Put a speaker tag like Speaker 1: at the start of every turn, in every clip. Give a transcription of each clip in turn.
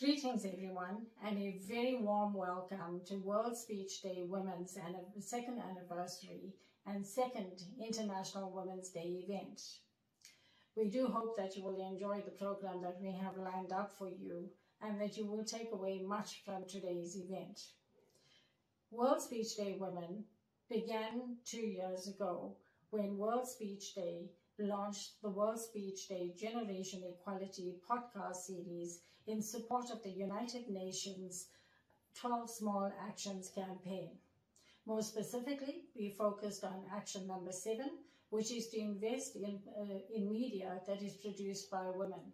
Speaker 1: Greetings everyone, and a very warm welcome to World Speech Day Women's second anniversary and second International Women's Day event. We do hope that you will enjoy the program that we have lined up for you and that you will take away much from today's event. World Speech Day Women began 2 years ago when World Speech Day launched the World Speech Day Generation Equality podcast series in support of the United Nations 12 Small Actions campaign. More specifically, we focused on action number 7, which is to invest in media that is produced by women.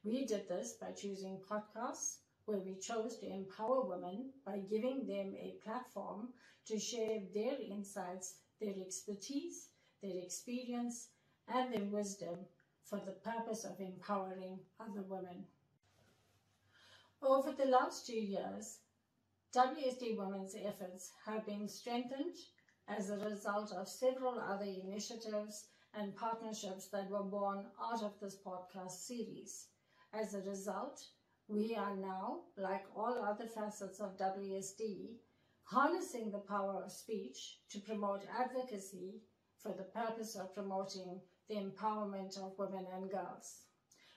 Speaker 1: We did this by choosing podcasts where we chose to empower women by giving them a platform to share their insights, their expertise, their experience, and their wisdom for the purpose of empowering other women. Over the last 2 years, WSD Women's efforts have been strengthened as a result of several other initiatives and partnerships that were born out of this podcast series. As a result, we are now, like all other facets of WSD, harnessing the power of speech to promote advocacy for the purpose of promoting the empowerment of women and girls.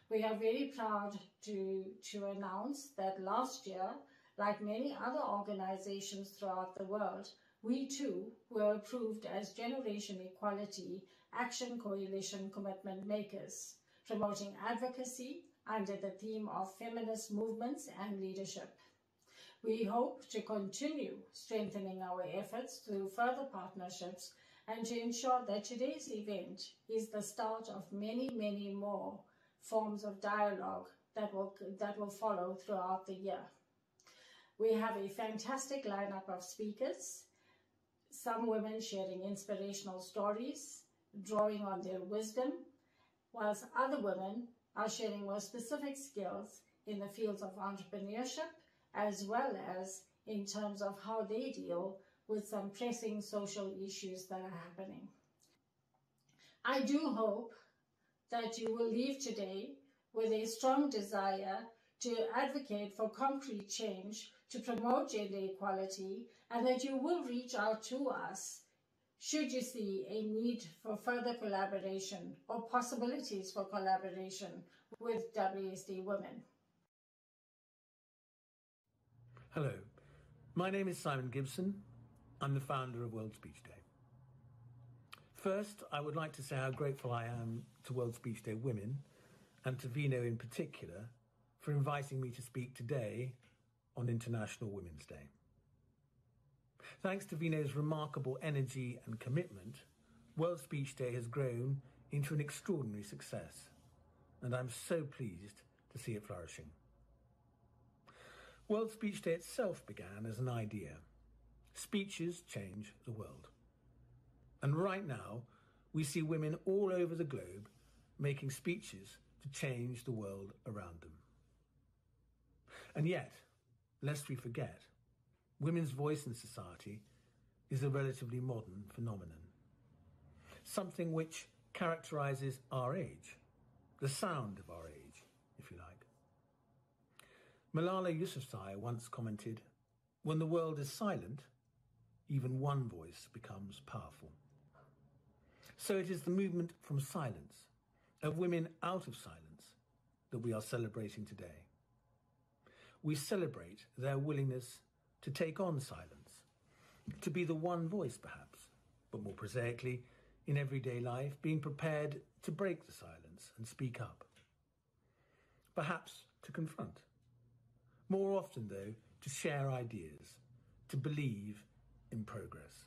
Speaker 1: We are very proud to announce that last year, like many other organizations throughout the world, we too were approved as Generation Equality Action Coalition Commitment Makers, promoting advocacy under the theme of feminist movements and leadership. We hope to continue strengthening our efforts through further partnerships and to ensure that today's event is the start of many, many more forms of dialogue that will follow throughout the year. We have a fantastic lineup of speakers, some women sharing inspirational stories, drawing on their wisdom, whilst other women are sharing more specific skills in the fields of entrepreneurship, as well as in terms of how they deal with some pressing social issues that are happening. I do hope that you will leave today with a strong desire to advocate for concrete change to promote gender equality, and that you will reach out to us should you see a need for further collaboration or possibilities for collaboration with WSD Women.
Speaker 2: Hello, my name is Simon Gibson. I'm the founder of World Speech Day. First, I would like to say how grateful I am to World Speech Day Women, and to Vino in particular, for inviting me to speak today on International Women's Day. Thanks to Vino's remarkable energy and commitment, World Speech Day has grown into an extraordinary success, and I'm so pleased to see it flourishing. World Speech Day itself began as an idea. Speeches change the world. And right now, we see women all over the globe making speeches to change the world around them. And yet, lest we forget, women's voice in society is a relatively modern phenomenon. Something which characterizes our age, the sound of our age, if you like. Malala Yousafzai once commented, "When the world is silent, even one voice becomes powerful." So it is the movement from silence, of women out of silence, that we are celebrating today. We celebrate their willingness to take on silence, to be the one voice perhaps, but more prosaically, in everyday life, being prepared to break the silence and speak up. Perhaps to confront. More often, though, to share ideas, to believe in progress.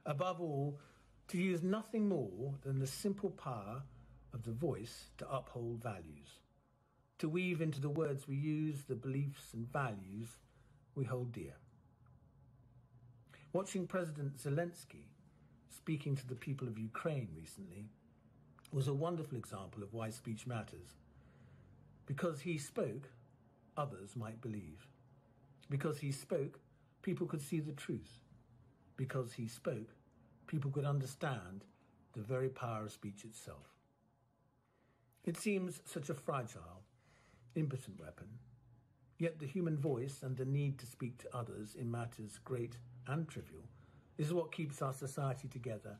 Speaker 2: Above all, to use nothing more than the simple power of the voice to uphold values, to weave into the words we use the beliefs and values we hold dear. Watching President Zelensky speaking to the people of Ukraine recently was a wonderful example of why speech matters. Because he spoke, others might believe. Because he spoke, people could see the truth. Because he spoke, people could understand the very power of speech itself. It seems such a fragile, impotent weapon, Yet the human voice and the need to speak to others in matters great and trivial is what keeps our society together.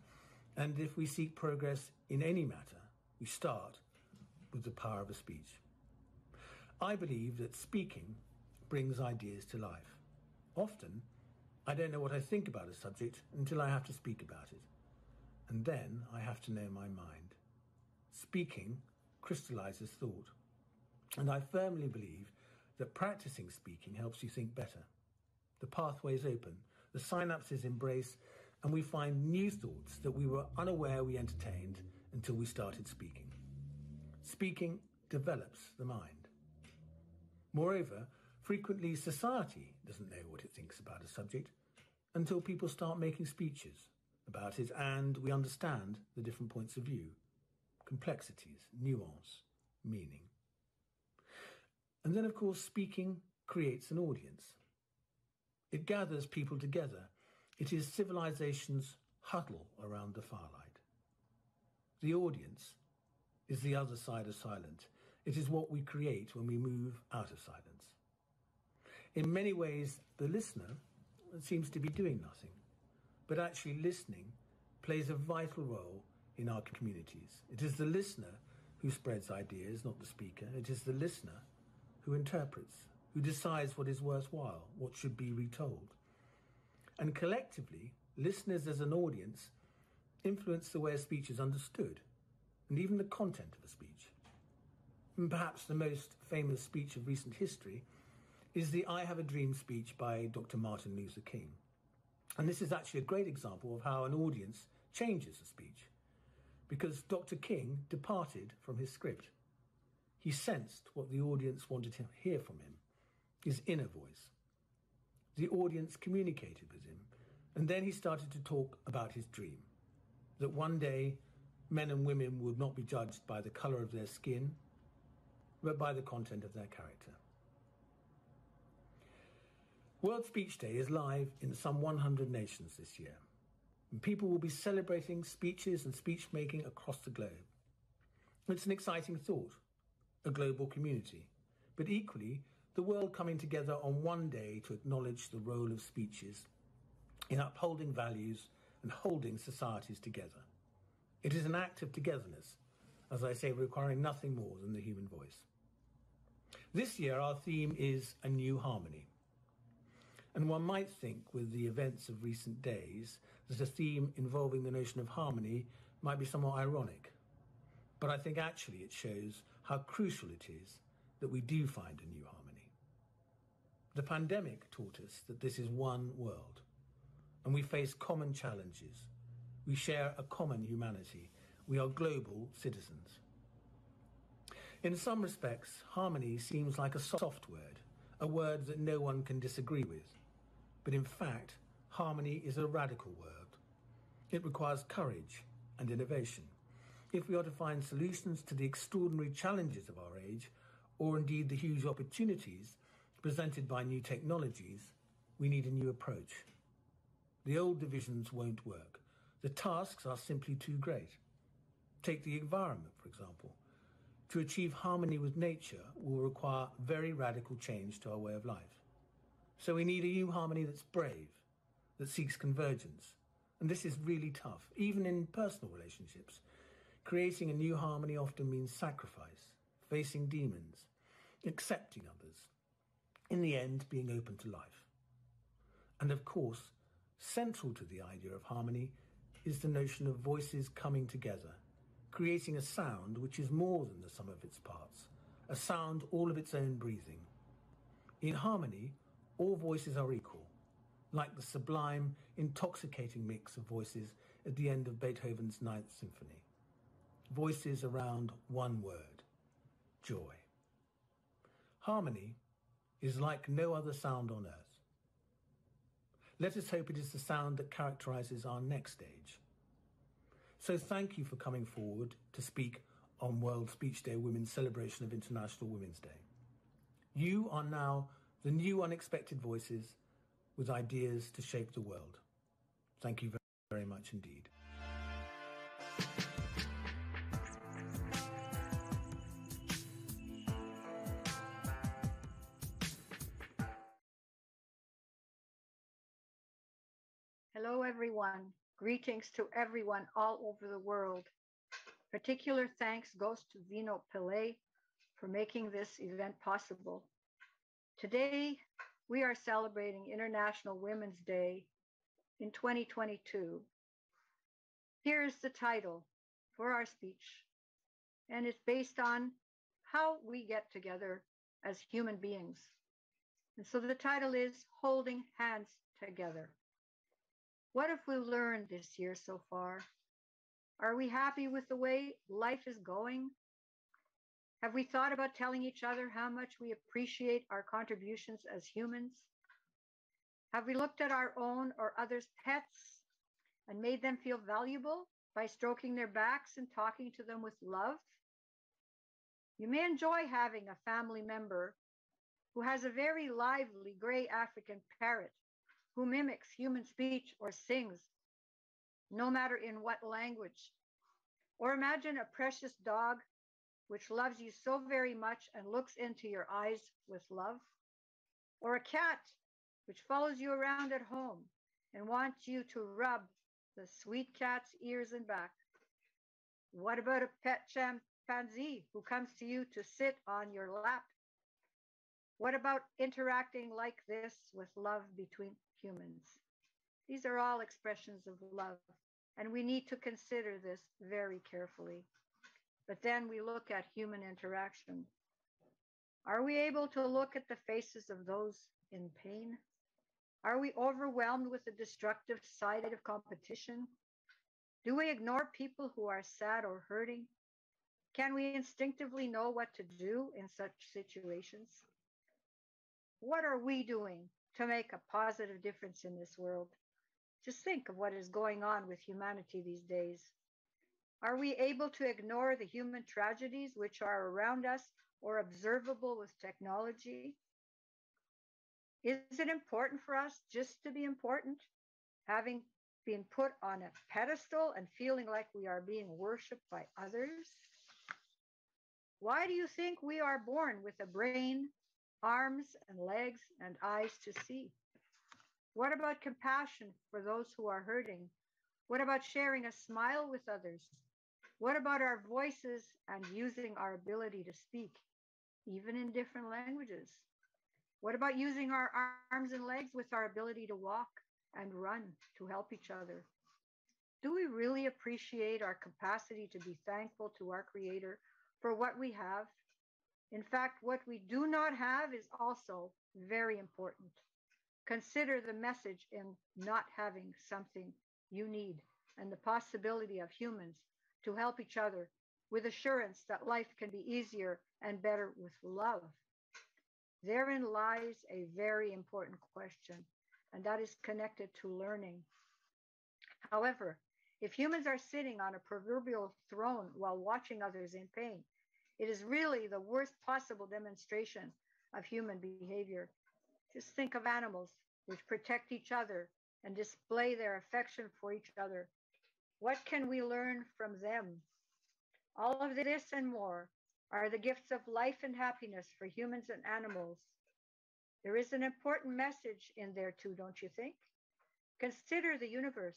Speaker 2: And if we seek progress in any matter, we start with the power of a speech. I believe that speaking brings ideas to life. Often, I don't know what I think about a subject until I have to speak about it. And then I have to know my mind. Speaking crystallizes thought. And I firmly believe that practicing speaking helps you think better. The pathways open, the synapses embrace, and we find new thoughts that we were unaware we entertained until we started speaking. Speaking develops the mind. Moreover, frequently society doesn't know what it thinks about a subject until people start making speeches about it and we understand the different points of view, complexities, nuance, meaning. And then, of course, speaking creates an audience. It gathers people together. It is civilization's huddle around the firelight. The audience is the other side of silence. It is what we create when we move out of silence. In many ways, the listener seems to be doing nothing, but actually listening plays a vital role in our communities. It is the listener who spreads ideas, not the speaker. It is the listener who interprets, who decides what is worthwhile, what should be retold. And collectively, listeners as an audience influence the way a speech is understood, and even the content of a speech. And perhaps the most famous speech of recent history is the I Have a Dream speech by Dr. Martin Luther King. And this is actually a great example of how an audience changes a speech, because Dr. King departed from his script. He sensed what the audience wanted to hear from him, his inner voice. The audience communicated with him, and then he started to talk about his dream, that one day men and women would not be judged by the colour of their skin, but by the content of their character. World Speech Day is live in some 100 nations this year, and people will be celebrating speeches and speech making across the globe. It's an exciting thought, a global community, but equally the world coming together on one day to acknowledge the role of speeches in upholding values and holding societies together. It is an act of togetherness, as I say, requiring nothing more than the human voice. This year our theme is a new harmony. And one might think with the events of recent days that a theme involving the notion of harmony might be somewhat ironic. But I think actually it shows how crucial it is that we do find a new harmony. The pandemic taught us that this is one world, and we face common challenges. We share a common humanity. We are global citizens. In some respects, harmony seems like a soft word, a word that no one can disagree with. But in fact, harmony is a radical word. It requires courage and innovation. If we are to find solutions to the extraordinary challenges of our age, or indeed the huge opportunities presented by new technologies, we need a new approach. The old divisions won't work. The tasks are simply too great. Take the environment, for example. To achieve harmony with nature will require very radical change to our way of life. So we need a new harmony that's brave, that seeks convergence. And this is really tough, even in personal relationships. Creating a new harmony often means sacrifice, facing demons, accepting others, in the end being open to life. And of course, central to the idea of harmony is the notion of voices coming together, creating a sound which is more than the sum of its parts, a sound all of its own breathing. In harmony, all voices are equal, like the sublime, intoxicating mix of voices at the end of Beethoven's Ninth Symphony. Voices around one word, joy. Harmony is like no other sound on earth. Let us hope it is the sound that characterises our next stage. So thank you for coming forward to speak on World Speech Day Women's celebration of International Women's Day. You are now the new unexpected voices with ideas to shape the world. Thank you very much indeed.
Speaker 3: Hello, everyone. Greetings to everyone all over the world. Particular thanks goes to Vino Pillay for making this event possible. Today, we are celebrating International Women's Day in 2022. Here is the title for our speech, and it's based on how we get together as human beings. And so the title is Holding Hands Together. What have we learned this year so far? Are we happy with the way life is going? Have we thought about telling each other how much we appreciate our contributions as humans? Have we looked at our own or others' pets and made them feel valuable by stroking their backs and talking to them with love? You may enjoy having a family member who has a very lively gray African parrot who mimics human speech or sings, no matter in what language. Or imagine a precious dog which loves you so very much and looks into your eyes with love. Or a cat which follows you around at home and wants you to rub the sweet cat's ears and back. What about a pet chimpanzee who comes to you to sit on your lap? What about interacting like this with love between humans? These are all expressions of love, and we need to consider this very carefully. But then we look at human interaction. Are we able to look at the faces of those in pain? Are we overwhelmed with the destructive side of competition? Do we ignore people who are sad or hurting? Can we instinctively know what to do in such situations? What are we doing to make a positive difference in this world? Just think of what is going on with humanity these days. Are we able to ignore the human tragedies which are around us or observable with technology? Is it important for us just to be important, having been put on a pedestal and feeling like we are being worshipped by others? Why do you think we are born with a brain, arms and legs and eyes to see? What about compassion for those who are hurting? What about sharing a smile with others? What about our voices and using our ability to speak, even in different languages? What about using our arms and legs with our ability to walk and run to help each other? Do we really appreciate our capacity to be thankful to our Creator for what we have? In fact, what we do not have is also very important. Consider the message in not having something you need and the possibility of humans to help each other with assurance that life can be easier and better with love. Therein lies a very important question, and that is connected to learning. However, if humans are sitting on a proverbial throne while watching others in pain, it is really the worst possible demonstration of human behavior. Just think of animals which protect each other and display their affection for each other. What can we learn from them? All of this and more are the gifts of life and happiness for humans and animals. There is an important message in there too, don't you think? Consider the universe,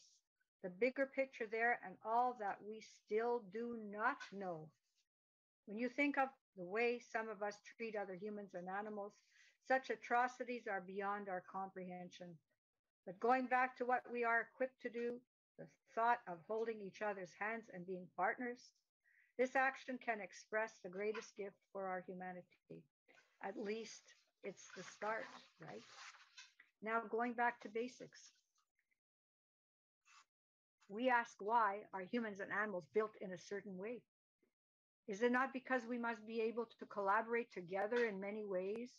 Speaker 3: the bigger picture there, and all that we still do not know. When you think of the way some of us treat other humans and animals, such atrocities are beyond our comprehension. But going back to what we are equipped to do, the thought of holding each other's hands and being partners, this action can express the greatest gift for our humanity. At least it's the start, right? Now, going back to basics. We ask, why are humans and animals built in a certain way? Is it not because we must be able to collaborate together in many ways,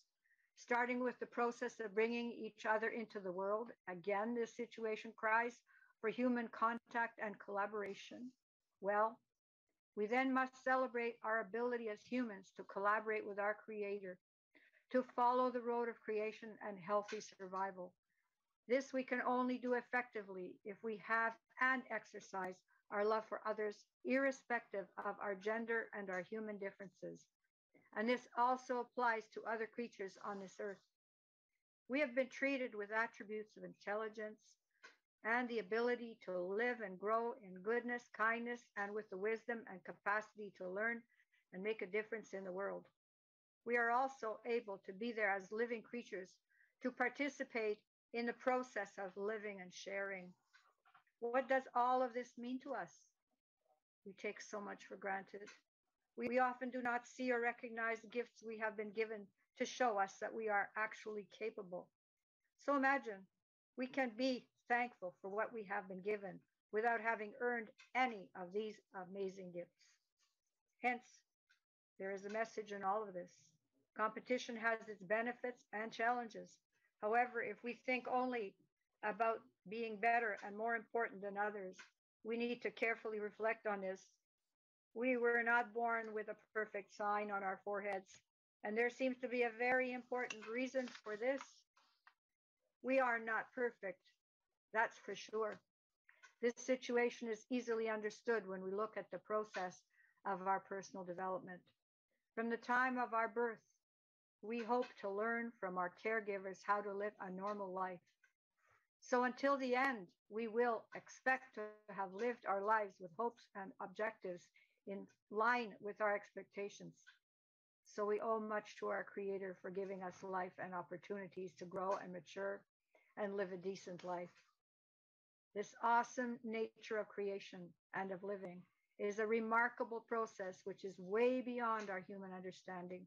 Speaker 3: starting with the process of bringing each other into the world? Again, this situation cries for human contact and collaboration. Well, we then must celebrate our ability as humans to collaborate with our Creator, to follow the road of creation and healthy survival. This we can only do effectively if we have and exercise our love for others, irrespective of our gender and our human differences. And this also applies to other creatures on this earth. We have been treated with attributes of intelligence, and the ability to live and grow in goodness, kindness, and with the wisdom and capacity to learn and make a difference in the world. We are also able to be there as living creatures to participate in the process of living and sharing. What does all of this mean to us? We take so much for granted. We often do not see or recognize the gifts we have been given to show us that we are actually capable. So imagine we can be thankful for what we have been given without having earned any of these amazing gifts. Hence, there is a message in all of this. Competition has its benefits and challenges. However, if we think only about being better and more important than others, we need to carefully reflect on this. We were not born with a perfect sign on our foreheads, and there seems to be a very important reason for this. We are not perfect, that's for sure. This situation is easily understood when we look at the process of our personal development. From the time of our birth, we hope to learn from our caregivers how to live a normal life. So until the end, we will expect to have lived our lives with hopes and objectives in line with our expectations. So we owe much to our Creator for giving us life and opportunities to grow and mature and live a decent life. This awesome nature of creation and of living is a remarkable process which is way beyond our human understanding.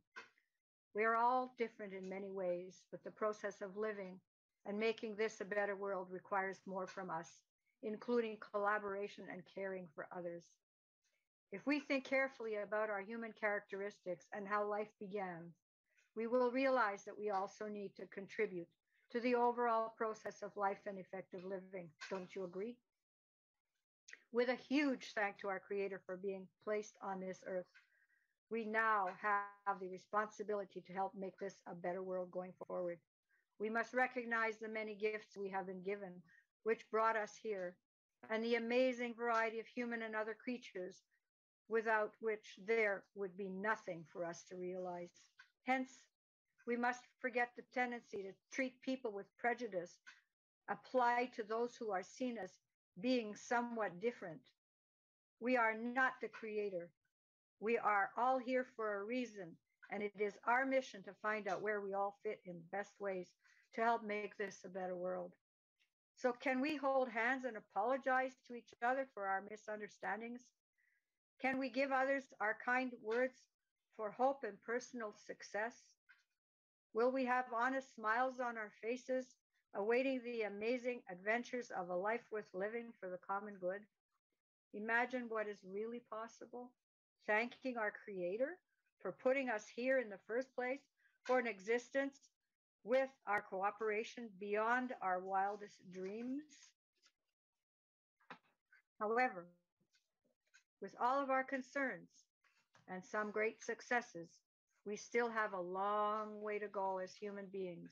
Speaker 3: We are all different in many ways, but the process of living and making this a better world requires more from us, including collaboration and caring for others. If we think carefully about our human characteristics and how life began, we will realize that we also need to contribute to the overall process of life and effective living. Don't you agree? With a huge thank to our Creator for being placed on this earth, we now have the responsibility to help make this a better world going forward. We must recognize the many gifts we have been given, which brought us here, and the amazing variety of human and other creatures, without which there would be nothing for us to realize. Hence, we must forget the tendency to treat people with prejudice applied to those who are seen as being somewhat different. We are not the Creator. We are all here for a reason, and it is our mission to find out where we all fit in the best ways to help make this a better world. So can we hold hands and apologize to each other for our misunderstandings? Can we give others our kind words for hope and personal success? Will we have honest smiles on our faces, awaiting the amazing adventures of a life worth living for the common good? Imagine what is really possible. Thanking our Creator for putting us here in the first place, for an existence with our cooperation beyond our wildest dreams. However, with all of our concerns and some great successes, we still have a long way to go as human beings.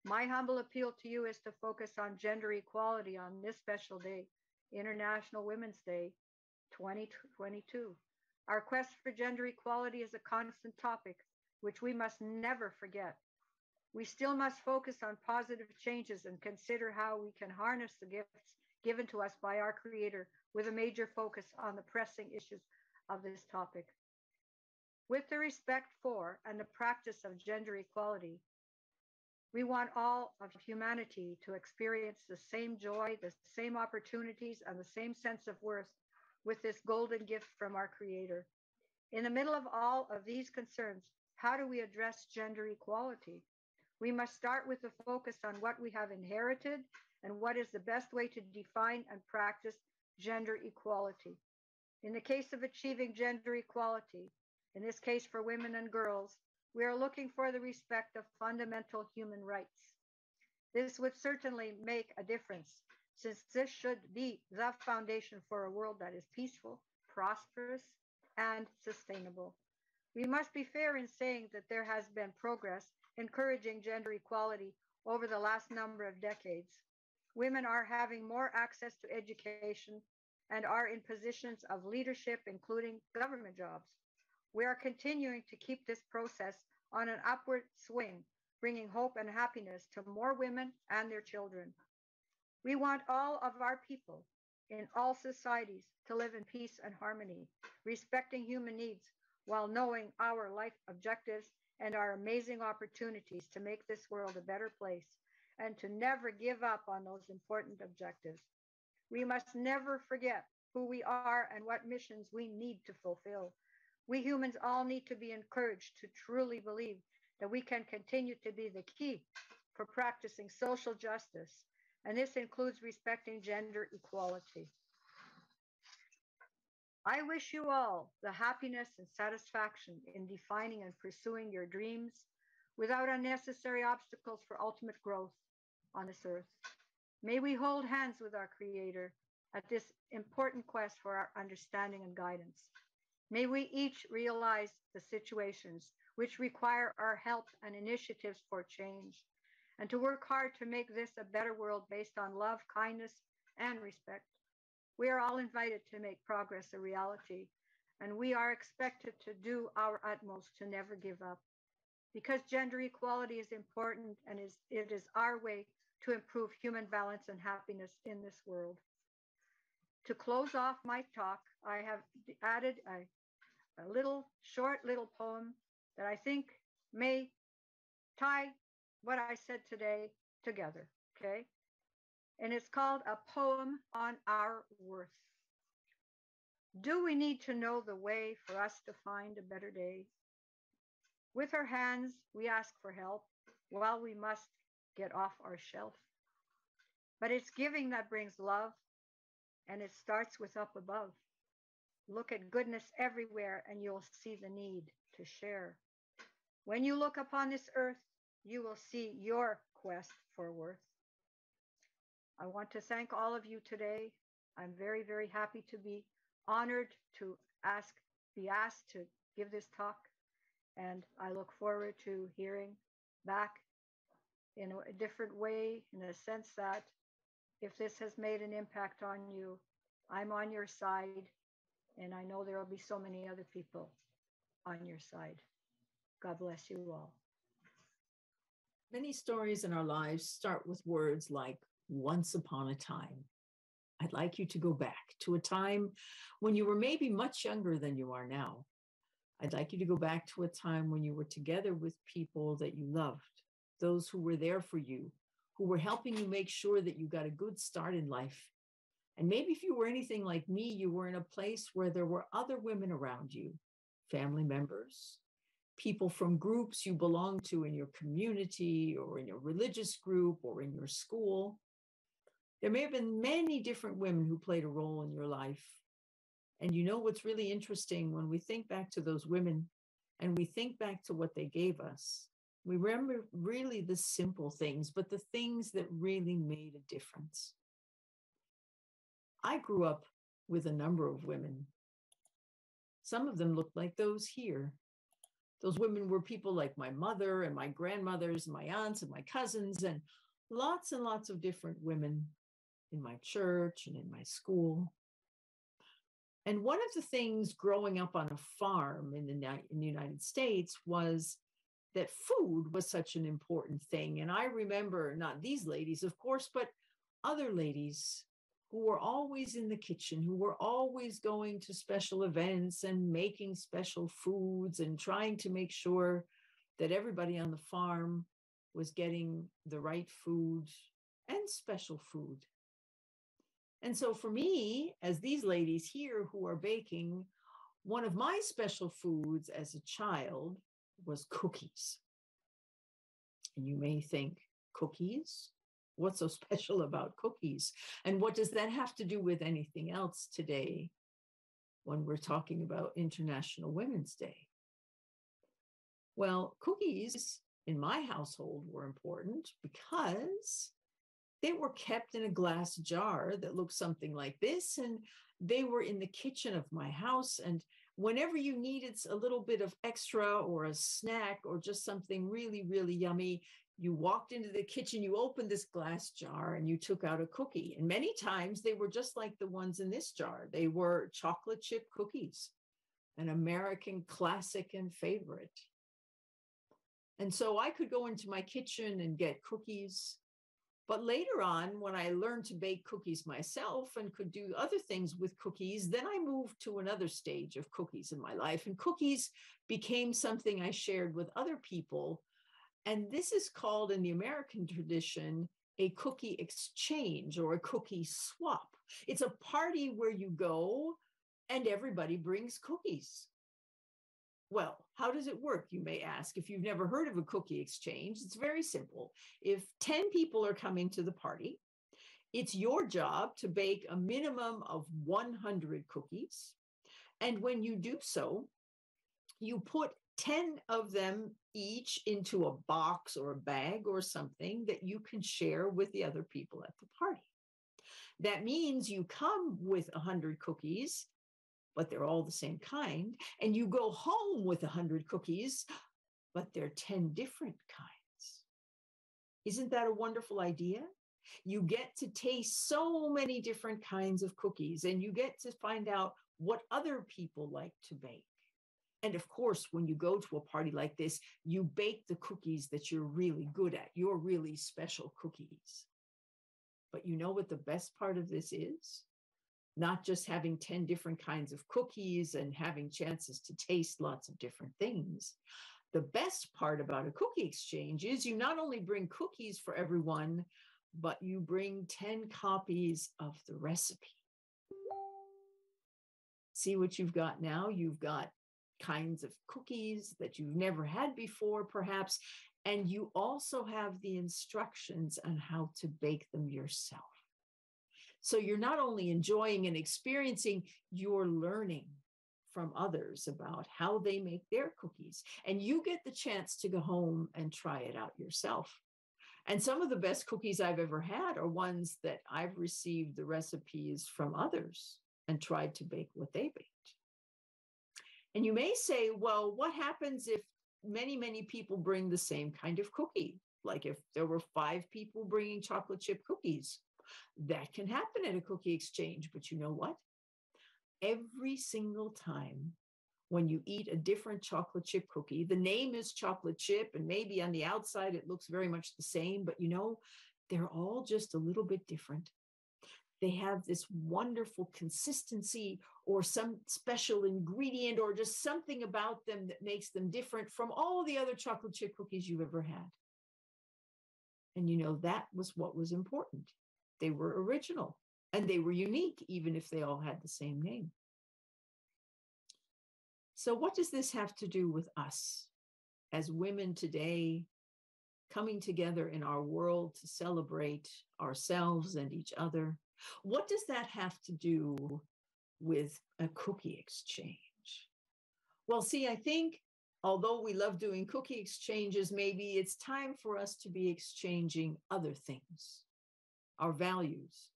Speaker 3: My humble appeal to you is to focus on gender equality on this special day, International Women's Day 2022. Our quest for gender equality is a constant topic, which we must never forget. We still must focus on positive changes and consider how we can harness the gifts given to us by our Creator with a major focus on the pressing issues of this topic. With the respect for and the practice of gender equality, we want all of humanity to experience the same joy, the same opportunities, and the same sense of worth with this golden gift from our Creator. In the middle of all of these concerns, how do we address gender equality? We must start with the focus on what we have inherited and what is the best way to define and practice gender equality. In the case of achieving gender equality, in this case for women and girls, we are looking for the respect of fundamental human rights. This would certainly make a difference, since this should be the foundation for a world that is peaceful, prosperous, and sustainable. We must be fair in saying that there has been progress encouraging gender equality over the last number of decades. Women are having more access to education and are in positions of leadership, including government jobs. We are continuing to keep this process on an upward swing, bringing hope and happiness to more women and their children. We want all of our people in all societies to live in peace and harmony, respecting human needs while knowing our life objectives and our amazing opportunities to make this world a better place and to never give up on those important objectives. We must never forget who we are and what missions we need to fulfill. We humans all need to be encouraged to truly believe that we can continue to be the key for practicing social justice, and this includes respecting gender equality. I wish you all the happiness and satisfaction in defining and pursuing your dreams without unnecessary obstacles for ultimate growth on this earth. May we hold hands with our Creator at this important quest for our understanding and guidance. May we each realize the situations which require our help and initiatives for change, and to work hard to make this a better world based on love, kindness, and respect. We are all invited to make progress a reality, and we are expected to do our utmost to never give up. Because gender equality is important, and it is our way to improve human balance and happiness in this world. To close off my talk, I have added a little short little poem that I think may tie what I said today together, okay? And it's called A Poem on Our Worth. Do we need to know the way for us to find a better day? With our hands, we ask for help while we must get off our shelf. But it's giving that brings love, and it starts with up above. Look at goodness everywhere, and you'll see the need to share. When you look upon this earth, you will see your quest for worth. I want to thank all of you today. I'm very, very happy to be honored to be asked to give this talk. And I look forward to hearing back in a different way, in a sense that if this has made an impact on you, I'm on your side. And I know there will be so many other people on your side. God bless you all.
Speaker 4: Many stories in our lives start with words like once upon a time. I'd like you to go back to a time when you were maybe much younger than you are now. I'd like you to go back to a time when you were together with people that you loved, those who were there for you, who were helping you make sure that you got a good start in life. And maybe if you were anything like me, you were in a place where there were other women around you, family members, people from groups you belong to in your community or in your religious group or in your school. There may have been many different women who played a role in your life. And you know what's really interesting, when we think back to those women and we think back to what they gave us, we remember really the simple things, but the things that really made a difference. I grew up with a number of women. Some of them looked like those here. Those women were people like my mother and my grandmothers, and my aunts and my cousins, and lots of different women in my church and in my school. And one of the things growing up on a farm in the United States was that food was such an important thing. And I remember not these ladies, of course, but other ladies who were always in the kitchen, who were always going to special events and making special foods and trying to make sure that everybody on the farm was getting the right food and special food. And so for me, as these ladies here who are baking, one of my special foods as a child was cookies. And you may think, cookies? What's so special about cookies? And what does that have to do with anything else today when we're talking about International Women's Day? Well, cookies in my household were important because they were kept in a glass jar that looked something like this, and they were in the kitchen of my house. And whenever you needed a little bit of extra or a snack or just something really, really yummy, you walked into the kitchen, you opened this glass jar, and you took out a cookie. And many times they were just like the ones in this jar. They were chocolate chip cookies, an American classic and favorite. And so I could go into my kitchen and get cookies. But later on, when I learned to bake cookies myself and could do other things with cookies, then I moved to another stage of cookies in my life. And cookies became something I shared with other people. And this is called, in the American tradition, a cookie exchange or a cookie swap. It's a party where you go and everybody brings cookies. Well, how does it work, you may ask? If you've never heard of a cookie exchange, it's very simple. If 10 people are coming to the party, it's your job to bake a minimum of 100 cookies. And when you do so, you put 10 of them each into a box or a bag or something that you can share with the other people at the party. That means you come with 100 cookies, but they're all the same kind, and you go home with 100 cookies, but they're 10 different kinds. Isn't that a wonderful idea? You get to taste so many different kinds of cookies, and you get to find out what other people like to bake. And of course, when you go to a party like this, you bake the cookies that you're really good at, your really special cookies. But you know what the best part of this is? Not just having 10 different kinds of cookies and having chances to taste lots of different things. The best part about a cookie exchange is you not only bring cookies for everyone, but you bring 10 copies of the recipe. See what you've got now? You've got kinds of cookies that you've never had before, perhaps, and you also have the instructions on how to bake them yourself. So you're not only enjoying and experiencing, you're learning from others about how they make their cookies. And you get the chance to go home and try it out yourself. And some of the best cookies I've ever had are ones that I've received the recipes from others and tried to bake what they baked. And you may say, well, what happens if many, many people bring the same kind of cookie? Like if there were 5 people bringing chocolate chip cookies. That can happen at a cookie exchange, but you know what? Every single time when you eat a different chocolate chip cookie, the name is chocolate chip, and maybe on the outside it looks very much the same, but you know, they're all just a little bit different. They have this wonderful consistency or some special ingredient or just something about them that makes them different from all the other chocolate chip cookies you've ever had. And you know, that was what was important. They were original and they were unique, even if they all had the same name. So what does this have to do with us as women today, coming together in our world to celebrate ourselves and each other? What does that have to do with a cookie exchange? Well, see, I think although we love doing cookie exchanges, maybe it's time for us to be exchanging other things. Our values,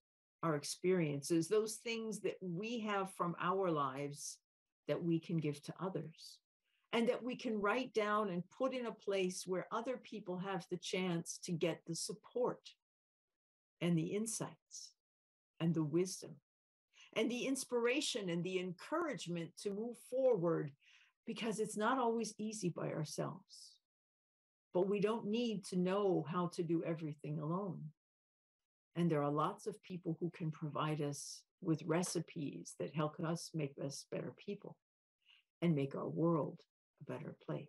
Speaker 4: our experiences, those things that we have from our lives that we can give to others, and that we can write down and put in a place where other people have the chance to get the support and the insights and the wisdom and the inspiration and the encouragement to move forward, because it's not always easy by ourselves. But we don't need to know how to do everything alone. And there are lots of people who can provide us with recipes that help us make us better people and make our world a better place.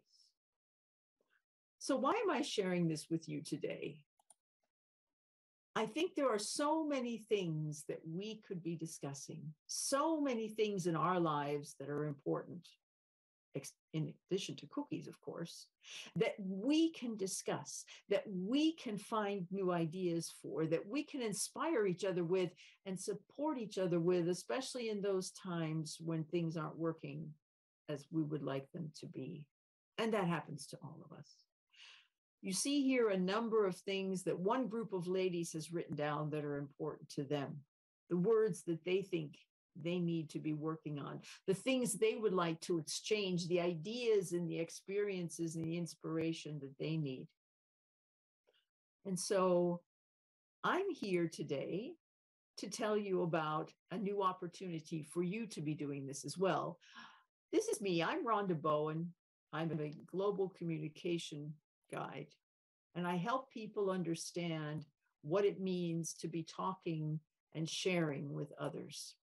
Speaker 4: So why am I sharing this with you today? I think there are so many things that we could be discussing, so many things in our lives that are important, in addition to cookies, of course, that we can discuss, that we can find new ideas for, that we can inspire each other with and support each other with, especially in those times when things aren't working as we would like them to be. And that happens to all of us. You see here a number of things that one group of ladies has written down that are important to them, the words that they think they need to be working on, the things they would like to exchange, the ideas and the experiences and the inspiration that they need. And so I'm here today to tell you about a new opportunity for you to be doing this as well. This is me. I'm Rhonda Bowen. I'm a global communication guide, and I help people understand what it means to be talking and sharing with others.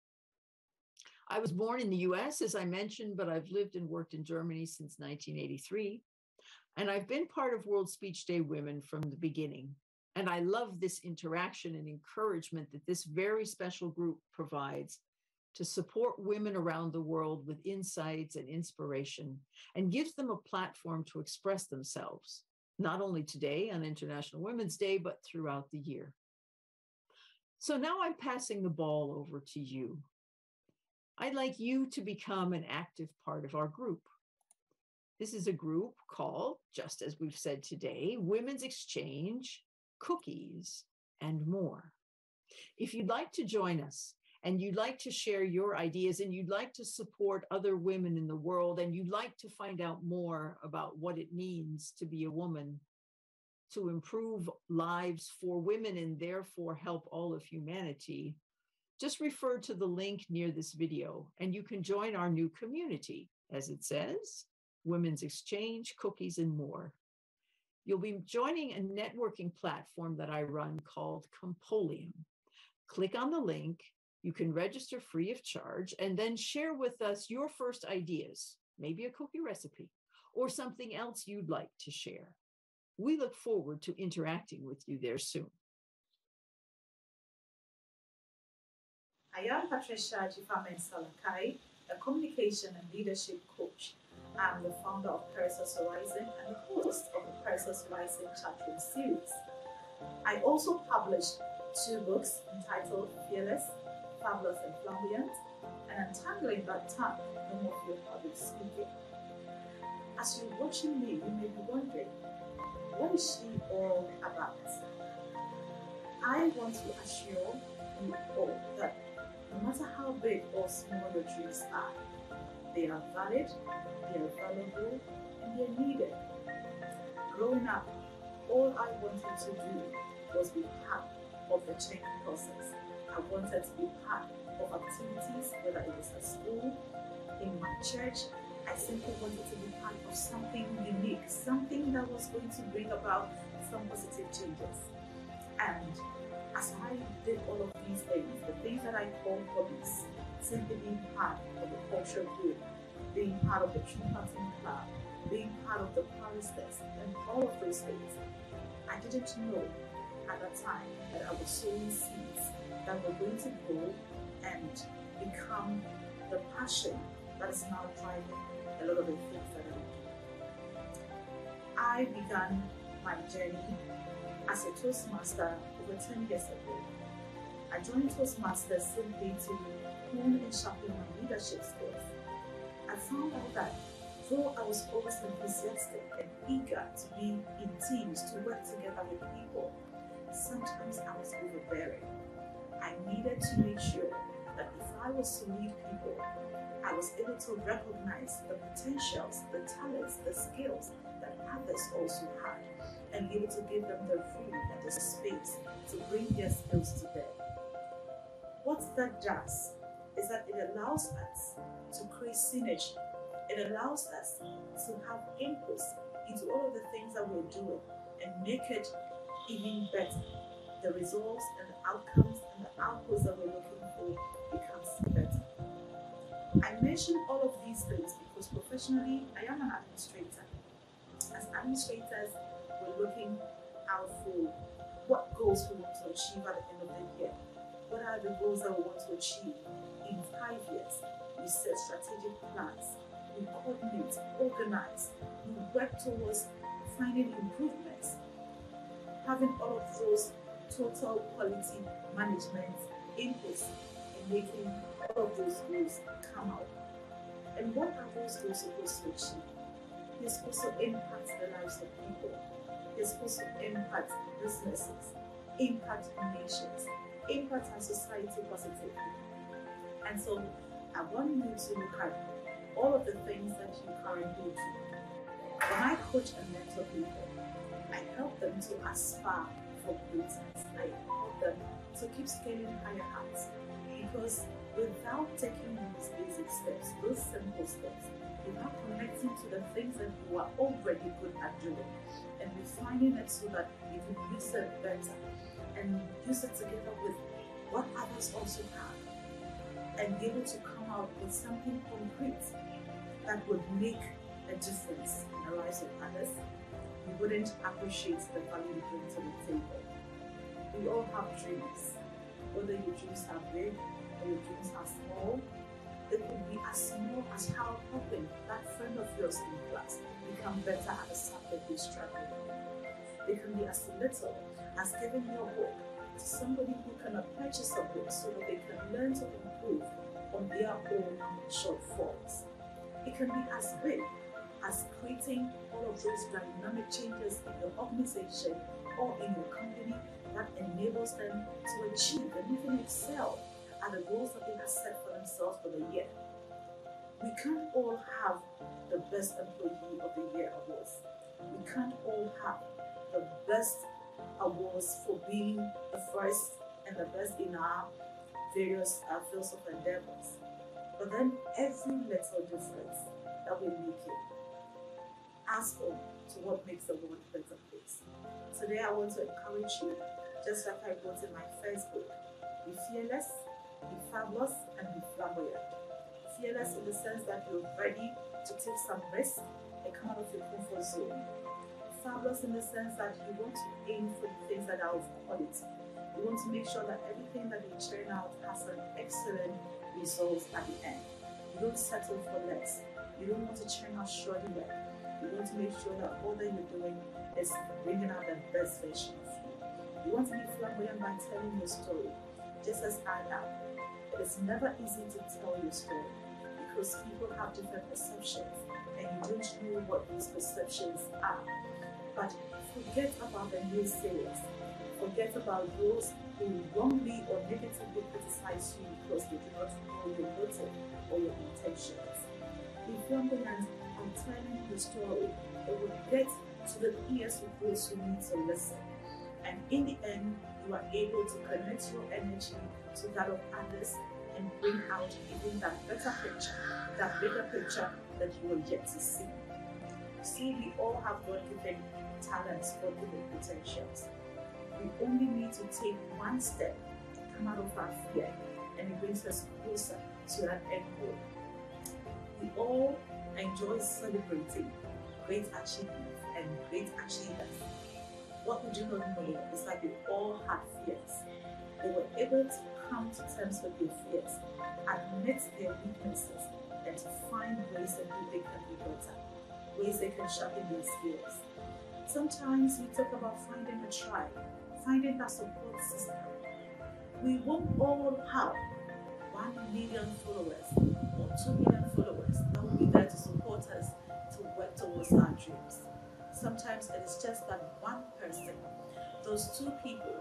Speaker 4: I was born in the US, as I mentioned, but I've lived and worked in Germany since 1983. And I've been part of World Speech Day Women from the beginning. And I love this interaction and encouragement that this very special group provides to support women around the world with insights and inspiration, and gives them a platform to express themselves, not only today on International Women's Day, but throughout the year. So now I'm passing the ball over to you. I'd like you to become an active part of our group. This is a group called, just as we've said today, Women's Exchange, Cookies, and More. If you'd like to join us, and you'd like to share your ideas, and you'd like to support other women in the world, and you'd like to find out more about what it means to be a woman, to improve lives for women and therefore help all of humanity, just refer to the link near this video, and you can join our new community, as it says, Women's Exchange, Cookies, and More. You'll be joining a networking platform that I run called Commpolium. Click on the link. You can register free of charge and then share with us your first ideas, maybe a cookie recipe or something else you'd like to share. We look forward to interacting with you there soon.
Speaker 5: I am Patricia Mensah-Larkai, a communication and leadership coach. I'm the founder of Perissos Rising and the host of the Perissos Rising Chatroom series. I also published 2 books entitled Fearless, Fabulous and Flamboyant, and Untangling That Tongue, No More Fear Public Speaking. As you're watching me, you may be wondering, what is she all about? I want to assure you all that no matter how big or small your dreams are, they are valid, they are valuable, and they are needed. Growing up, all I wanted to do was be part of the change process. I wanted to be part of activities, whether it was at school, in my church. I simply wanted to be part of something unique, something that was going to bring about some positive changes. And as I did all of these things, the things that I call hobbies, simply being part of the culture group, being part of the Chigurupati club, being part of the Perissos, and all of those things, I didn't know at that time that I was sowing seeds that were going to grow and become the passion that is now driving a lot of the things that I do. I began my journey as a Toastmaster over 10 years ago. I joined Toastmasters simply to hone and sharpen my leadership skills. I found out that though I was always enthusiastic and eager to be in teams, to work together with people, sometimes I was overbearing. I needed to make sure that if I was to lead people, I was able to recognize the potentials, the talents, the skills that others also had, and be able to give them the room and the space to bring their skills to bear. What that does is that it allows us to create synergy. It allows us to have inputs into all of the things that we're doing and make it even better. The results and the outcomes and the outputs that we're looking for becomes better. I mention all of these things because professionally, I am an administrator. As administrators, we're looking out for what goals we want to achieve at the end of the year. What are the goals that we want to achieve in 5 years? We set strategic plans. We coordinate, organize. We work towards finding improvements. Having all of those total quality management inputs and making all of those goals come out. And what are those goals supposed to achieve? They're supposed to impact the lives of people. They're supposed to impact businesses, impact nations, impact our society positively. And so I want you to look at all of the things that you currently do. When I coach and mentor people, I help them to aspire for greatness. I help them to keep scaling higher heights. Because without taking these basic steps, those simple steps, without connecting to the things that you are already good at doing, and refining it so that you can use it better and use it together with what others also have, and be able to come out with something concrete that would make a difference in the lives of others, you wouldn't appreciate the value you bring to the table. We all have dreams, whether your dreams are big or your dreams are small. It could be as small as how helping that friend of yours in class become better at a subject you're struggling with. It can be as little as giving your book to somebody who cannot purchase a book so that they can learn to improve on their own shortfalls. It can be as big as creating all of those dynamic changes in your organization or in your company that enables them to achieve and even excel at the goals that they have set for themselves for the year. We can't all have the best employee of the year awards. We can't all have the best awards for being the first and the best in our various fields of endeavors. But then every little difference that we're making adds on to what makes the world a better place. Today I want to encourage you, just like I wrote in my first book, be fearless, be fabulous, and be flamboyant. Fearless in the sense that you're ready to take some risk and come out of your comfort zone. Fabulous in the sense that you want to aim for the things that are of quality. You want to make sure that everything that you turn out has an excellent result at the end. You don't settle for less. You don't want to churn out shoddy work. You want to make sure that all that you're doing is bringing out the best version of you. You want to be flamboyant by telling your story, just as I am. It is never easy to tell your story because people have different perceptions and you don't know what these perceptions are. But forget about the naysayers. Forget about those who wrongly or negatively criticize you because they do not know your motive or your intentions. Be flamboyant and telling the story, it will get to the ears of those who need to listen. And in the end, you are able to connect your energy to that of others and bring out even that better picture, that bigger picture that you are yet to see. See, we all have God-given talents, God-given potentials. We only need to take one step, come out of our fear, and it brings us closer to that end goal. We all enjoy celebrating great achievements and great achievers. What we do not know is that we all had fears. They were able to come to terms with their fears, admit their weaknesses, and to find ways in which they can be better, ways they can sharpen their skills. Sometimes we talk about finding a tribe, finding that support system. We won't all have 1 million followers or 2 million followers that will be there to support us to work towards our dreams. Sometimes it is just that one person, those 2 people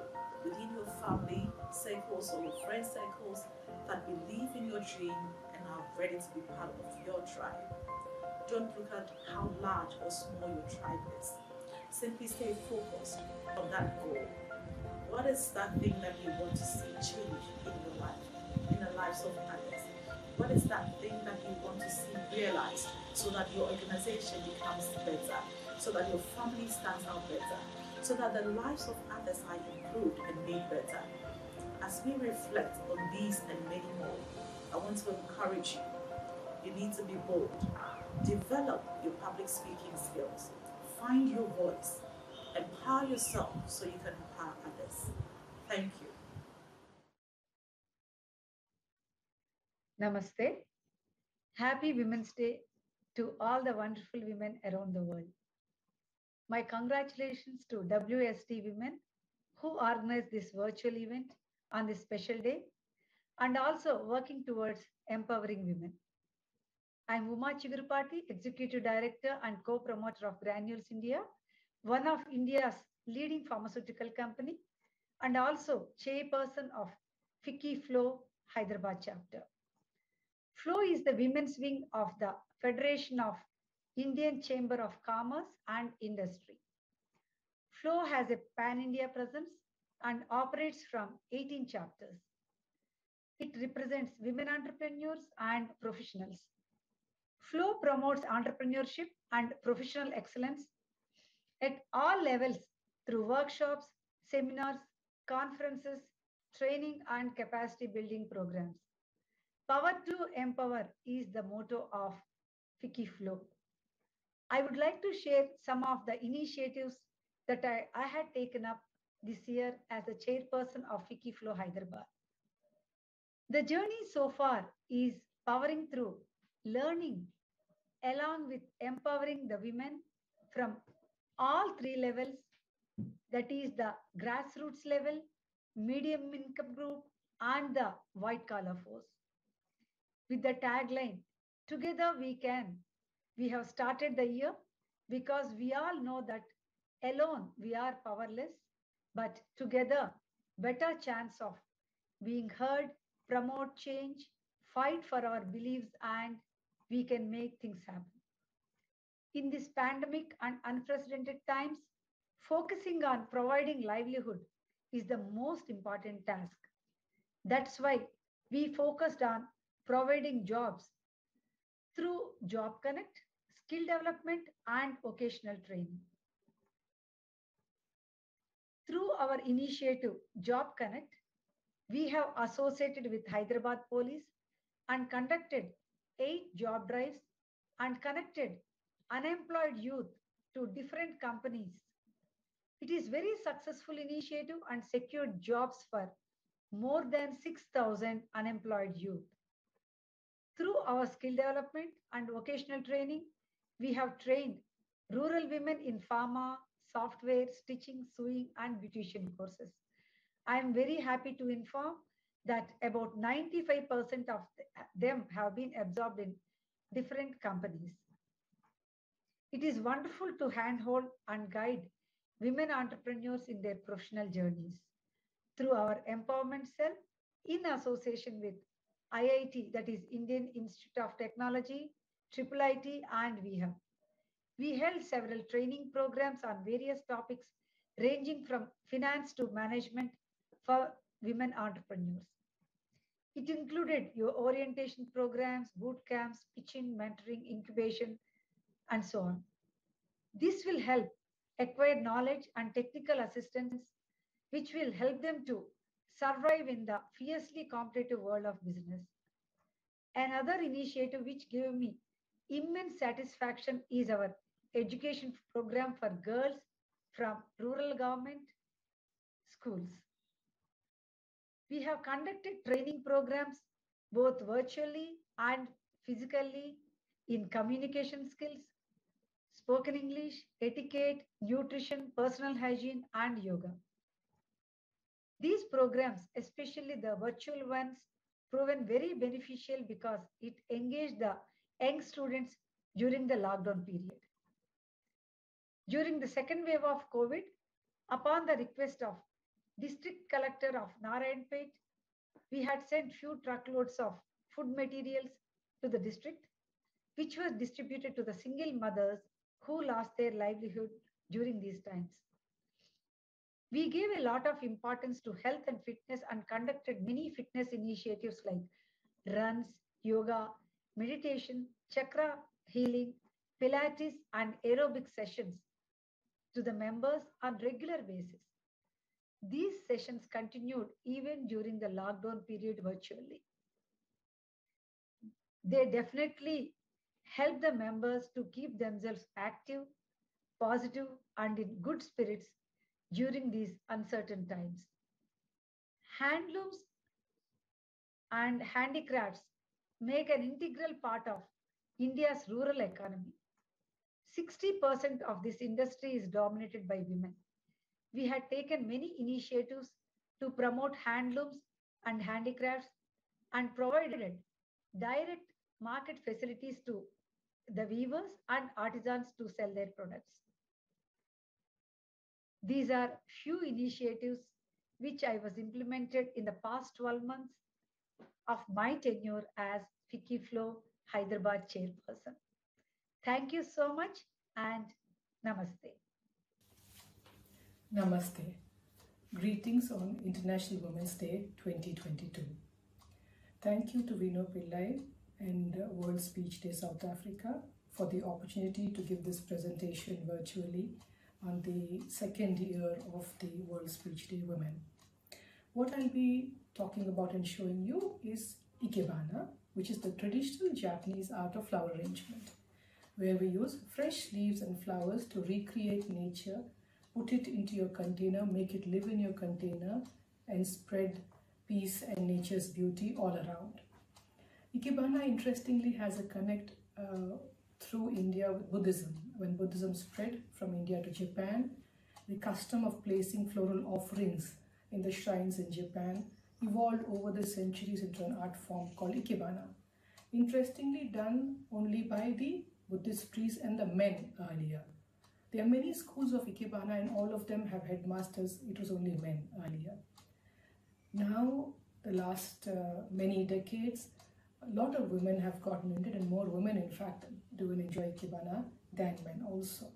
Speaker 5: within your family circles or your friend circles that believe in your dream and are ready to be part of your tribe. Don't look at how large or small your tribe is. Simply stay focused on that goal. What is that thing that you want to see change in your life, in the lives of others? What is that thing that you want to see realized so that your organization becomes better, so that your family stands out better, so that the lives of others are improved and made better? As we reflect on these and many more, I want to encourage you. You need to be bold. Develop your public speaking skills. Find your voice. Empower yourself so you can empower others. Thank you.
Speaker 3: Namaste. Happy Women's Day to all the wonderful women around the world. My congratulations to WSD Women who organized this virtual event on this special day and also working towards empowering women. I'm Uma Chigurupati, Executive Director and co-promoter of Granules India, one of India's leading pharmaceutical company, and also chairperson of FICCIFlo Hyderabad chapter. FLO is the women's wing of the Federation of Indian Chamber of Commerce and Industry. FLO has a pan-India presence and operates from 18 chapters. It represents women entrepreneurs and professionals. FLO promotes entrepreneurship and professional excellence
Speaker 6: at all levels through workshops, seminars, conferences, training, and capacity building programs. Power to empower is the motto of FICCIFlo. I would like to share some of the initiatives that I had taken up this year as the chairperson of FICCIFlo Hyderabad. The journey so far is powering through learning along with empowering the women from all three levels, that is the grassroots level, medium income group, and the white collar force. With the tagline, Together We Can, we have started the year because we all know that alone we are powerless, but together, better chance of being heard, promote change, fight for our beliefs, and we can make things happen. In this pandemic and unprecedented times, focusing on providing livelihood is the most important task. That's why we focused on providing jobs through Job Connect, skill development, and vocational training. Through our initiative, Job Connect, we have associated with Hyderabad Police and conducted 8 job drives and connected unemployed youth to different companies. It is very successful initiative and secured jobs for more than 6,000 unemployed youth. Through our skill development and vocational training, we have trained rural women in pharma, software, stitching, sewing, and beautician courses. I am very happy to inform that about 95% of them have been absorbed in different companies. It is wonderful to handhold and guide women entrepreneurs in their professional journeys. Through our empowerment cell, in association with IIT, that is Indian Institute of Technology, IIIT, and WeHub, we held several training programs on various topics ranging from finance to management for women entrepreneurs. It included your orientation programs, boot camps, pitching, mentoring, incubation, and so on. This will help acquire knowledge and technical assistance, which will help them to survive in the fiercely competitive world of business. Another initiative which gave me immense satisfaction is our education program for girls from rural government schools. We have conducted training programs both virtually and physically in communication skills, spoken English, etiquette, nutrition, personal hygiene, and yoga. These programs, especially the virtual ones, proven very beneficial because it engaged the young students during the lockdown period. During the second wave of COVID, upon the request of District Collector of Narayanpet, we had sent few truckloads of food materials to the district, which was distributed to the single mothers who lost their livelihood during these times. We gave a lot of importance to health and fitness and conducted many fitness initiatives like runs, yoga, meditation, chakra healing, Pilates, and aerobic sessions to the members on regular basis. These sessions continued even during the lockdown period virtually. They definitely help the members to keep themselves active, positive, and in good spirits during these uncertain times. Handlooms and handicrafts make an integral part of India's rural economy. 60% of this industry is dominated by women. We had taken many initiatives to promote handlooms and handicrafts and provided direct market facilities to the weavers and artisans to sell their products. These are few initiatives which I was implemented in the past 12 months of my tenure as FICCIFlo Hyderabad chairperson. Thank you so much and namaste.
Speaker 7: Namaste. Greetings on International Women's Day 2022. Thank you to Vino, Pillay and World Speech Day South Africa for the opportunity to give this presentation virtually on the second year of the World Speech Day Women. What I'll be talking about and showing you is Ikebana, which is the traditional Japanese art of flower arrangement, where we use fresh leaves and flowers to recreate nature, put it into your container, make it live in your container, and spread peace and nature's beauty all around. Ikebana, interestingly, has a connect through India with Buddhism. When Buddhism spread from India to Japan, the custom of placing floral offerings in the shrines in Japan evolved over the centuries into an art form called Ikebana. Interestingly, done only by the Buddhist priests and the men earlier. There are many schools of Ikebana and all of them have headmasters. It was only men earlier. Now, the last many decades, a lot of women have gotten into it, and more women in fact do enjoy Ikebana than men also.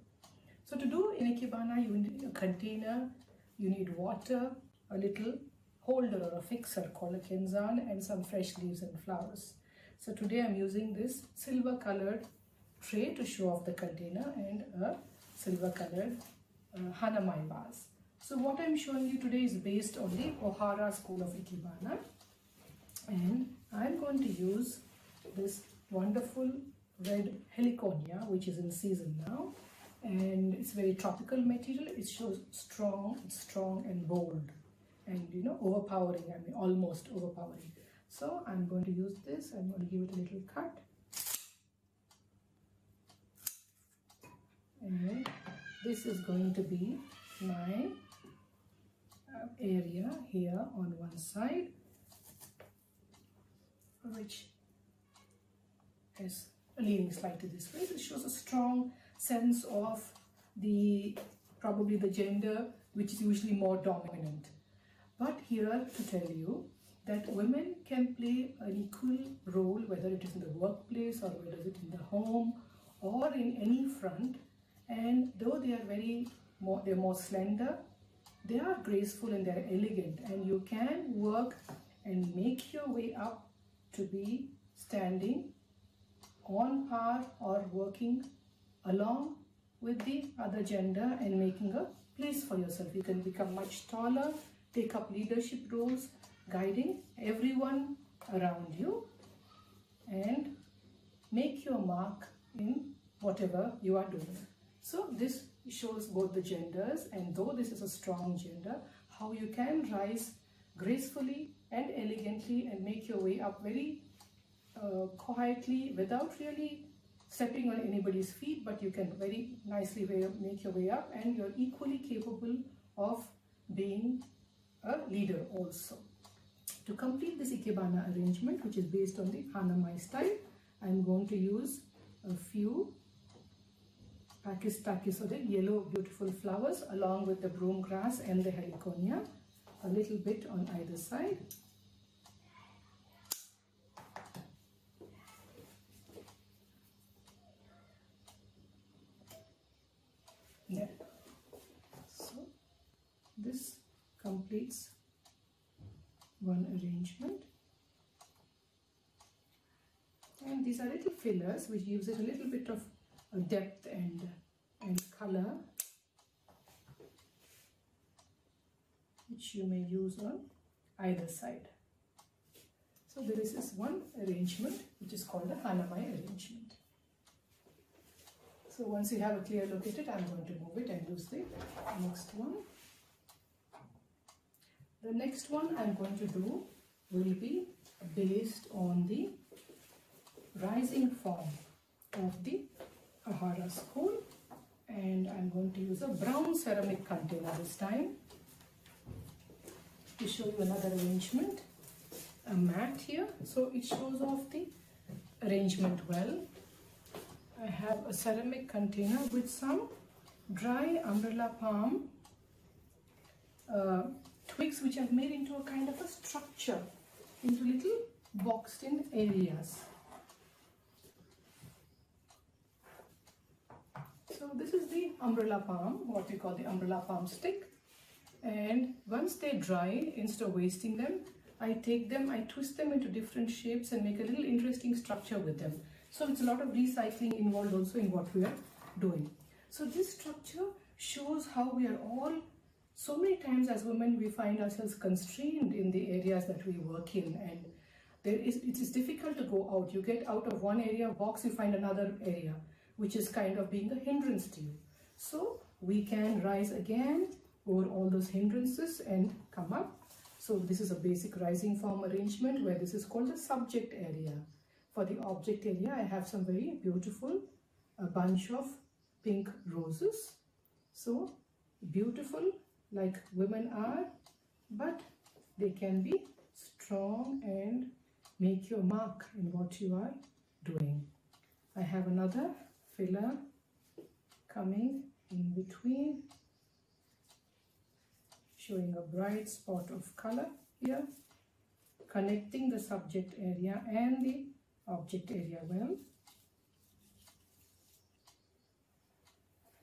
Speaker 7: So to do in Ikebana, you need a container, you need water, a little holder or a fixer called a kenzan, and some fresh leaves and flowers. So today I'm using this silver colored tray to show off the container and a silver colored hanamai vase. So what I'm showing you today is based on the Ohara school of Ikebana, and I'm going to use this wonderful red heliconia, which is in season now, and it's very tropical material. It shows strong and bold, and overpowering. I mean, almost overpowering. So I'm going to use this. I'm going to give it a little cut, and this is going to be my area here on one side, which is leaning slightly this way. It shows a strong sense of probably the gender which is usually more dominant. But here to tell you that women can play an equal role, whether it is in the workplace or whether it is in the home or in any front. And though they are they're more slender, they are graceful and they're elegant, and you can work and make your way up to be standing on par or working along with the other gender and making a place for yourself. You can become much taller, take up leadership roles, guiding everyone around you, and make your mark in whatever you are doing. So this shows both the genders, and though this is a strong gender, how you can rise gracefully and elegantly and make your way up very quietly without really stepping on anybody's feet, but you can very nicely make your way up, and you're equally capable of being a leader also. To complete this Ikebana arrangement, which is based on the hanamai style, I'm going to use a few pakis, so the yellow beautiful flowers, along with the broom grass and the heliconia, a little bit on either side. Yeah. So this completes one arrangement, and these are little fillers which gives it a little bit of depth and color, which you may use on either side. So this is one arrangement which is called the hanamai arrangement. So once you have a clear look at it, I'm going to move it and use the next one. The next one I'm going to do will be based on the rising form of the Ohara school, and I'm going to use a brown ceramic container this time to show you another arrangement. A mat here, so it shows off the arrangement well. I have a ceramic container with some dry umbrella palm twigs, which I've made into a kind of a structure, into little boxed in areas. So this is the umbrella palm, what we call the umbrella palm stick, and once they dry, instead of wasting them, I take them, I twist them into different shapes and make a little interesting structure with them. So it's a lot of recycling involved also in what we are doing. So this structure shows how we are all, so many times as women, we find ourselves constrained in the areas that we work in, and it is difficult to go out. You get out of one area of box, you find another area, which is kind of being a hindrance to you. So we can rise again over all those hindrances and come up. So this is a basic rising form arrangement where this is called the subject area. For the object area, I have some very beautiful bunch of pink roses. So beautiful like women are, but they can be strong and make your mark in what you are doing. I have another filler coming in between, showing a bright spot of color here, connecting the subject area and the object area well.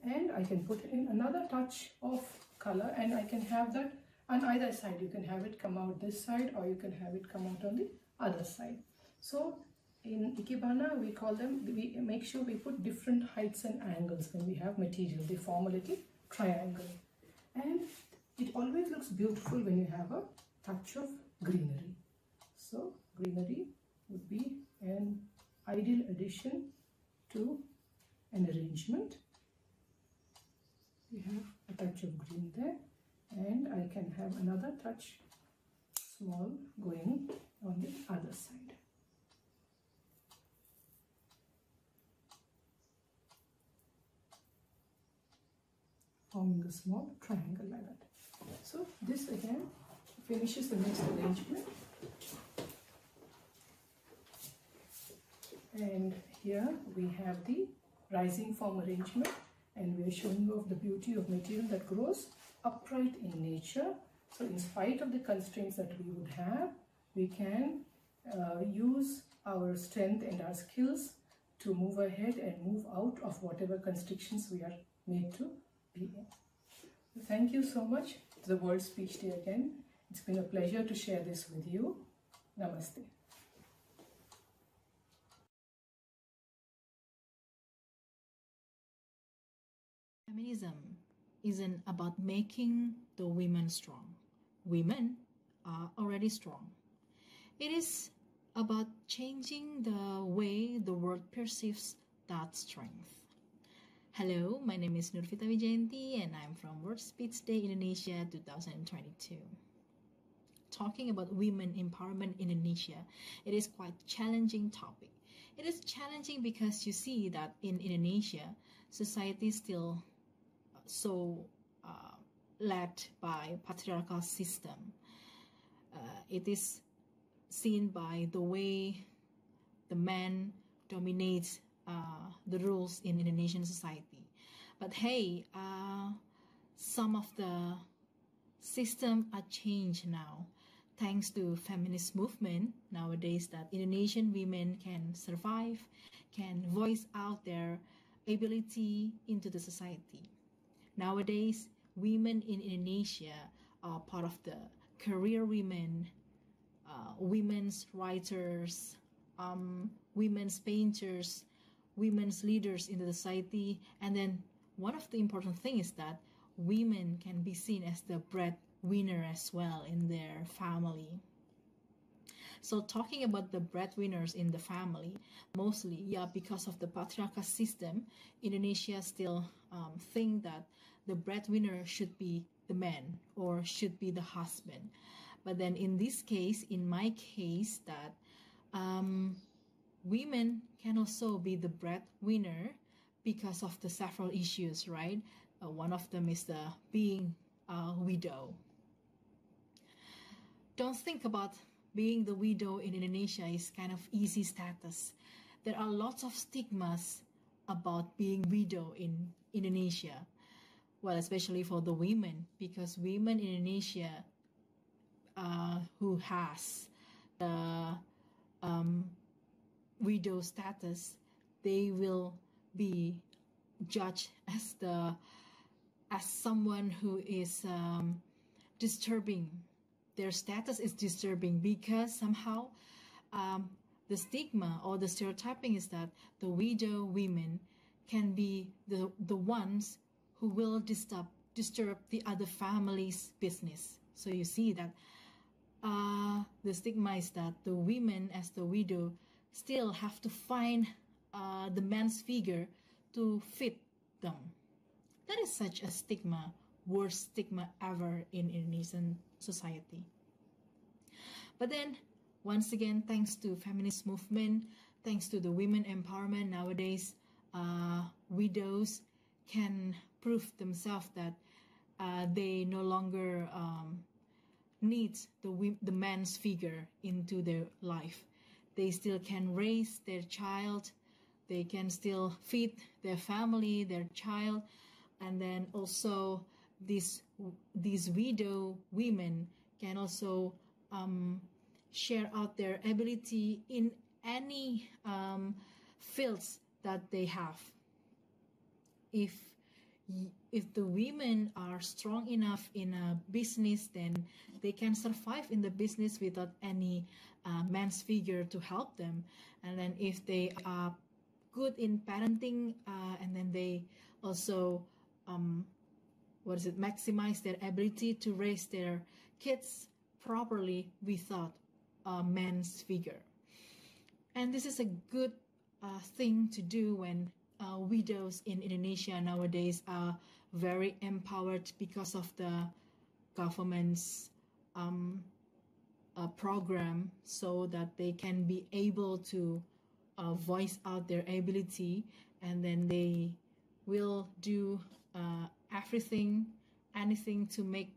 Speaker 7: And I can put in another touch of color, and I can have that on either side. You can have it come out this side, or you can have it come out on the other side. So in Ikebana, we call them, we make sure we put different heights and angles when we have material. They form a little triangle. And it always looks beautiful when you have a touch of greenery. So greenery would be an ideal addition to an arrangement. We have a touch of green there, and I can have another touch, small, going on the other side. Forming a small triangle like that. So this again finishes the next arrangement. And here we have the rising form arrangement, and we are showing you of the beauty of material that grows upright in nature. So in spite of the constraints that we would have, we can use our strength and our skills to move ahead and move out of whatever constrictions we are made to be in. Thank you so much to the World Speech Day again. It's been a pleasure to share this with you. Namaste.
Speaker 8: Feminism isn't about making the women strong. Women are already strong. It is about changing the way the world perceives that strength. Hello, my name is Nurvita Wijayanti and I'm from World Speech Day Indonesia 2022. Talking about women empowerment in Indonesia, it is quite a challenging topic. It is challenging because you see that in Indonesia, society is still so led by patriarchal system. It is seen by the way the man dominates the rules in Indonesian society. But hey, some of the system are changed now thanks to feminist movement nowadays, that Indonesian women can survive, can voice out their ability into the society. Nowadays, women in Indonesia are part of the career women, women's writers, women's painters, women's leaders in the society. And then one of the important things is that women can be seen as the breadwinner as well in their family. So talking about the breadwinners in the family, mostly, because of the patriarchal system, Indonesia still think that the breadwinner should be the man or should be the husband. But then in this case, in my case, that women can also be the breadwinner because of the several issues, right? One of them is the being a widow. Don't think about being the widow in Indonesia is kind of easy status. There are lots of stigmas about being widow in Indonesia. Well, especially for the women, because women in Indonesia who has the widow status, they will be judged as someone who is disturbing. Their status is disturbing because somehow the stigma or the stereotyping is that the widow women can be the ones who will disturb the other family's business. So you see that the stigma is that the women as the widow still have to find the man's figure to feed them. That is such a stigma, worst stigma ever in Indonesian society. But then, once again, thanks to feminist movement, thanks to the women empowerment nowadays, widows can prove themselves that they no longer need the man's figure into their life. They still can raise their child, they can still feed their family, their child, and then also these widow women can also share out their ability in any fields that they have. If the women are strong enough in a business, then they can survive in the business without any man's figure to help them. And then if they are good in parenting, and then they also maximize their ability to raise their kids properly without a man's figure. And this is a good thing to do when widows in Indonesia nowadays are very empowered because of the government's program, so that they can be able to voice out their ability, and then they will do anything to make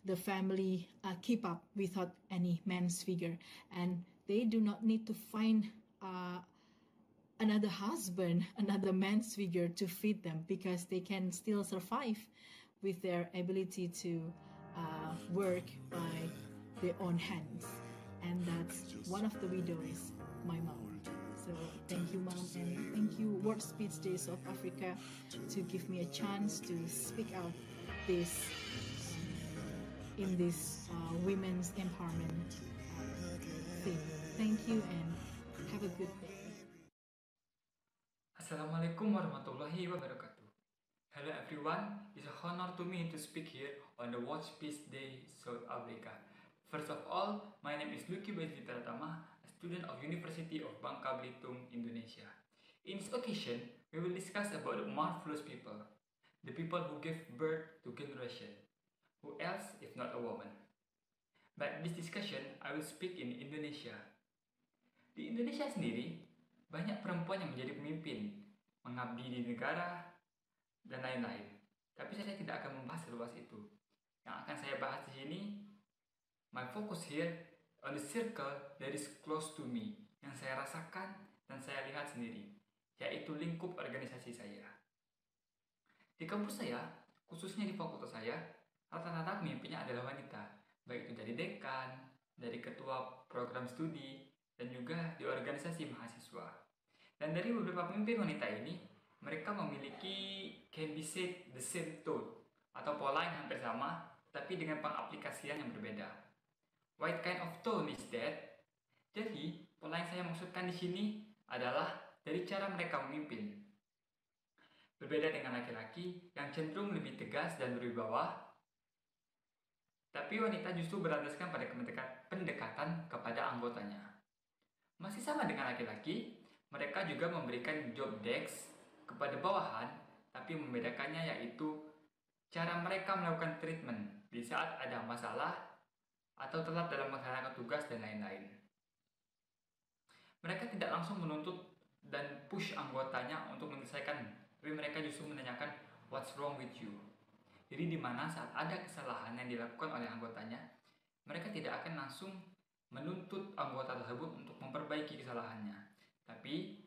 Speaker 8: the family keep up without any man's figure. And they do not need to find another husband, another man's figure to feed them, because they can still survive with their ability to work by their own hands. And that's one of the widows, my mom. So thank you, Mom, and thank you, World Speech Day South Africa, to give me a chance to speak out this in this women's empowerment thing. Thank you and have a good day.
Speaker 9: Assalamualaikum warahmatullahi wabarakatuh. Hello everyone, it's an honor to me to speak here on the World Speech Day South Africa. First of all, my name is Lucky Bajitratama, a student of University of Bangka, Belitung, Indonesia. In this occasion, we will discuss about the marvelous people, the people who gave birth to generation. Who else if not a woman? But this discussion, I will speak in Indonesia. Di Indonesia sendiri, banyak perempuan yang menjadi pemimpin, mengabdi di negara, dan lain-lain. Tapi saya tidak akan membahas seluas itu. Yang akan saya bahas di sini, my focus here on the circle that is close to me, yang saya rasakan dan saya lihat sendiri, yaitu lingkup organisasi saya. Di kampus saya, khususnya di fakultas saya, rata-rata pemimpinnya adalah wanita, baik itu dari dekan, dari ketua program studi, dan juga di organisasi mahasiswa. Dan dari beberapa pemimpin wanita ini, mereka memiliki can be said the same tone, atau pola yang hampir sama, tapi dengan pengaplikasian yang berbeda. What kind of tone is that? Jadi, pola yang saya maksudkan di sini adalah dari cara mereka memimpin. Berbeda dengan laki-laki yang cenderung lebih tegas dan berwibawa, tapi wanita justru berlandaskan pada pendekatan kepada anggotanya. Masih sama dengan laki-laki, mereka juga memberikan job desk kepada bawahan, tapi membedakannya yaitu cara mereka melakukan treatment di saat ada masalah atau telat dalam melaksanakan tugas dan lain-lain. Mereka tidak langsung menuntut dan push anggotanya untuk menyelesaikan, tapi mereka justru menanyakan what's wrong with you. Jadi di mana saat ada kesalahan yang dilakukan oleh anggotanya, mereka tidak akan langsung menuntut anggota tersebut untuk memperbaiki kesalahannya. Tapi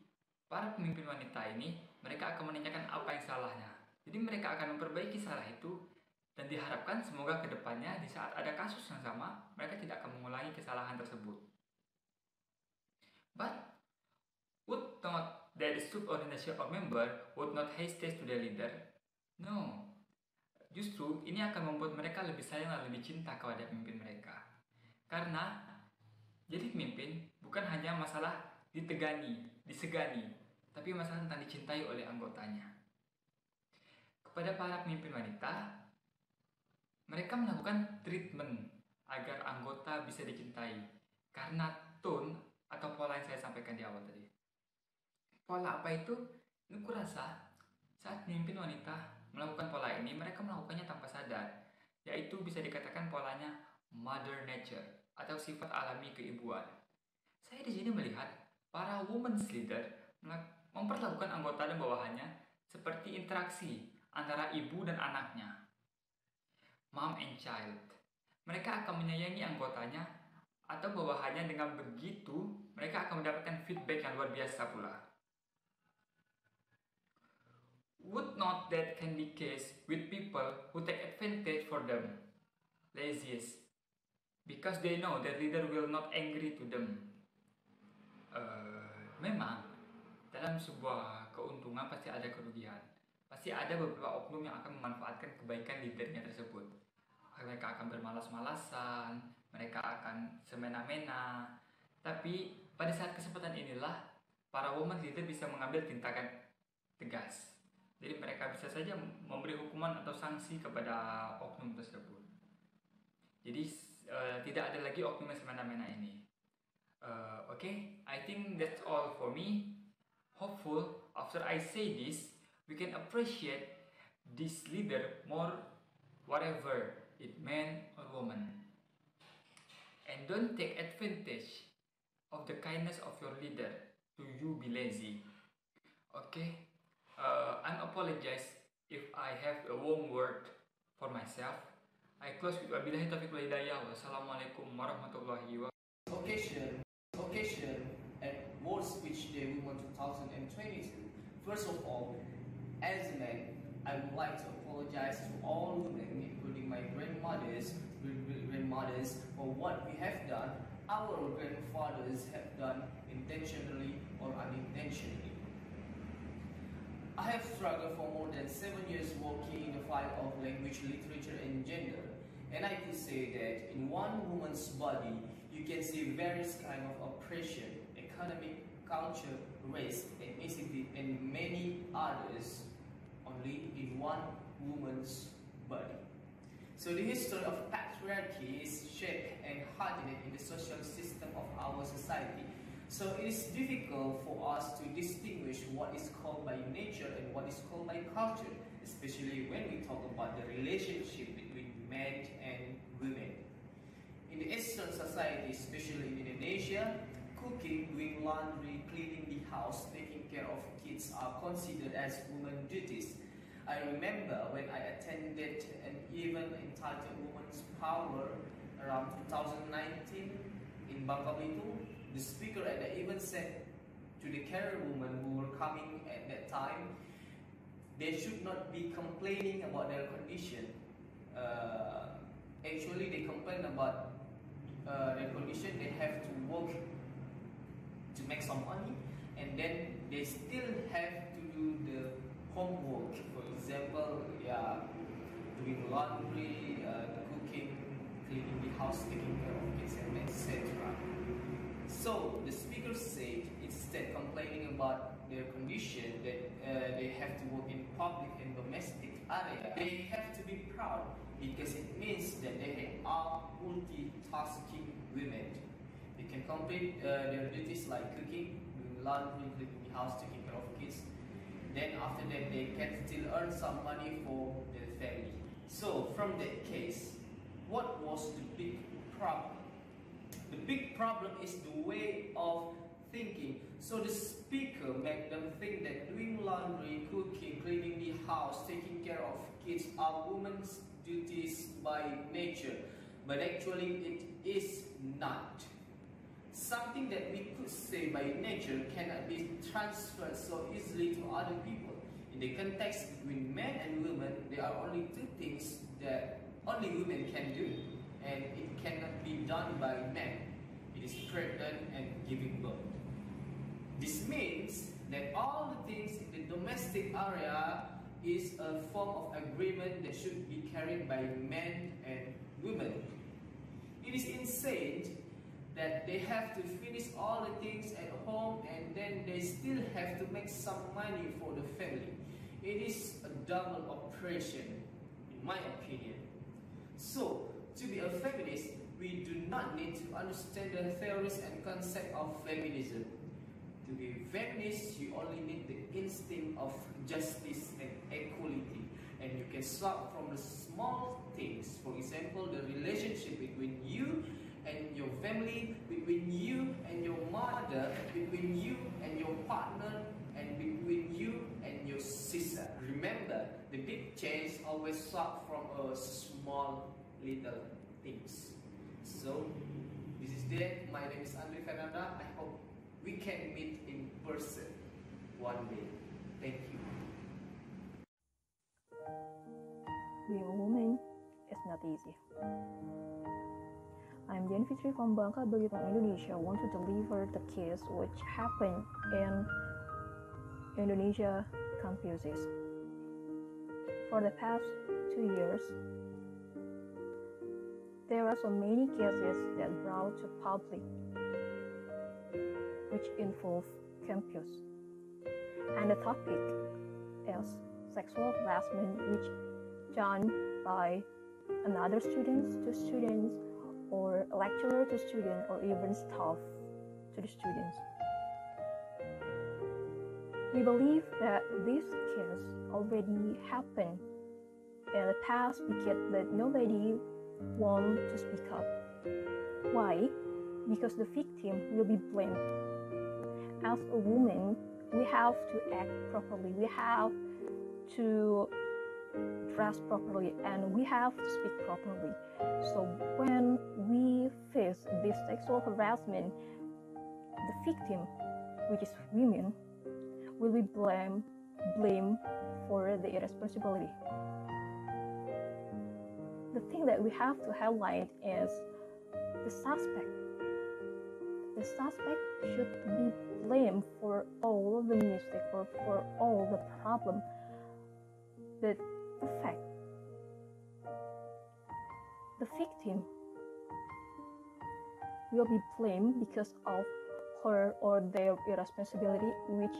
Speaker 9: para pemimpin wanita ini, mereka akan menanyakan apa yang salahnya. Jadi mereka akan memperbaiki salah itu, dan diharapkan semoga kedepannya di saat ada kasus yang sama, mereka tidak akan mengulangi kesalahan tersebut. But would not that the subordination of member would not hesitate to the leader? No. Justru ini akan membuat mereka lebih sayang dan lebih cinta kepada pemimpin mereka. Karena jadi pemimpin bukan hanya masalah disegani, tapi masalah tentang dicintai oleh anggotanya. Kepada para pemimpin wanita, mereka melakukan treatment agar anggota bisa dicintai karena tone atau pola yang saya sampaikan di awal tadi. Pola apa itu? Ini kurasa saat pemimpin wanita melakukan pola ini, mereka melakukannya tanpa sadar, yaitu bisa dikatakan polanya Mother Nature atau sifat alami keibuan. Saya di sini melihat para women's leader memperlakukan anggota dan bawahannya seperti interaksi antara ibu dan anaknya, mom and child. Mereka akan menyayangi anggotanya atau bawahannya, dengan begitu mereka akan mendapatkan feedback yang luar biasa pula. Would not that can be case with people who take advantage for them, laziest, because they know that leader will not angry to them. Memang dalam sebuah keuntungan pasti ada kerugian. Pasti ada beberapa oknum yang akan memanfaatkan kebaikan leadernya tersebut. Mereka akan bermalas-malasan, mereka akan semena-mena. Tapi pada saat kesempatan inilah para woman leader bisa mengambil tindakan tegas. Jadi mereka bisa saja memberi hukuman atau sanksi kepada oknum tersebut. Jadi tidak ada lagi oknum yang semena-mena ini. Okay, I think that's all for me. Hopeful after I say this, we can appreciate this leader more, whatever it man or woman. And don't take advantage of the kindness of your leader to you be lazy. Okay, I apologize if I have a wrong word for myself. I close with wabillahi taufiq wal hidayah. Wassalamualaikum warahmatullahi wabarakatuh.
Speaker 10: Occasion at World Speech Day Women 2022. First of all, as a man, I would like to apologize to all women, including my grandmothers, for what we have done, our grandfathers have done intentionally or unintentionally. I have struggled for more than 7 years working in the field of language, literature and gender, and I could say that in one woman's body you can see various kinds of oppression, economic, culture, race, ethnicity and many others only in one woman's body. So the history of patriarchy is shaped and hardened in the social system of our society. So it is difficult for us to distinguish what is called by nature and what is called by culture, especially when we talk about the relationship between men and women. In the Eastern society, especially in Indonesia, cooking, doing laundry, cleaning the house, taking care of kids are considered as women's duties. I remember when I attended an event entitled Women's Power around 2019 in Bangka, Belitung. The speaker at the event said to the career women who were coming at that time, they should not be complaining about their condition. Actually, they complain about their condition. They have to work to make some money, and then they still have to do the homework. For example, doing laundry, the cooking, cleaning the house, taking care of kids, and etc. So the speaker said, instead complaining about their condition, that they have to work in public and domestic area, they have to be proud because it means that they are multitasking women. They can complete their duties like cooking, doing laundry, cleaning the house, taking care of kids. Then after that, they can still earn some money for their family. So from that case, what was the big problem? The big problem is the way of thinking. So the speaker made them think that doing laundry, cooking, cleaning the house, taking care of kids are women's duties by nature. But actually it is not. Something that we could say by nature cannot be transferred so easily to other people. In the context between men and women, there are only two things that only women can do, and it cannot be done by men. It is pregnant and giving birth. This means that all the things in the domestic area is a form of agreement that should be carried by men and women. It is insane that they have to finish all the things at home and then they still have to make some money for the family. it is a double operation, in my opinion. So, to be a feminist, we do not need to understand the theories and concept of feminism. To be feminist, you only need the instinct of justice and equality. And you can start from the small things. For example, the relationship between you and your family, between you and your mother, between you and your partner, and between you and your sister. Remember, the big change always starts from a small little things. So, this is Dian. My name is Ferianda. I hope we can meet in person one day. Thank you.
Speaker 11: Being a woman is not easy. I'm Janzen from Bangka, Belitung, Indonesia. I want to deliver the case which happened in Indonesia campuses. For the past 2 years, there are so many cases that brought to public which involve campus. And the topic is sexual harassment which done by another students to students, or lecturer to student, or even staff to the students. We believe that this case already happened in the past because that nobody wants to speak up. Why? Because the victim will be blamed. As a woman, we have to act properly. We have to dress properly, and we have to speak properly. So when we face this sexual harassment, the victim, which is women, will be blamed for the irresponsibility. The thing that we have to highlight is the suspect. The suspect should be blamed for all the mistakes or for all the problem. But the fact, the victim will be blamed because of her or their irresponsibility, which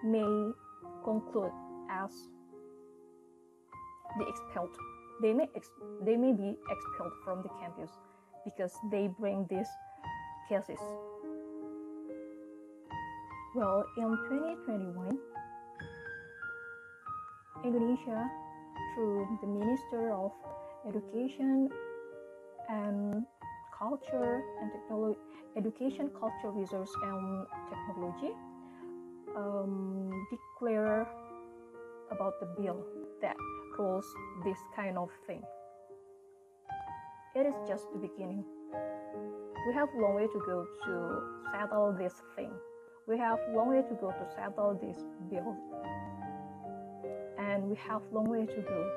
Speaker 11: may conclude as the expelled. They may be expelled from the campus because they bring these cases. Well, in 2021, Indonesia, through the Minister of Education and Culture and Technology, Education, Culture, Research and Technology, declare about the bill that rules this kind of thing. It is just the beginning. We have a long way to go to settle this thing. We have a long way to go to settle this bill. And we have a long way to go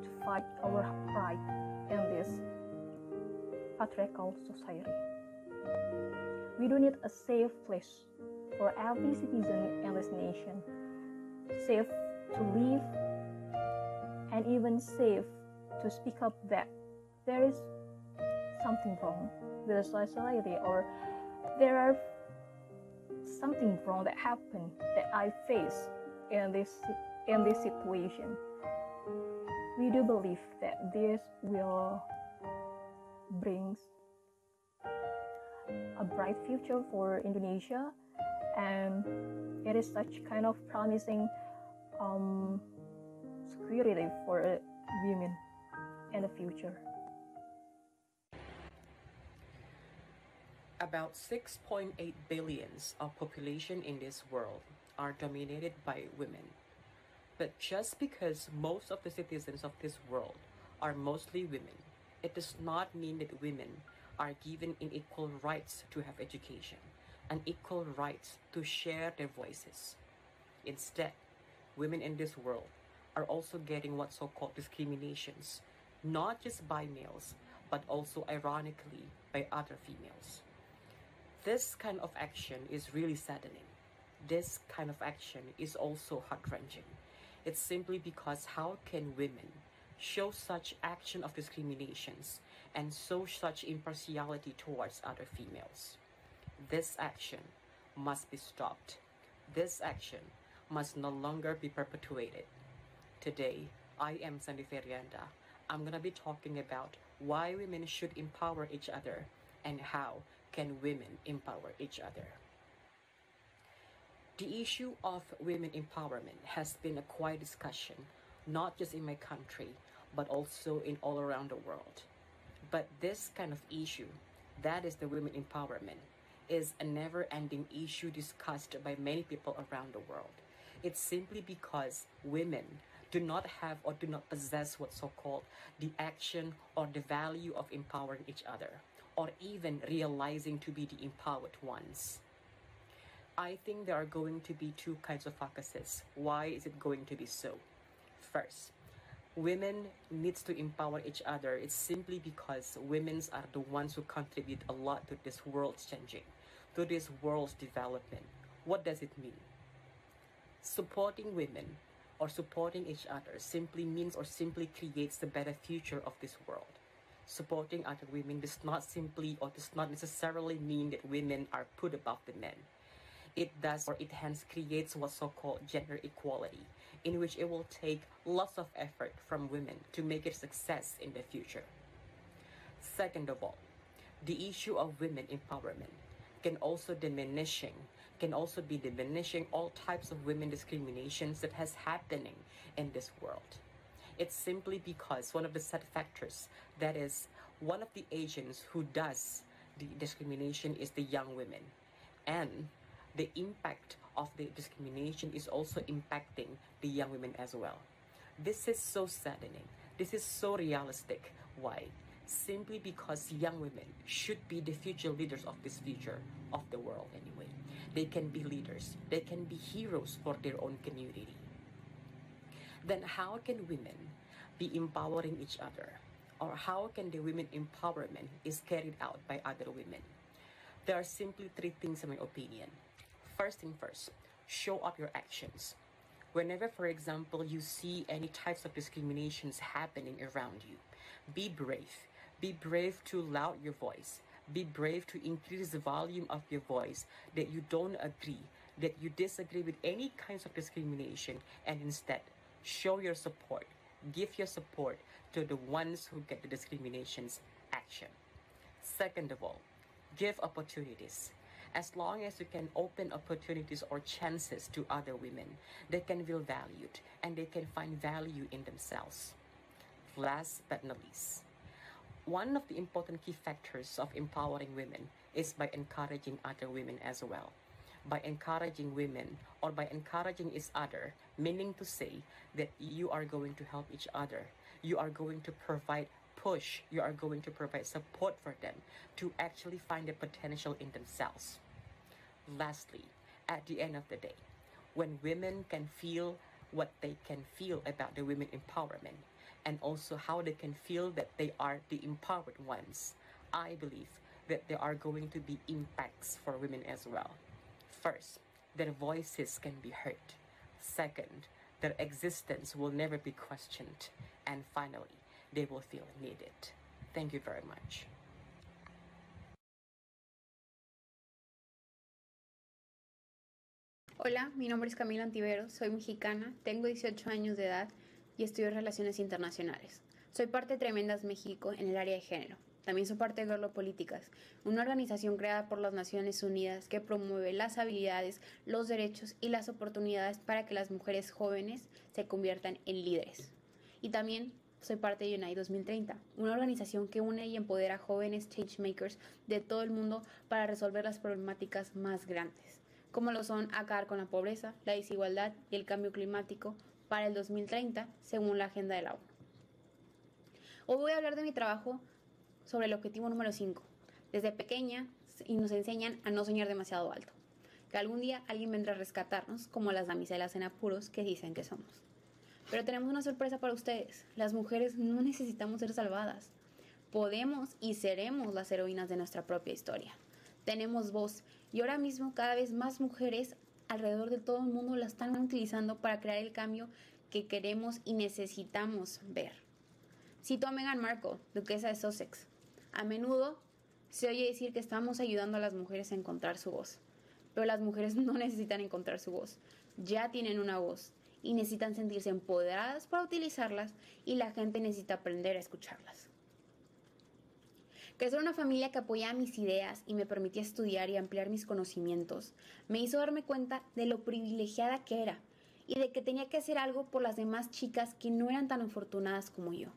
Speaker 11: to fight our right in this patriarchal society. We do need a safe place for every citizen in this nation, safe to live, and even safe to speak up that there is something wrong with the society, or there are something wrong that happened that I face in this situation. We do believe that this will bring a bright future for Indonesia, and it is such kind of promising security for women in the future.
Speaker 12: About 6.8 billion of population in this world are dominated by women. But just because most of the citizens of this world are mostly women, it does not mean that women are given equal rights to have education and equal rights to share their voices. Instead, women in this world are also getting what so-called discriminations, not just by males, but also ironically by other females. This kind of action is really saddening. This kind of action is also heart-wrenching. It's simply because how can women show such action of discriminations and show such impartiality towards other females? This action must be stopped This action must no longer be perpetuated. Today, I am Sandy Ferianda. I'm going to be talking about why women should empower each other and how can women empower each other. The issue of women empowerment has been a quiet discussion, not just in my country, but also in all around the world. But this kind of issue, that is the women empowerment, is a never-ending issue discussed by many people around the world. It's simply because women do not have or do not possess what's so-called the action or the value of empowering each other, or even realizing to be the empowered ones. I think there are going to be two kinds of focuses. Why is it going to be so? First, women needs to empower each other. It's simply because women are the ones who contribute a lot to this world's changing, to this world's development. What does it mean? Supporting women or supporting each other simply means or simply creates the better future of this world. Supporting other women does not simply or does not necessarily mean that women are put above the men. It does, or it hence creates what's so-called gender equality, in which it will take lots of effort from women to make it a success in the future. Second of all, the issue of women empowerment can also be diminishing all types of women discriminations that has happening in this world. It's simply because one of the set factors, that is, one of the agents who does the discrimination is the young women. And the impact of the discrimination is also impacting the young women as well. This is so saddening. This is so realistic. Why? Simply because young women should be the future leaders of this future of the world anyway. They can be leaders. They can be heroes for their own community. Then how can women be empowering each other? Or how can the women empowerment is carried out by other women? There are simply three things in my opinion. First thing first, show up your actions. Whenever, for example, you see any types of discriminations happening around you, be brave. Be brave to loud your voice. Be brave to increase the volume of your voice that you don't agree, that you disagree with any kinds of discrimination, and instead show your support. Give your support to the ones who get the discrimination's action. Second of all, give opportunities. As long as you can open opportunities or chances to other women, they can feel valued and they can find value in themselves. Last but not least, one of the important key factors of empowering women is by encouraging other women as well. By encouraging women or by encouraging each other, meaning to say that you are going to help each other. You are going to provide push. You are going to provide support for them to actually find the potential in themselves. Lastly, at the end of the day, when women can feel what they can feel about the women empowerment and also how they can feel that they are the empowered ones, I believe that there are going to be impacts for women as well. First, their voices can be heard. Second, their existence will never be questioned. And finally, they will feel needed. Thank you very much.
Speaker 13: Hola, mi nombre es Camila Antiveros, soy mexicana, tengo 18 años de edad y estudio Relaciones Internacionales. Soy parte de Tremendas México en el área de género. También soy parte de Globopolíticas, una organización creada por las Naciones Unidas que promueve las habilidades, los derechos y las oportunidades para que las mujeres jóvenes se conviertan en líderes. Y también soy parte de Unite 2030, una organización que une y empodera a jóvenes changemakers de todo el mundo para resolver las problemáticas más grandes, como lo son acabar con la pobreza, la desigualdad y el cambio climático para el 2030, según la agenda de la ONU. Hoy voy a hablar de mi trabajo sobre el objetivo número 5. Desde pequeña nos enseñan a no soñar demasiado alto, que algún día alguien vendrá a rescatarnos, como las damiselas en apuros que dicen que somos. Pero tenemos una sorpresa para ustedes. Las mujeres no necesitamos ser salvadas. Podemos y seremos las heroínas de nuestra propia historia. Tenemos voz y ahora mismo cada vez más mujeres alrededor de todo el mundo la están utilizando para crear el cambio que queremos y necesitamos ver. Cito a Meghan Markle, duquesa de Sussex. A menudo se oye decir que estamos ayudando a las mujeres a encontrar su voz. pero las mujeres no necesitan encontrar su voz, ya tienen una voz y necesitan sentirse empoderadas para utilizarlas y la gente necesita aprender a escucharlas. Crecer en una familia que apoyaba mis ideas y me permitía estudiar y ampliar mis conocimientos me hizo darme cuenta de lo privilegiada que era y de que tenía que hacer algo por las demás chicas que no eran tan afortunadas como yo.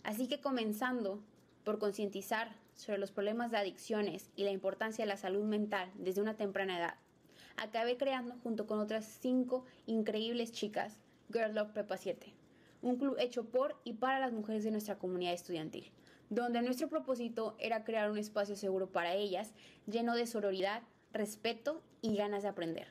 Speaker 13: Así que comenzando por concientizar sobre los problemas de adicciones y la importancia de la salud mental desde una temprana edad, acabé creando junto con otras 5 increíbles chicas Girl Love Prepa 7, un club hecho por y para las mujeres de nuestra comunidad estudiantil, donde nuestro propósito era crear un espacio seguro para ellas, lleno de sororidad, respeto y ganas de aprender.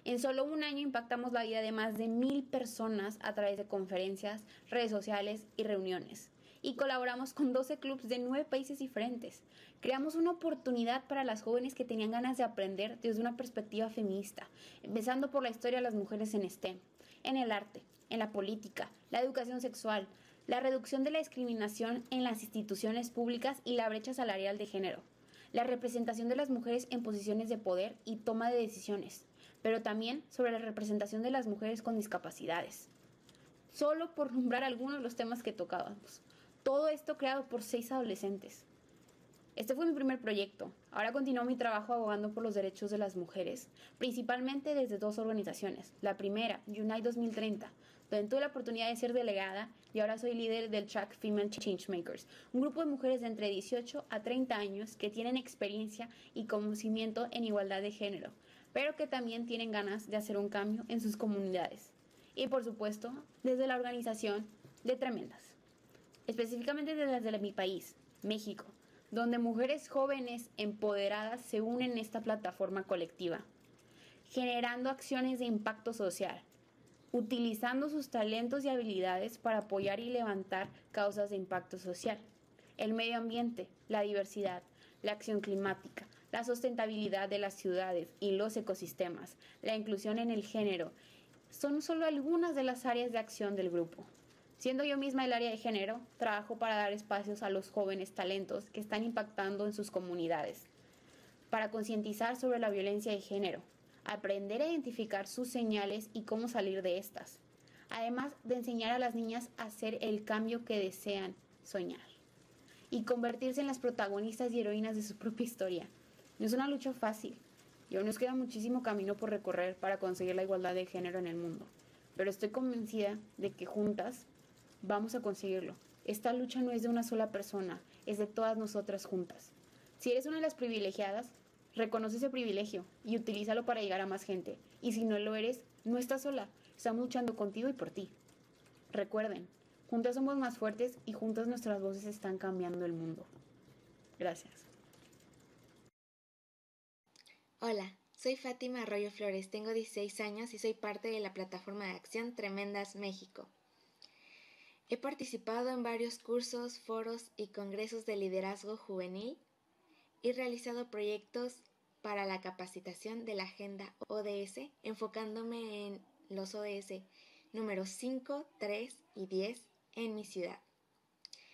Speaker 13: En solo un año impactamos la vida de más de 1000 personas a través de conferencias, redes sociales y reuniones. Y colaboramos con 12 clubs de 9 países diferentes. Creamos una oportunidad para las jóvenes que tenían ganas de aprender desde una perspectiva feminista, empezando por la historia de las mujeres en STEM, en el arte, en la política, la educación sexual, la reducción de la discriminación en las instituciones públicas y la brecha salarial de género, la representación de las mujeres en posiciones de poder y toma de decisiones, pero también sobre la representación de las mujeres con discapacidades. Solo por nombrar algunos de los temas que tocábamos. Todo esto creado por 6 adolescentes. Este fue mi primer proyecto. Ahora continúo mi trabajo abogando por los derechos de las mujeres, principalmente desde 2 organizaciones. La primera, Unite 2030, donde tuve la oportunidad de ser delegada y ahora soy líder del track Female Changemakers, un grupo de mujeres de entre 18 a 30 años que tienen experiencia y conocimiento en igualdad de género, pero que también tienen ganas de hacer un cambio en sus comunidades. Y por supuesto, desde la organización de Tremendas, específicamente desde mi país, México, donde mujeres jóvenes empoderadas se unen en esta plataforma colectiva, generando acciones de impacto social, utilizando sus talentos y habilidades para apoyar y levantar causas de impacto social, el medio ambiente, la diversidad, la acción climática, la sustentabilidad de las ciudades y los ecosistemas, la inclusión en el género, son solo algunas de las áreas de acción del grupo. Siendo yo misma el área de género, trabajo para dar espacios a los jóvenes talentos que están impactando en sus comunidades, para concientizar sobre la violencia de género, aprender a identificar sus señales y cómo salir de estas, además de enseñar a las niñas a hacer el cambio que desean soñar y convertirse en las protagonistas y heroínas de su propia historia. No es una lucha fácil y aún nos queda muchísimo camino por recorrer para conseguir la igualdad de género en el mundo, pero estoy convencida de que juntas vamos a conseguirlo. Esta lucha no es de una sola persona, es de todas nosotras juntas. Si eres una de las privilegiadas, reconoce ese privilegio y utilízalo para llegar a más gente. Y si no lo eres, no estás sola. Estamos luchando contigo y por ti. Recuerden, juntas somos más fuertes y juntas nuestras voces están cambiando el mundo. Gracias.
Speaker 14: Hola, soy Fátima Arroyo Flores, tengo 16 años y soy parte de la plataforma de acción Tremendas México. He participado en varios cursos, foros y congresos de liderazgo juvenil y realizado proyectos para la capacitación de la agenda ODS, enfocándome en los ODS números 5, 3 y 10 en mi ciudad.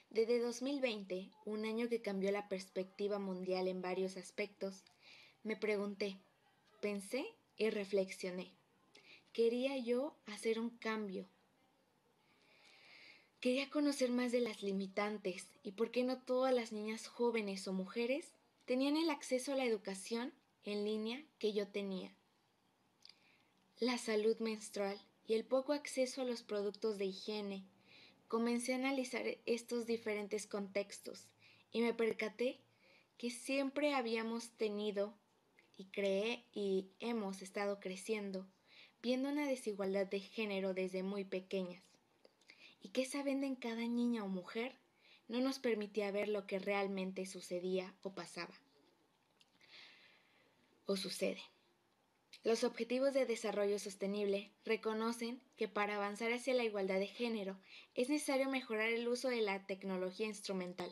Speaker 14: Desde 2020, un año que cambió la perspectiva mundial en varios aspectos, me pregunté, pensé y reflexioné. ¿Quería yo hacer un cambio? Quería conocer más de las limitantes y por qué no todas las niñas jóvenes o mujeres tenían el acceso a la educación en línea que yo tenía. La salud menstrual y el poco acceso a los productos de higiene. Comencé a analizar estos diferentes contextos y me percaté que siempre habíamos tenido y hemos estado creciendo, viendo una desigualdad de género desde muy pequeñas. Y que esa venda en cada niña o mujer no nos permitía ver lo que realmente sucedía o pasaba. O sucede. Los Objetivos de Desarrollo Sostenible reconocen que para avanzar hacia la igualdad de género es necesario mejorar el uso de la tecnología instrumental,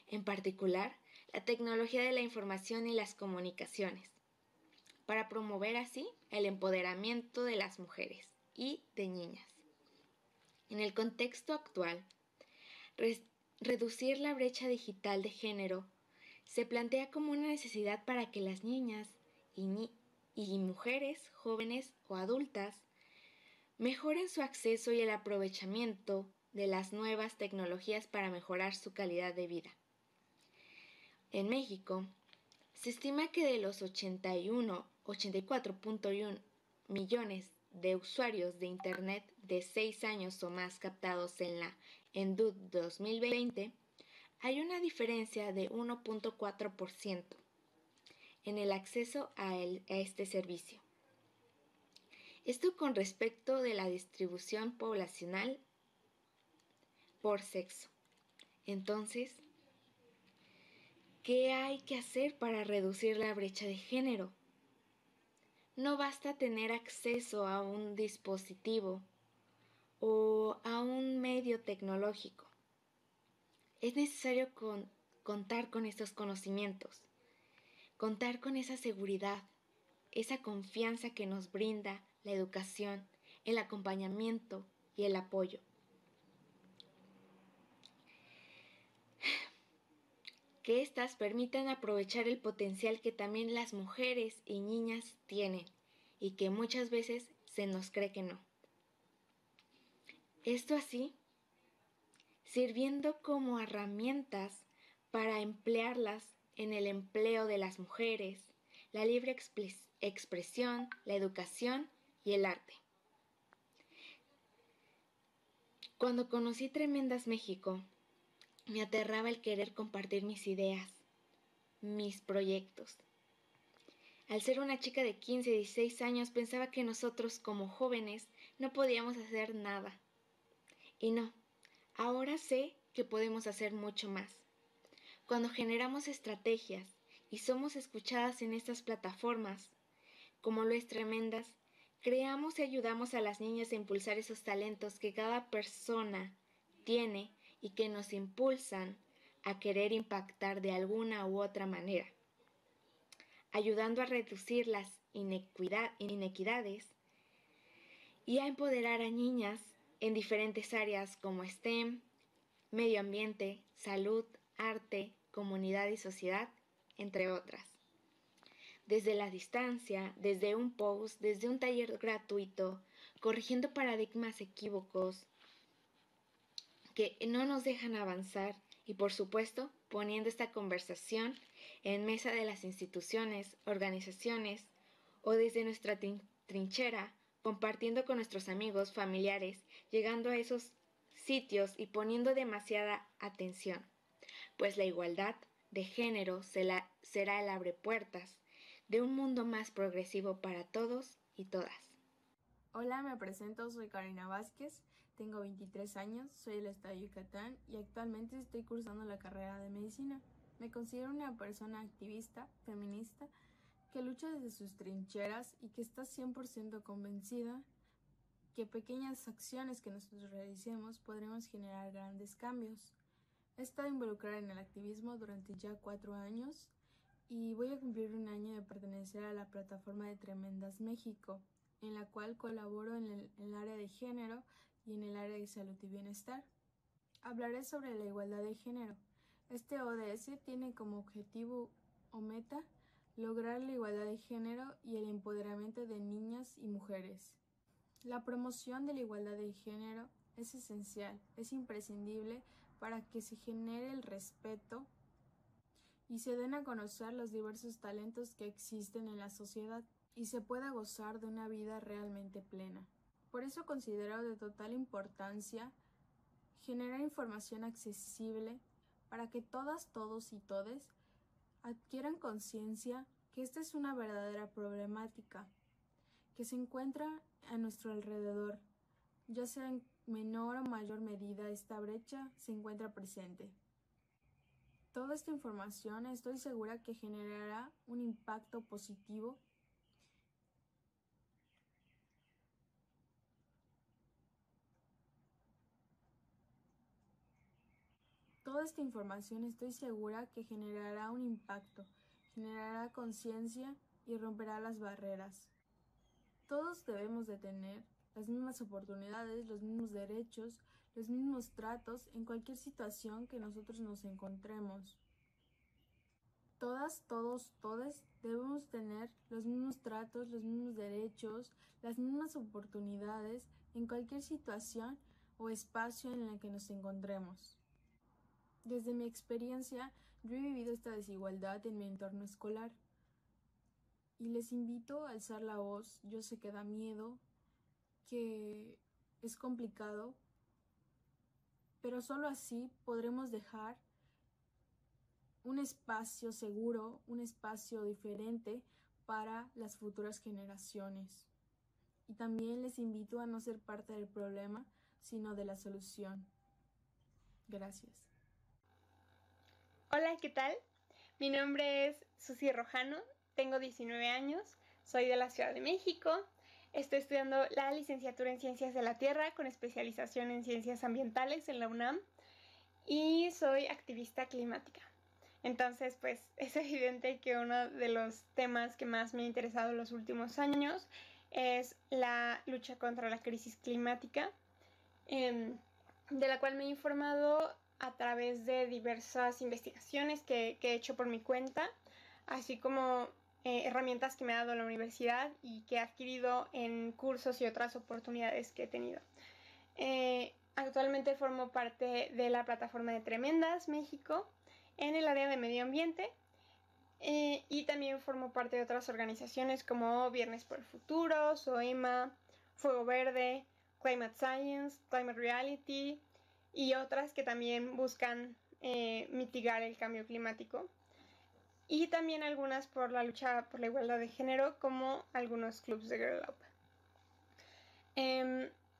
Speaker 14: en particular la tecnología de la información y las comunicaciones, para promover así el empoderamiento de las mujeres y de niñas. En el contexto actual, reducir la brecha digital de género se plantea como una necesidad para que las niñas y mujeres, jóvenes o adultas, mejoren su acceso y el aprovechamiento de las nuevas tecnologías para mejorar su calidad de vida. En México, se estima que de los 84.1 millones de usuarios de Internet de 6 años o más captados en 2020, hay una diferencia de 1.4% en el acceso a este servicio. Esto con respecto de la distribución poblacional por sexo. Entonces, ¿qué hay que hacer para reducir la brecha de género? No basta tener acceso a un dispositivo o a un medio tecnológico. Es necesario contar con estos conocimientos, contar con esa seguridad, esa confianza que nos brinda la educación, el acompañamiento y el apoyo. Que éstas permitan aprovechar el potencial que también las mujeres y niñas tienen y que muchas veces se nos cree que no. Esto así, sirviendo como herramientas para emplearlas en el empleo de las mujeres, la libre expresión, la educación y el arte. Cuando conocí Tremendas México, me aterraba el querer compartir mis ideas, mis proyectos. Al ser una chica de 15, 16 años, pensaba que nosotros como jóvenes no podíamos hacer nada. Y no, ahora sé que podemos hacer mucho más. Cuando generamos estrategias y somos escuchadas en estas plataformas, como lo es Tremendas, creamos y ayudamos a las niñas a impulsar esos talentos que cada persona tiene y que nos impulsan a querer impactar de alguna u otra manera, ayudando a reducir las inequidades y a empoderar a niñas en diferentes áreas como STEM, medio ambiente, salud, arte, comunidad y sociedad, entre otras. Desde la distancia, desde un post, desde un taller gratuito, corrigiendo paradigmas equívocos que no nos dejan avanzar y, por supuesto, poniendo esta conversación en mesa de las instituciones, organizaciones o desde nuestra trinchera, compartiendo con nuestros amigos, familiares, llegando a esos sitios y poniendo demasiada atención, pues la igualdad de género será el abrepuertas de un mundo más progresivo para todos y todas.
Speaker 15: Hola, me presento, soy Karina Vázquez, tengo 23 años, soy del estado de Yucatán y actualmente estoy cursando la carrera de medicina. Me considero una persona activista, feminista, que lucha desde sus trincheras y que está 100% convencida que pequeñas acciones que nosotros realicemos podremos generar grandes cambios. He estado involucrada en el activismo durante ya 4 años y voy a cumplir un año de pertenecer a la plataforma de Tremendas México, en la cual colaboro en el área de género y en el área de salud y bienestar. Hablaré sobre la igualdad de género. Este ODS tiene como objetivo o meta lograr la igualdad de género y el empoderamiento de niñas y mujeres. La promoción de la igualdad de género es esencial, es imprescindible para que se genere el respeto y se den a conocer los diversos talentos que existen en la sociedad y se pueda gozar de una vida realmente plena. Por eso considero de total importancia generar información accesible para que todas, todos y todes adquieran conciencia que esta es una verdadera problemática que se encuentra a nuestro alrededor, ya sea en menor o mayor medida esta brecha se encuentra presente. Toda esta información estoy segura que generará un impacto positivo generará conciencia y romperá las barreras. Todos debemos de tener las mismas oportunidades, los mismos derechos, los mismos tratos en cualquier situación que nosotros nos encontremos. todas, todos, todes debemos tener los mismos tratos, los mismos derechos, las mismas oportunidades en cualquier situación o espacio en el que nos encontremos. Desde mi experiencia, yo he vivido esta desigualdad en mi entorno escolar y les invito a alzar la voz. Yo sé que da miedo, que es complicado, pero solo así podremos dejar un espacio seguro, un espacio diferente para las futuras generaciones. Y también les invito a no ser parte del problema, sino de la solución. Gracias.
Speaker 16: Hola, ¿qué tal? Mi nombre es Susi Rojano, tengo 19 años, soy de la Ciudad de México, estoy estudiando la licenciatura en Ciencias de la Tierra con especialización en Ciencias Ambientales en la UNAM y soy activista climática. Entonces, pues es evidente que uno de los temas que más me ha interesado en los últimos años es la lucha contra la crisis climática, de la cual me he informado a través de diversas investigaciones que he hecho por mi cuenta, así como herramientas que me ha dado la universidad y que he adquirido en cursos y otras oportunidades que he tenido. Actualmente formo parte de la plataforma de Tremendas México en el área de medio ambiente y también formo parte de otras organizaciones como Viernes por el Futuro, SOEMA, Fuego Verde, Climate Science, Climate Reality y otras que también buscan mitigar el cambio climático, y también algunas por la lucha por la igualdad de género, como algunos clubs de Girl Up.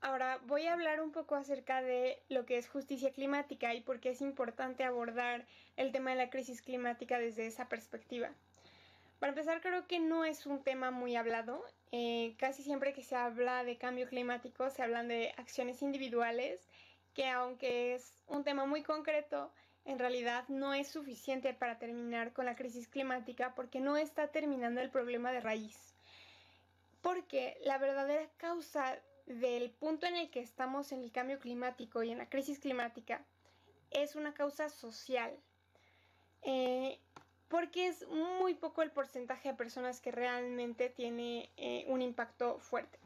Speaker 16: Ahora voy a hablar un poco acerca de lo que es justicia climática y por qué es importante abordar el tema de la crisis climática desde esa perspectiva. Para empezar, creo que no es un tema muy hablado. Casi siempre que se habla de cambio climático se hablan de acciones individuales, que aunque es un tema muy concreto, en realidad no es suficiente para terminar con la crisis climática porque no está terminando el problema de raíz. Porque la verdadera causa del punto en el que estamos en el cambio climático y en la crisis climática es una causa social. Porque es muy poco el porcentaje de personas que realmente tiene un impacto fuerte.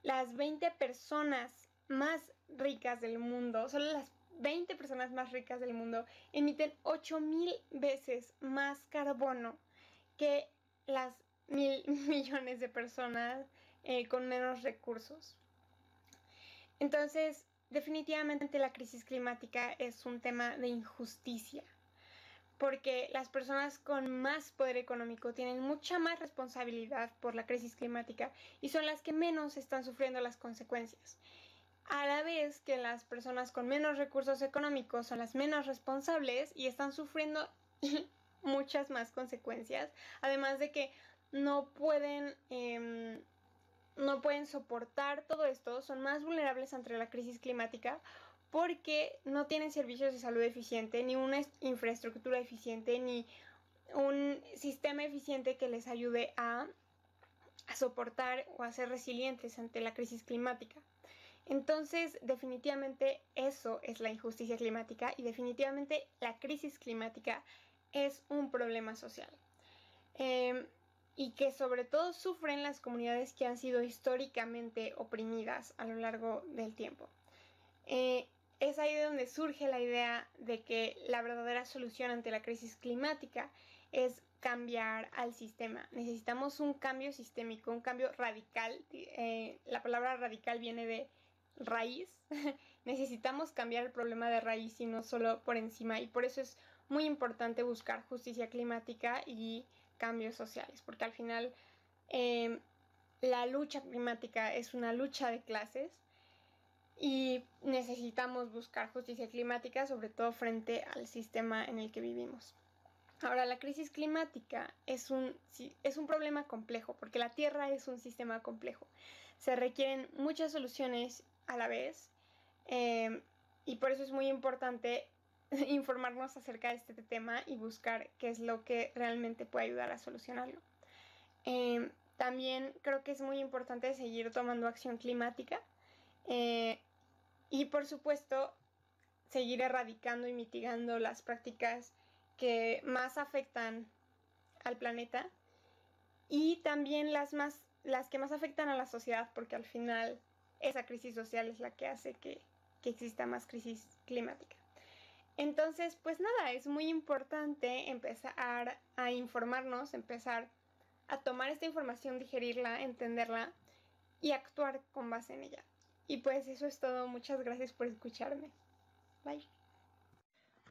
Speaker 16: Las 20 personas más ricas del mundo, solo las 20 personas más ricas del mundo emiten 8,000 veces más carbono que las 1,000 millones de personas con menos recursos. Entonces, definitivamente la crisis climática es un tema de injusticia, porque las personas con más poder económico tienen mucha más responsabilidad por la crisis climática y son las que menos están sufriendo las consecuencias, a la vez que las personas con menos recursos económicos son las menos responsables y están sufriendo muchas más consecuencias, además de que no pueden soportar todo esto, son más vulnerables ante la crisis climática porque no tienen servicios de salud eficiente, ni una infraestructura eficiente, ni un sistema eficiente que les ayude a soportar o a ser resilientes ante la crisis climática. Entonces, definitivamente eso es la injusticia climática y definitivamente la crisis climática es un problema social. Y que sobre todo sufren las comunidades que han sido históricamente oprimidas a lo largo del tiempo. Es ahí donde surge la idea de que la verdadera solución ante la crisis climática es cambiar al sistema. Necesitamos un cambio sistémico, un cambio radical. La palabra radical viene de raíz. Necesitamos cambiar el problema de raíz y no solo por encima, y por eso es muy importante buscar justicia climática y cambios sociales, porque al final la lucha climática es una lucha de clases y necesitamos buscar justicia climática, sobre todo frente al sistema en el que vivimos. Ahora, la crisis climática es un problema complejo, porque la Tierra es un sistema complejo. Se requieren muchas soluciones a la vez, y por eso es muy importante informarnos acerca de este tema y buscar qué es lo que realmente puede ayudar a solucionarlo. También creo que es muy importante seguir tomando acción climática y, por supuesto, seguir erradicando y mitigando las prácticas que más afectan al planeta y también las que más afectan a la sociedad, porque al final esa crisis social es la que hace que exista más crisis climática. Entonces, pues nada, es muy importante empezar a informarnos, empezar a tomar esta información, digerirla, entenderla y actuar con base en ella. Y pues eso es todo. Muchas gracias por escucharme. Bye.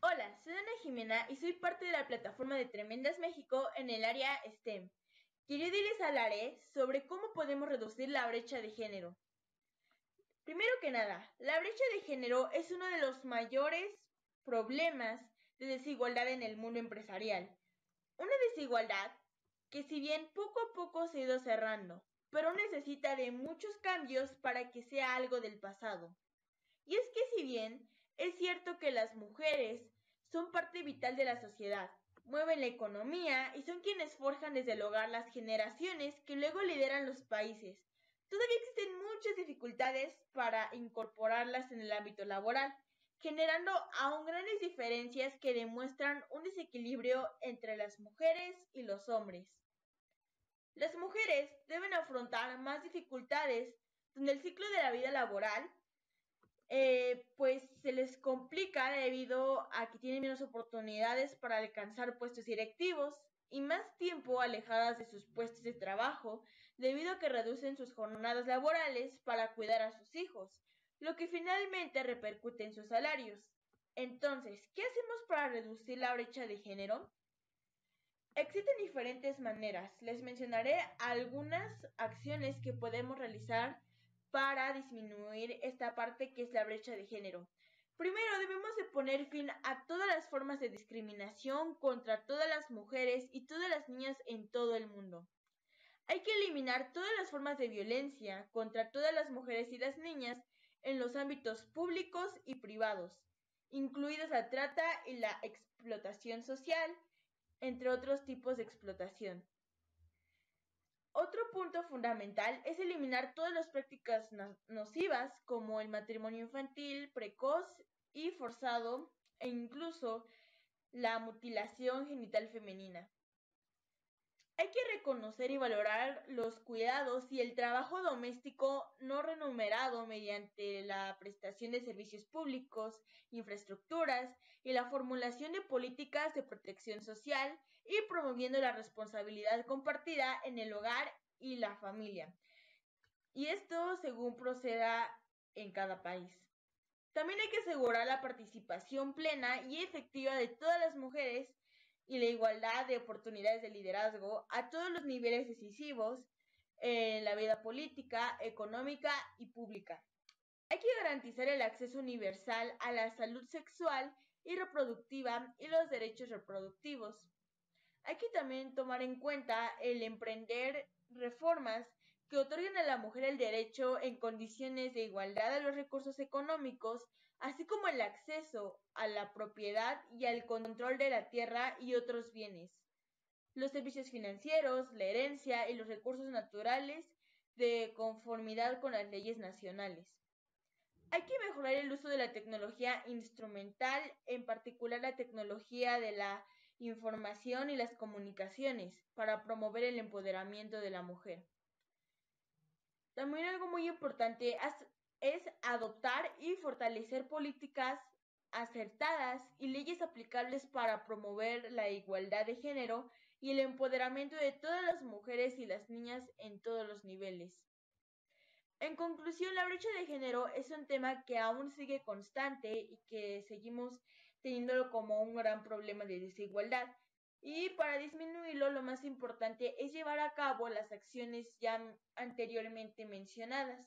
Speaker 17: Hola, soy Ana Jimena y soy parte de la plataforma de Tremendas México en el área STEM. Querido, y les hablaré sobre cómo podemos reducir la brecha de género. Primero que nada, la brecha de género es uno de los mayores problemas de desigualdad en el mundo empresarial. Una desigualdad que, si bien poco a poco se ha ido cerrando, pero necesita de muchos cambios para que sea algo del pasado. Y es que, si bien es cierto que las mujeres son parte vital de la sociedad, mueven la economía y son quienes forjan desde el hogar las generaciones que luego lideran los países, todavía existen muchas dificultades para incorporarlas en el ámbito laboral, generando aún grandes diferencias que demuestran un desequilibrio entre las mujeres y los hombres. Las mujeres deben afrontar más dificultades donde el ciclo de la vida laboral pues se les complica debido a que tienen menos oportunidades para alcanzar puestos directivos y más tiempo alejadas de sus puestos de trabajo debido a que reducen sus jornadas laborales para cuidar a sus hijos, lo que finalmente repercute en sus salarios. Entonces, ¿qué hacemos para reducir la brecha de género? Existen diferentes maneras. Les mencionaré algunas acciones que podemos realizar para disminuir esta parte que es la brecha de género. Primero, debemos de poner fin a todas las formas de discriminación contra todas las mujeres y todas las niñas en todo el mundo. Hay que eliminar todas las formas de violencia contra todas las mujeres y las niñas en los ámbitos públicos y privados, incluidos la trata y la explotación social, entre otros tipos de explotación. Otro punto fundamental es eliminar todas las prácticas nocivas como el matrimonio infantil, precoz y forzado e incluso la mutilación genital femenina. Hay que reconocer y valorar los cuidados y el trabajo doméstico no remunerado mediante la prestación de servicios públicos, infraestructuras y la formulación de políticas de protección social y promoviendo la responsabilidad compartida en el hogar y la familia. Y esto según proceda en cada país. También hay que asegurar la participación plena y efectiva de todas las mujeres y la igualdad de oportunidades de liderazgo a todos los niveles decisivos en la vida política, económica y pública. Hay que garantizar el acceso universal a la salud sexual y reproductiva y los derechos reproductivos. Hay que también tomar en cuenta el emprender reformas que otorguen a la mujer el derecho en condiciones de igualdad a los recursos económicos, así como el acceso a la propiedad y al control de la tierra y otros bienes, los servicios financieros, la herencia y los recursos naturales de conformidad con las leyes nacionales. Hay que mejorar el uso de la tecnología instrumental, en particular la tecnología de la información y las comunicaciones, para promover el empoderamiento de la mujer. También algo muy importante es adoptar y fortalecer políticas acertadas y leyes aplicables para promover la igualdad de género y el empoderamiento de todas las mujeres y las niñas en todos los niveles. En conclusión, la brecha de género es un tema que aún sigue constante y que seguimos teniéndolo como un gran problema de desigualdad. Y para disminuirlo, lo más importante es llevar a cabo las acciones ya anteriormente mencionadas.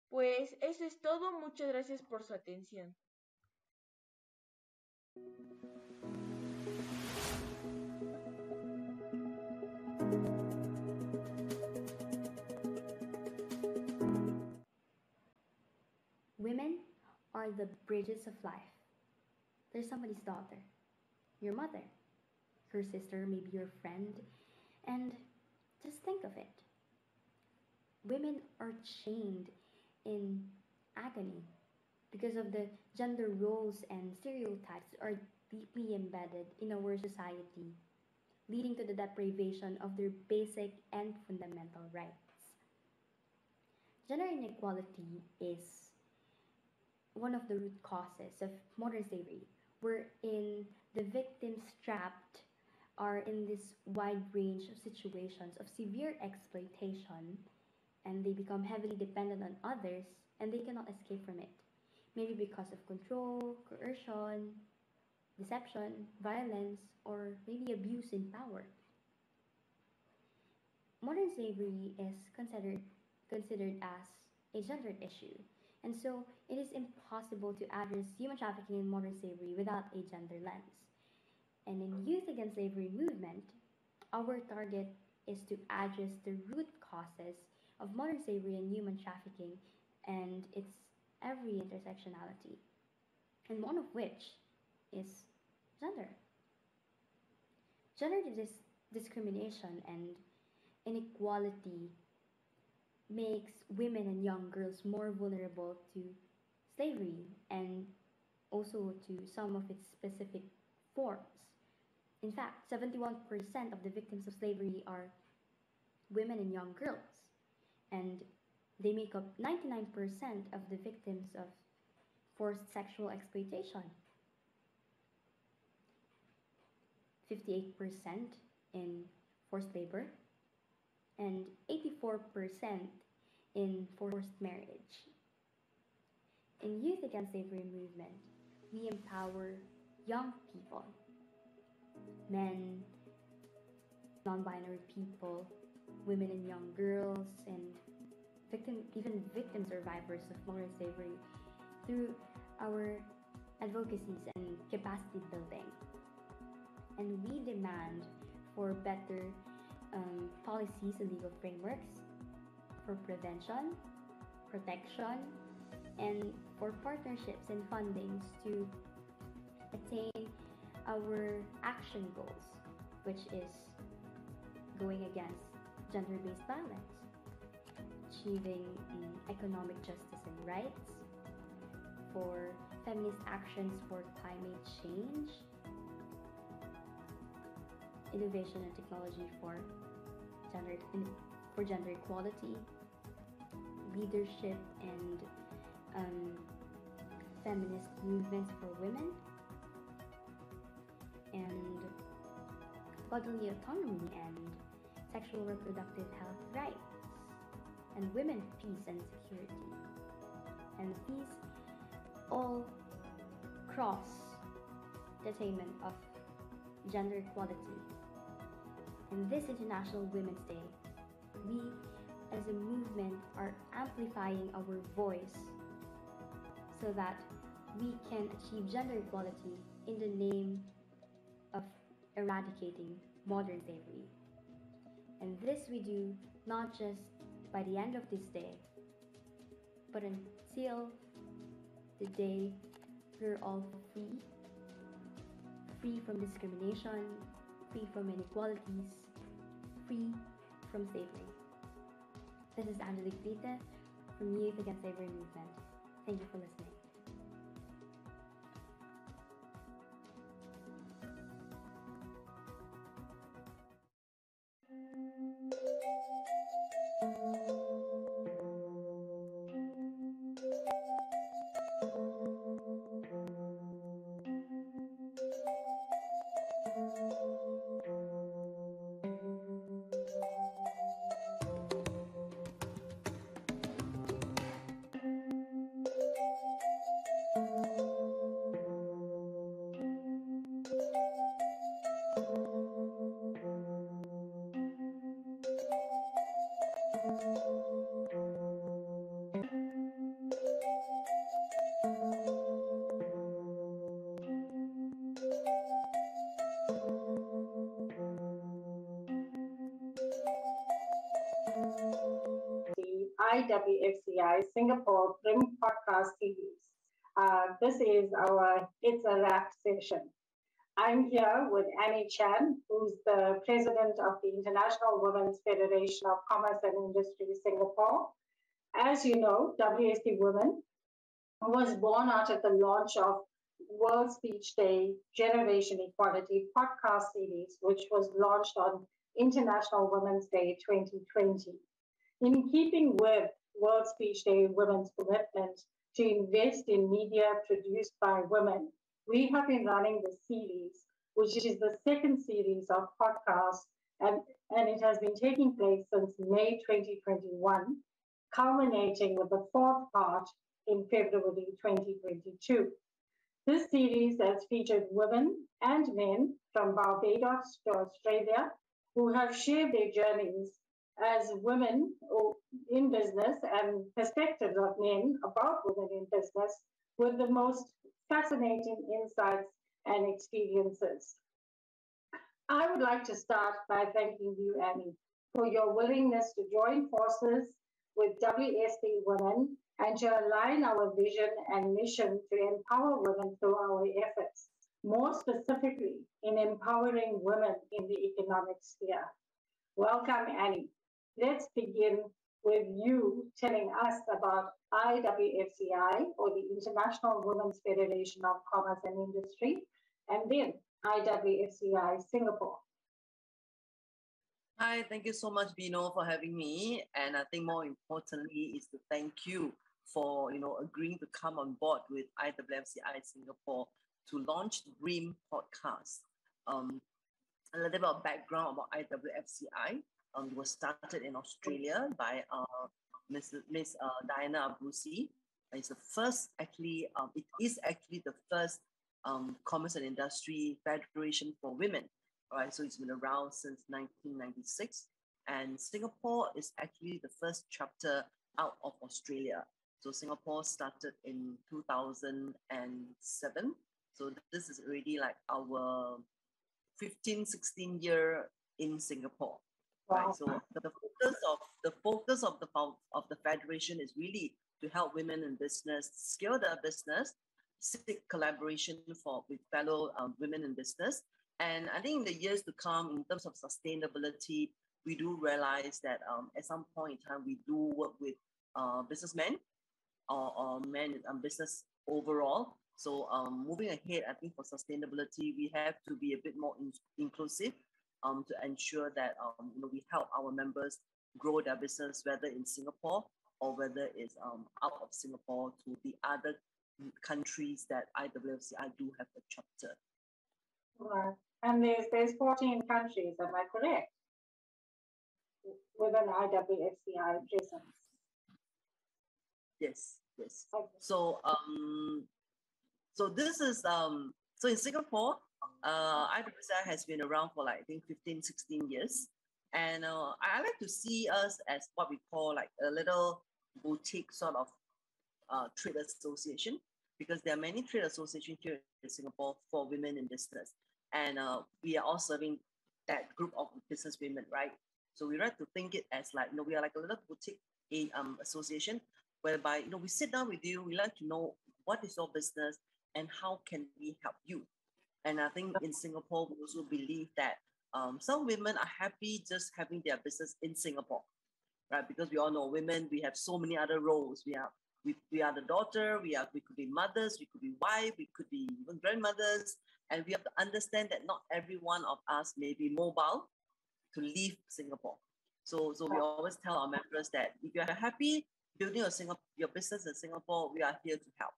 Speaker 17: Pues eso es todo. Muchas gracias por su atención.
Speaker 18: Women are the bridges of life. They're somebody's daughter, your mother, her sister, maybe your friend, and just think of it. Women are chained in agony because of the gender roles and stereotypes that are deeply embedded in our society, leading to the deprivation of their basic and fundamental rights. Gender inequality is one of the root causes of modern slavery, wherein the victims trapped are in this wide range of situations of severe exploitation, and they become heavily dependent on others and they cannot escape from it. Maybe because of control, coercion, deception, violence, or maybe abuse in power. Modern slavery is considered as a gendered issue, and so it is impossible to address human trafficking in modern slavery without a gender lens. And in Youth Against Slavery movement, our target is to address the root causes of modern slavery and human trafficking and its every intersectionality, and one of which is gender. Gender discrimination and inequality makes women and young girls more vulnerable to slavery and also to some of its specific forms. In fact, 71% of the victims of slavery are women and young girls, and they make up 99% of the victims of forced sexual exploitation, 58% in forced labor, and 84% in forced marriage. In Youth Against Slavery movement, we empower young people, men, non-binary people, women and young girls, and even victim survivors of modern slavery through our advocacies and capacity building. And we demand for better policies and legal frameworks for prevention, protection, and for partnerships and fundings to attain our action goals, which is going against gender-based violence, achieving economic justice and rights, for feminist actions for climate change, innovation and technology for gender equality, leadership and feminist movements for women, and bodily autonomy and sexual reproductive health rights, and women's peace and security. And these all cross the attainment of gender equality. In this International Women's Day, we as a movement are amplifying our voice so that we can achieve gender equality in the name of eradicating modern slavery. And this we do not just by the end of this day, but until the day we're all free, free from discrimination, free from inequalities, free from slavery. This is Angelique Vita from Youth Against Slavery Movement. Thank you for listening.
Speaker 19: IWFCI Singapore Prim Podcast Series. This is our It's a Wrap session. I'm here with Annie Chan, who's the president of the International Women's Federation of Commerce and Industry Singapore. As you know, WSD Women was born out of the launch of World Speech Day Generation Equality podcast series, which was launched on International Women's Day 2020. In keeping with World Speech Day Women's commitment to invest in media produced by women, we have been running the series, which is the second series of podcasts, and it has been taking place since May 2021, culminating with the fourth part in February 2022. This series has featured women and men from Barbados to Australia who have shared their journeys as women in business and perspectives of men about women in business with the most fascinating insights and experiences. I would like to start by thanking you, Annie, for your willingness to join forces with WSD Women and to align our vision and mission to empower women through our efforts, more specifically in empowering women in the economic sphere. Welcome, Annie. Let's begin with you telling us about IWFCI, or the International Women's Federation of Commerce and Industry, and then IWFCI Singapore.
Speaker 20: Hi, thank you so much, Vino, for having me. And I think more importantly is to thank you for agreeing to come on board with IWFCI Singapore to launch the Dream podcast. A little bit of background about IWFCI. It was started in Australia by Miss Diana Abusi. It's the first, actually, it is actually the first Commerce and Industry Federation for women. All right, so it's been around since 1996, and Singapore is actually the first chapter out of Australia. So Singapore started in 2007. So this is already like our 15, 16 year in Singapore. Wow. Right. So the focus of the federation is really to help women in business scale their business, seek collaboration with fellow women in business. And I think in the years to come, in terms of sustainability, we do realize that at some point in time, we do work with businessmen or men in business overall. So moving ahead, I think for sustainability, we have to be a bit more inclusive to ensure that we help our members grow their business, whether in Singapore or whether it's out of Singapore to the other countries that IWFCI do have a chapter.
Speaker 19: Right. And there's 14 countries, am I correct? With an IWFCI presence.
Speaker 20: Yes, yes. Okay. So so this is so in Singapore, IWFCI has been around for like I think 15, 16 years. And I like to see us as what we call like a little boutique sort of trade association, because there are many trade associations here in Singapore for women in business. And we are all serving that group of business women, right? So we like to think it as like, we are like a little boutique association whereby, we sit down with you, we like to know what is your business and how can we help you. And I think in Singapore, we also believe that some women are happy just having their business in Singapore, right? Because we all know women, we have so many other roles. We are the daughter, we could be mothers, we could be wife, we could be even grandmothers. And we have to understand that not every one of us may be mobile to leave Singapore. So we always tell our members that if you're happy building your business in Singapore, we are here to help.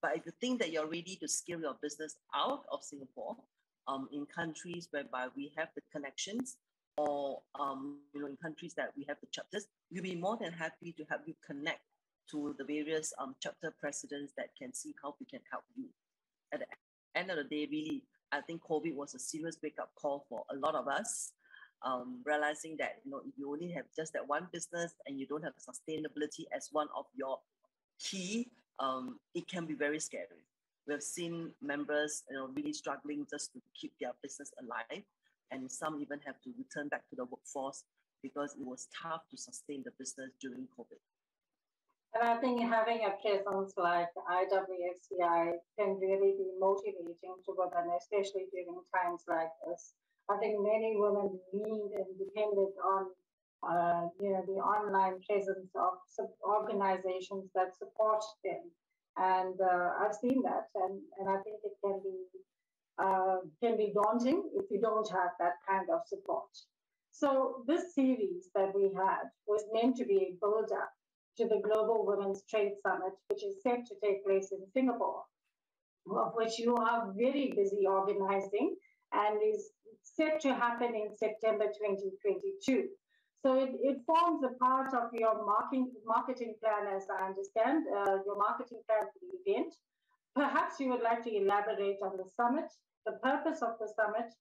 Speaker 20: But if you think that you're ready to scale your business out of Singapore, in countries whereby we have the connections, or in countries that we have the chapters, we'll be more than happy to help you connect to the various chapter presidents that can see how we can help you. At the end of the day, really, I think COVID was a serious wake-up call for a lot of us, realizing that if you only have just that one business and you don't have sustainability as one of your key, it can be very scary. We have seen members really struggling just to keep their business alive, and some even have to return back to the workforce because it was tough to sustain the business during COVID.
Speaker 19: And I think having a presence like IWFCI can really be motivating to women, especially during times like this. I think many women need and depended on, the online presence of organizations that support them And I've seen that, and I think it can be daunting if you don't have that kind of support. So this series that we had was meant to be a build-up to the Global Women's Trade Summit, which is set to take place in Singapore, of which you are very busy organizing and is set to happen in September 2022. So it forms a part of your marketing plan, as I understand, your marketing plan for the event. Perhaps you would like to elaborate on the summit, the purpose of the summit,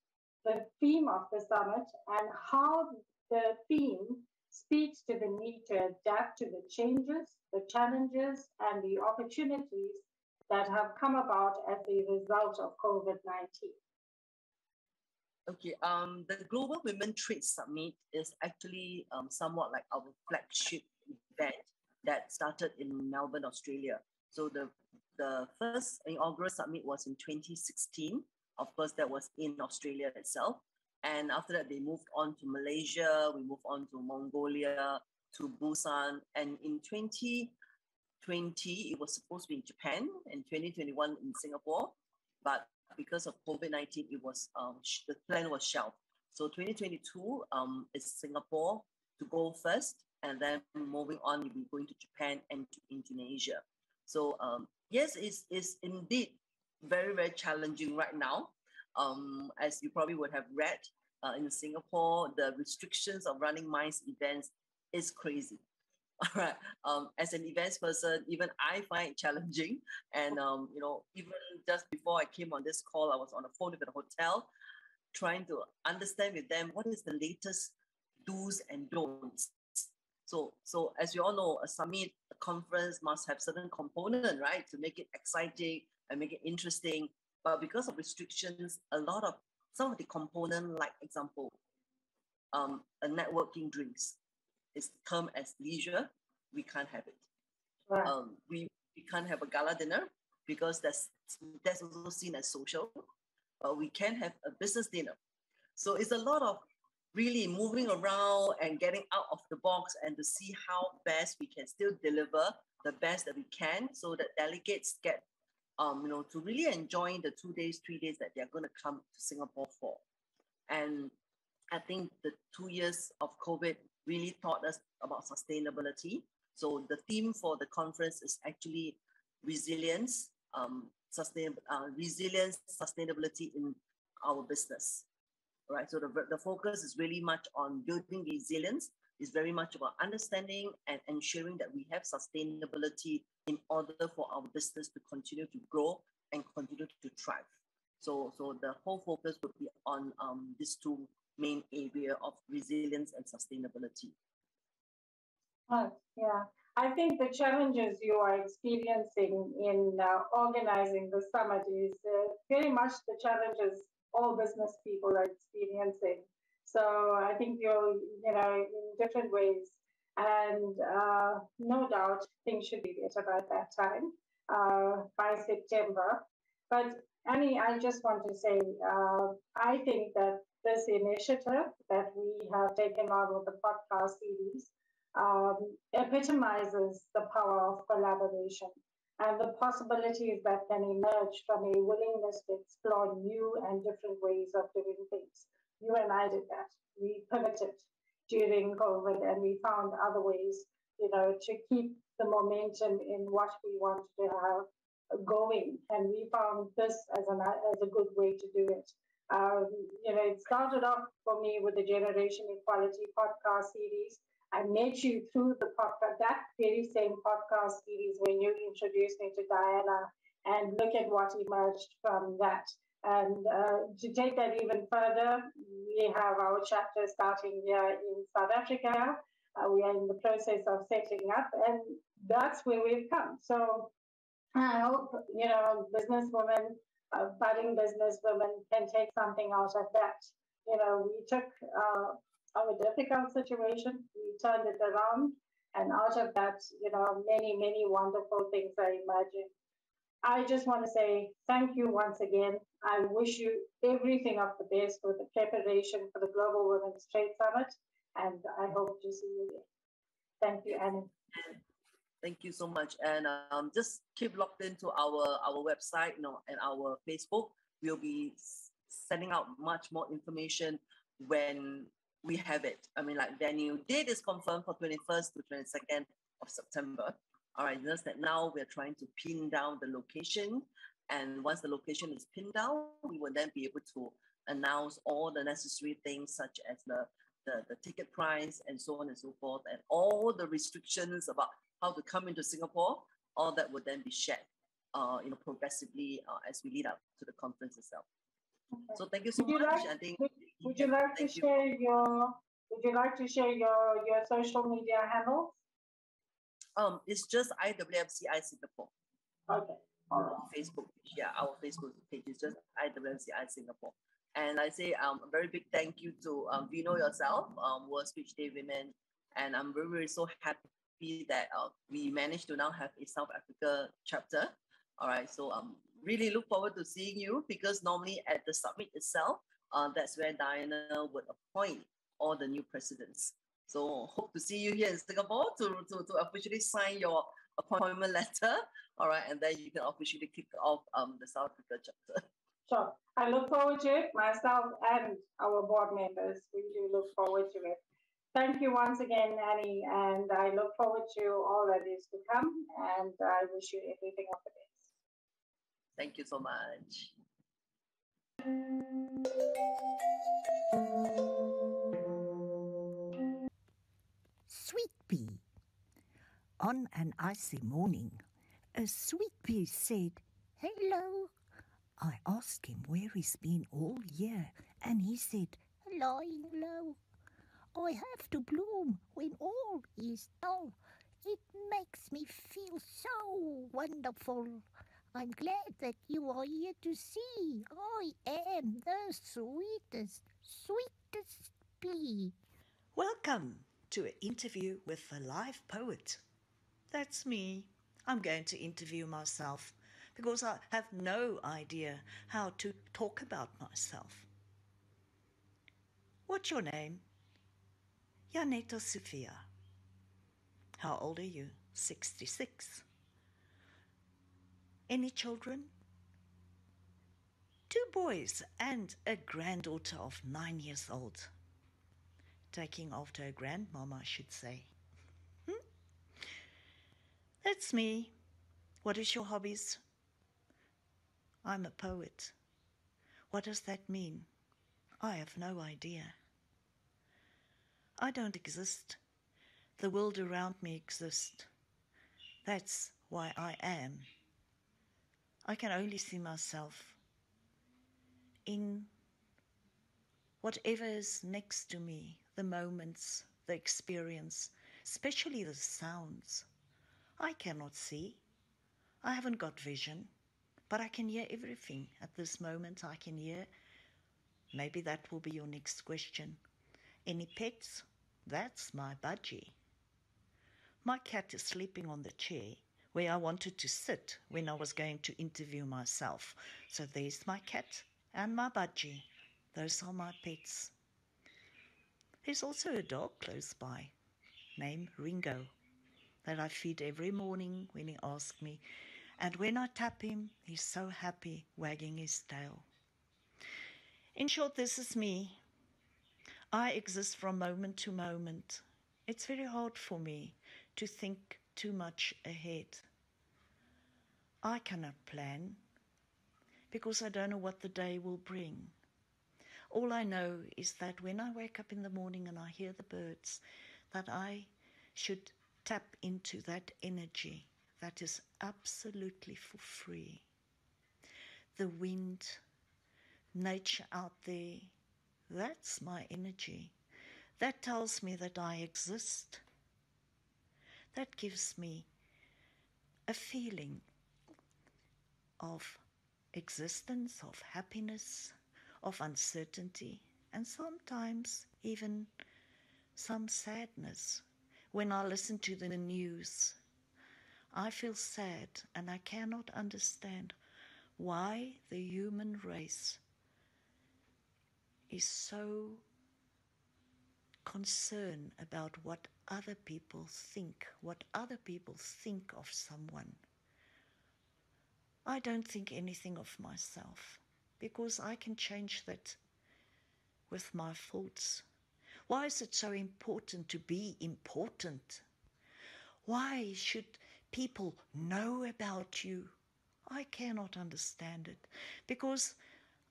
Speaker 19: the theme of the summit, and how the theme speaks to the need to adapt to the changes, the challenges, and the opportunities that have come about as a result of COVID-19.
Speaker 20: Okay, the Global Women Trade Summit is actually somewhat like our flagship event that started in Melbourne, Australia. So the first inaugural summit was in 2016. Of course, that was in Australia itself. And after that, they moved on to Malaysia, we moved on to Mongolia, to Busan. And in 2020, it was supposed to be in Japan, and 2021 in Singapore. But because of COVID-19, it was the plan was shelved. So 2022 is Singapore to go first, and then moving on, we'll be going to Japan and to Indonesia. So yes, it's indeed very, very challenging right now. As you probably would have read, in Singapore, the restrictions of running MICE events is crazy. All right. As an events person, even I find it challenging. And, you know, even just before I came on this call, I was on the phone with the hotel trying to understand with them what is the latest do's and don'ts. So as you all know, a summit, a conference must have certain component, right, to make it exciting and make it interesting. But because of restrictions, some of the component, like example, a networking drinks is termed as leisure. We can't have it. Right. We can't have a gala dinner because that's also seen as social. But we can have a business dinner. So it's a lot of really moving around and getting out of the box and to see how best we can still deliver the best that we can, so that delegates get to really enjoy the 2 days, 3 days that they're going to come to Singapore for. And I think the 2 years of COVID really taught us about sustainability. So the theme for the conference is actually resilience, sustainability in our business. Right. So the focus is really much on building resilience. It's very much about understanding and ensuring that we have sustainability in order for our business to continue to grow and continue to thrive. So the whole focus would be on these two main areas of resilience and sustainability.
Speaker 19: Yeah, I think the challenges you are experiencing in organizing the summit is very much the challenges all business people are experiencing. So I think you're, in different ways, and no doubt things should be better by that time, by September. But Annie, I just want to say, I think that this initiative that we have taken on with the podcast series epitomizes the power of collaboration and the possibilities that can emerge from a willingness to explore new and different ways of doing things. You and I did that. We pivoted during COVID and we found other ways, to keep the momentum in what we wanted to have going. And we found this as a good way to do it. It started off for me with the Generation Equality podcast series. I met you through the podcast, that very same podcast series when you introduced me to Diana, and look at what emerged from that. And to take that even further, we have our chapter starting here in South Africa. We are in the process of setting up, and that's where we've come. So I hope, businesswomen, budding businesswomen can take something out of that. We took our difficult situation, we turned it around, and out of that, many, many wonderful things are emerging. I just want to say thank you once again. I wish you everything of the best with the preparation for the Global Women's Trade Summit, and I hope to see you there. Thank you, Annie.
Speaker 20: Thank you so much. And just keep logged into our website, and our Facebook. We'll be sending out much more information when we have it. I mean, like venue date is confirmed for 21st to 22nd of September. All right, just that now we're trying to pin down the location. And once the location is pinned down, we will then be able to announce all the necessary things such as the ticket price and so on and so forth, and all the restrictions about how to come into Singapore. All that would then be shared, progressively as we lead up to the conference itself. Okay. So thank you so much. I think.
Speaker 19: Would you like to share your social media handles?
Speaker 20: It's just IWMCI Singapore.
Speaker 19: Okay. All right.
Speaker 20: Facebook page. Yeah, our Facebook page is just IWMCI Singapore. And I say a very big thank you to Vino yourself, World Speech Day Women. And I'm very, very so happy that we managed to now have a South Africa chapter. All right, so really look forward to seeing you, because normally at the summit itself, that's where Diana would appoint all the new presidents. So hope to see you here in Singapore to officially sign your appointment letter. All right, and then you can officially kick off the South Africa chapter.
Speaker 19: Sure. I look forward to it, myself and our board members. We do look forward to it. Thank you once again, Annie, and I look forward to all that is to come, and I wish you everything of the best.
Speaker 20: Thank you so much.
Speaker 21: Sweet pea. On an icy morning, a sweet pea said, "Hello." I asked him where he's been all year, and he said, "Lying low. I have to bloom when all is dull. It makes me feel so wonderful. I'm glad that you are here to see. I am the sweetest pea."
Speaker 22: Welcome to an interview with a live poet. That's me. I'm going to interview myself because I have no idea how to talk about myself. What's your name? Janetta Sophia. How old are you? 66. Any children? 2 boys and a granddaughter of 9 years old. Taking after a grandmama, I should say. That's me. What is your hobbies? I'm a poet. What does that mean? I have no idea. I don't exist. The world around me exists. That's why I am. I can only see myself in whatever is next to me, the moments, the experience, especially the sounds. I cannot see. I haven't got vision, but I can hear everything. At this moment, I can hear. Maybe that will be your next question. Any pets? That's my budgie. My cat is sleeping on the chair where I wanted to sit when I was going to interview myself. So there's my cat and my budgie. Those are my pets. There's also a dog close by named Ringo that I feed every morning when he asks me. And when I tap him, he's so happy, wagging his tail. In short, this is me. I exist from moment to moment. It's very hard for me to think too much ahead. I cannot plan because I don't know what the day will bring. All I know is that when I wake up in the morning and I hear the birds, that I should tap into that energy that is absolutely for free. The wind, nature out there, that's my energy. That tells me that I exist. That gives me a feeling of existence, of happiness, of uncertainty, and sometimes even some sadness. When I listen to the news, I feel sad and I cannot understand why the human race is so concern about what other people think of someone. I don't think anything of myself, because I can change that with my thoughts. Why is it so important to be important? Why should people know about you? I cannot understand it, because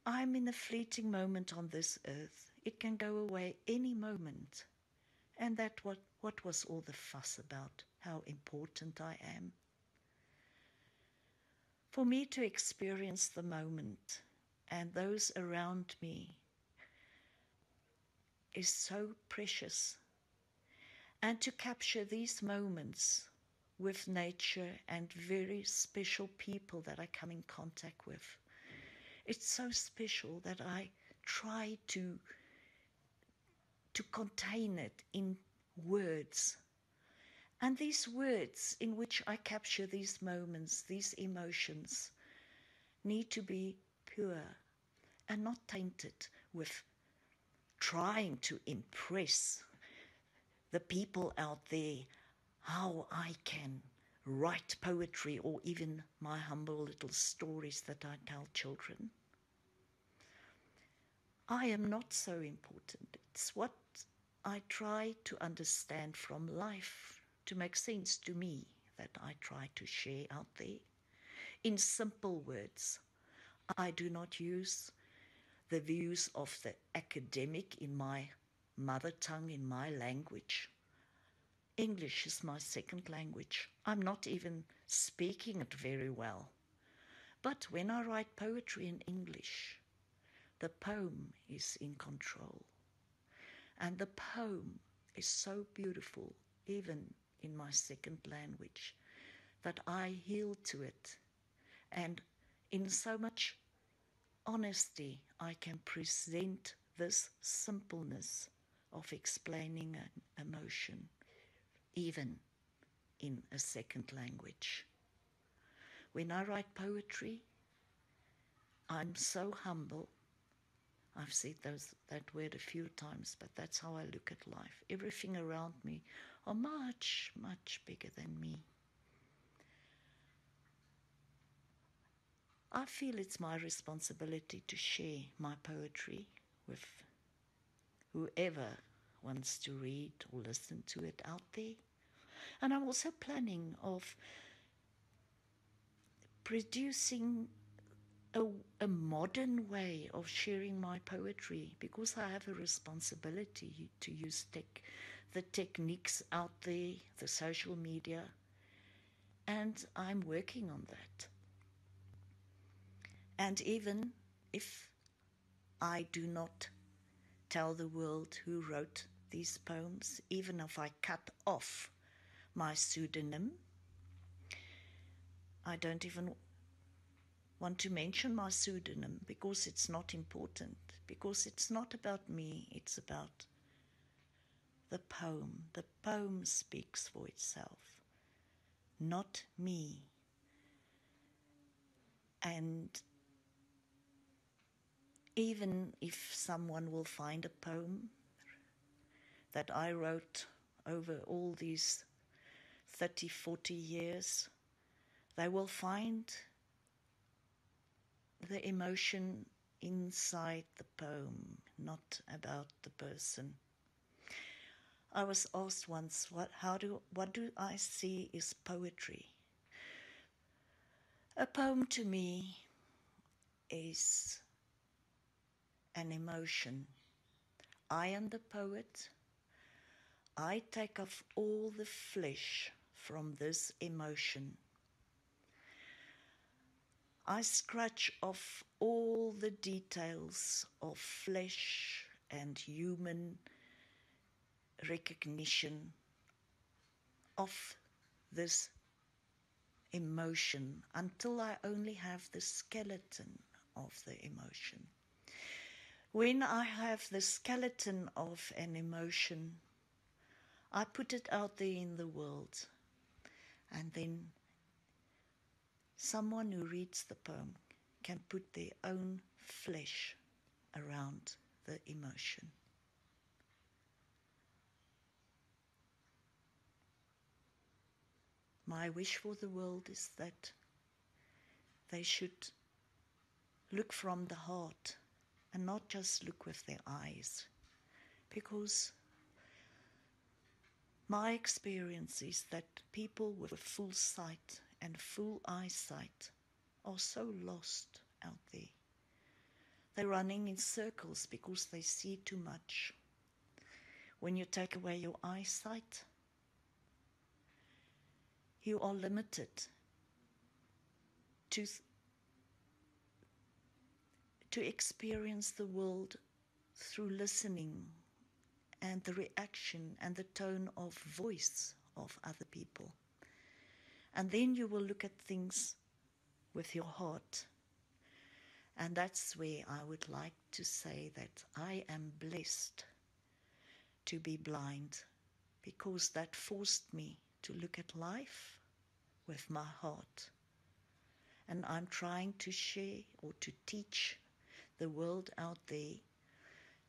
Speaker 22: I'm in a fleeting moment on this earth. It can go away any moment. And what was all the fuss about, how important I am? For me to experience the moment and those around me is so precious. And to capture these moments with nature and very special people that I come in contact with, it's so special that I try to contain it in words. And these words in which I capture these moments, these emotions, need to be pure and not tainted with trying to impress the people out there how I can write poetry or even my humble little stories that I tell children. I am not so important. It's what I try to understand from life to make sense to me that I try to share out there in simple words. I do not use the views of the academic in my mother tongue, in my language. English is my second language. I'm not even speaking it very well. But when I write poetry in English, the poem is in control. And the poem is so beautiful, even in my second language, that I yield to it. And in so much honesty, I can present this simpleness of explaining an emotion, even in a second language. When I write poetry, I'm so humble. I've said that word a few times, but that's how I look at life. Everything around me are much, much bigger than me. I feel it's my responsibility to share my poetry with whoever wants to read or listen to it out there. And I'm also planning of producing a modern way of sharing my poetry, because I have a responsibility to use the techniques out there, the social media, and I'm working on that. And even if I do not tell the world who wrote these poems, even if I cut off my pseudonym, I don't even want to mention my pseudonym, because it's not important, because it's not about me, it's about the poem. The poem speaks for itself, not me. And even if someone will find a poem that I wrote over all these 30, 40 years, they will find the emotion inside the poem, not about the person. I was asked once, what do I see is poetry? A poem to me is an emotion. I am the poet. I take off all the flesh from this emotion. I scratch off all the details of flesh and human recognition of this emotion until I only have the skeleton of the emotion. When I have the skeleton of an emotion, I put it out there in the world, and then someone who reads the poem can put their own flesh around the emotion. My wish for the world is that they should look from the heart and not just look with their eyes, because my experience is that people with full sight and full eyesight are so lost out there. They're running in circles because they see too much. When you take away your eyesight, you are limited to experience the world through listening and the reaction and the tone of voice of other people. And then you will look at things with your heart. And that's where I would like to say that I am blessed to be blind, because that forced me to look at life with my heart. And I'm trying to share or to teach the world out there